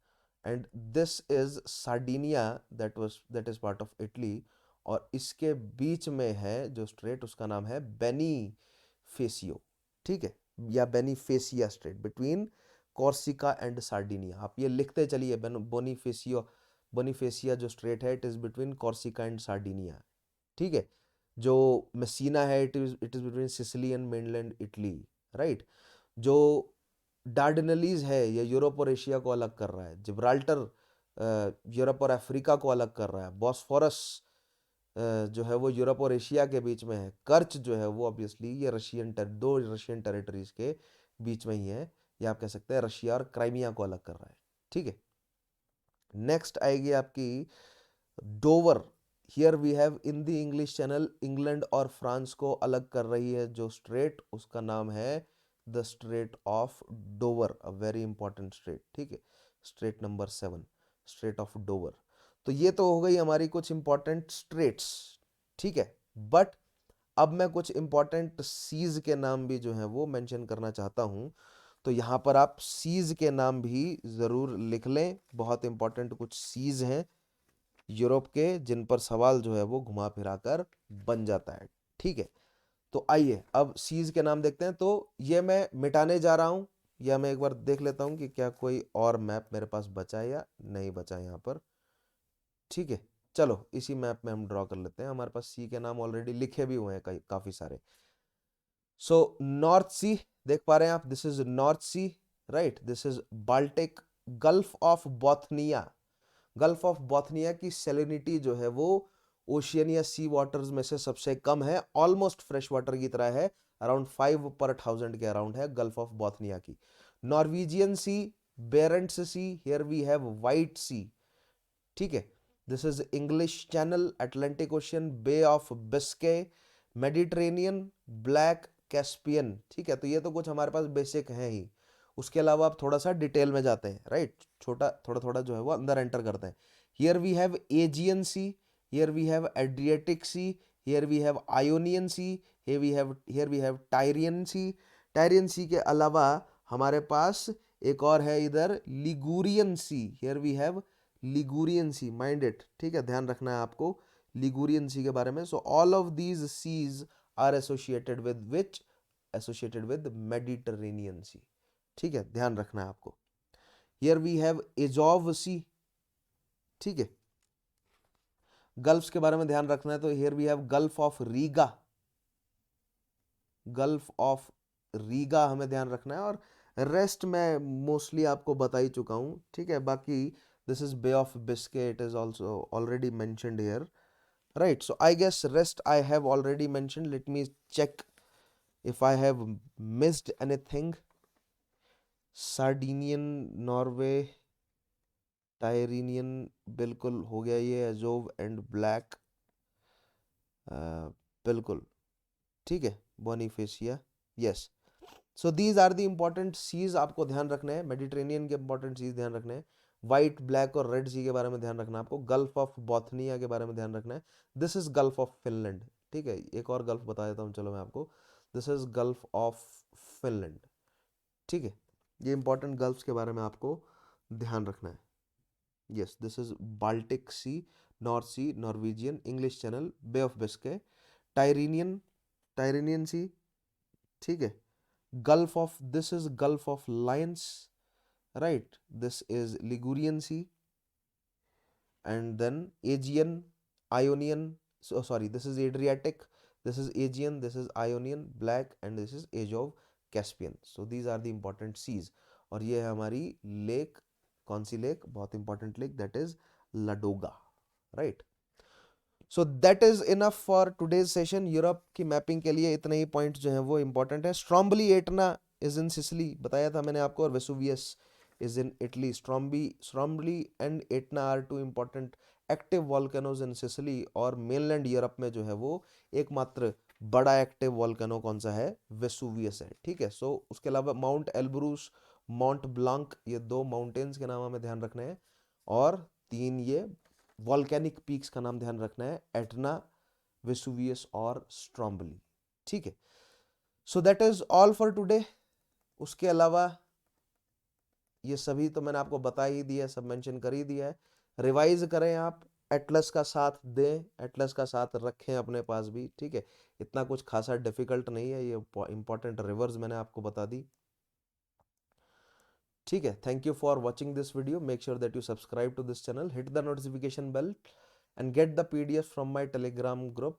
And this is Sardinia, that is part of Italy, और इसके बीच में है जो स्ट्रेट, उसका नाम है बेनीफेसियो, ठीक है, या Bonifacio strait, between Corsica and Sardinia. आप ये लिखते चलिए, बोनीफेसियो, बोनीफेसिया जो स्ट्रेट है, it is between Corsica and Sardinia, ठीक है। जो मेसीना है, it is between Sicily and mainland Italy, right. जो डार्डनलीज है, ये यूरोप और एशिया को अलग कर रहा है। जिब्राल्टर यूरोप और अफ्रीका को अलग कर रहा है। बॉस्फोरस जो है वो यूरोप और एशिया के बीच में है। कर्च जो है वो ऑब्वियसली ये दो रशियन टेरिटरीज के बीच में ही है। ये आप कह सकते हैं रशिया और क्राइमिया को अलग कर रहा है, ठीक है। नेक्स्ट आएगी आपकी Dover. Here we have in the English Channel, England और फ्रांस को अलग कर रही है जो स्ट्रेट, उसका नाम है the strait of Dover, a very important straight, ठीक है। Straight number 7, straight of Dover. तो ये तो हो गई हमारी कुछ इंपॉर्टेंट स्ट्रेट्स, ठीक है। बट अब मैं कुछ इंपॉर्टेंट सीज के नाम भी जो है वो मेंशन करना चाहता हूं। तो यहां पर आप सीज के नाम भी जरूर लिख लें, बहुत इंपॉर्टेंट कुछ सीज हैं यूरोप के जिन पर सवाल जो है वो घुमा फिरा कर बन जाता है, ठीक है। तो आइए अब सीज के नाम देखते हैं। तो ये मैं मिटाने जा रहा हूं, या मैं एक बार देख लेता हूं कि क्या कोई और मैप मेरे पास बचा है या नहीं बचा है यहाँ पर, ठीक है। चलो इसी मैप में हम ड्रॉ कर लेते हैं। हमारे पास सी के नाम ऑलरेडी लिखे भी हुए हैं काफी सारे। सो नॉर्थ सी देख पा रहे हैं आप, this is North Sea, right. This is Baltic. Gulf of Bothnia, Gulf of Bothnia की सैलिनिटी जो है वो ओशियन या सी वाटर्स में से सबसे कम है, ऑलमोस्ट फ्रेश वाटर की तरह है, अराउंड 5/1000 के अराउंड है गल्फ ऑफ बोथनिया की। Norwegian sea, Barents sea, here we have white sea, ठीक है। This is English channel, Atlantic ocean, bay of Biscay, Mediterranean, black, Caspian, ठीक है। तो ये तो कुछ हमारे पास बेसिक है ही, उसके अलावा आप थोड़ा सा डिटेल में जाते हैं, राइट, छोटा थोड़ा थोड़ा जो है वो अंदर एंटर करते हैं। Here we have Aegean sea, here we have Adriatic sea, here we have Ionian sea, here we have Tyrrhenian sea. Tyrrhenian sea के अलावा हमारे पास एक और है इधर, Ligurian sea, here we have Ligurian sea, mind it, ठीक है, ध्यान रखना है आपको लिगुरियन सी के बारे में। So all of these seas are associated with which, associated with Mediterranean sea, ठीक है, ध्यान रखना है आपको। Here we have Azov sea, ठीक है। गल्फ्स के बारे में ध्यान रखना है, तो here we have Gulf of Riga, Gulf of Riga हमें ध्यान रखना है। और रेस्ट मैं मोस्टली आपको बता ही चुका हूं, ठीक है। बाकी this is Bay of Biscay, it is also already mentioned here, right? So I guess rest I have already mentioned. Let me check if I have missed anything. Sardinian, Norway, Tyrrhenian बिल्कुल हो गया ये, Azov and black बिल्कुल, ठीक है, Bonifacio, yes. So these are the important seas आपको ध्यान रखने हैं। मेडिटेरेनियन के इंपॉर्टेंट सीज ध्यान रखने हैं। व्हाइट, ब्लैक और रेड सी के बारे में ध्यान रखना है आपको। गल्फ ऑफ बोथनिया के बारे में ध्यान रखना है। This is gulf of Finland, ठीक है। एक और गल्फ बता देता हूँ चलो मैं आपको, this is gulf of Finland, ठीक है। ये इंपॉर्टेंट गल्फ्स के बारे में आपको ध्यान रखना है। Yes, this is Baltic sea, north sea, Norwegian, English channel, bay of Biscay, Tyrrhenian, Tyrrhenian sea, ठीक है। Gulf of, this is gulf of Lions, right, this is Ligurian Sea, and then Aegean, Ionian, so sorry, this is Adriatic, this is Aegean, this is Ionian, black, and this is Age of Caspian. So these are the important seas. और ये है हमारी lake, कौन सी lake, बहुत important lake, that is Ladoga, right. So that is enough for today's session. Europe की mapping के लिए इतने ही पॉइंट जो है वो इंपॉर्टेंट है। स्ट्रॉम्बली एटना इज इन सिसिली, बताया था मैंने आपको, और Vesuvius is in Italy. Stromboli and Etna are two important active volcanoes in Sicily, और मेनलैंड यूरोप में जो है वो एकमात्र बड़ा एक्टिव वॉल्केनो कौन सा है, वेसुवियस है, ठीक है। सो उसके अलावा माउंट एल्ब्रूस, माउंट ब्लांक, ये दो माउंटेन्स के नाम हमें ध्यान रखने हैं, और तीन ये वॉल्केनिक पीक्स का नाम ध्यान रखना है, एटना, वेसुवियस और स्ट्रोम्बली, ठीक है। So that is all for today. उसके अलावा ये सभी तो मैंने आपको बता ही दिया है, सब मेंशन कर ही दिया है। रिवाइज करें आप, एटलस का साथ दें, एटलस का साथ रखें अपने पास भी, ठीक है। इतना कुछ खासा डिफिकल्ट नहीं है, ये इंपॉर्टेंट रिवर्स मैंने आपको बता दी, ठीक है। Thank you for watching this video, make sure that you subscribe to this channel, hit the notification bell and get the PDF from my Telegram group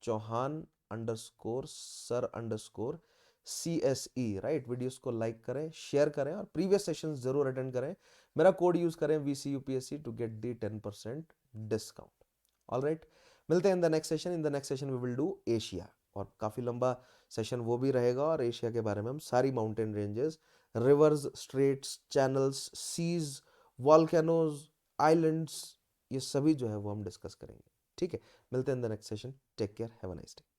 Chauhan_sir_CSE, right. Videos को like करें, share करें और previous sessions जरूर attend करें। मेरा code use करें VCUPSC to get the 10% discount. All right, मिलते हैं in the next session. In the next session we will do Asia, और काफी लंबा सेशन वो भी रहेगा, और एशिया के बारे में हम सारी mountain ranges, rivers, straits, channels, seas, volcanoes, islands, ये सभी जो है वो हम डिस्कस करेंगे, ठीक है। मिलते हैं in the next session, take care, have a nice day.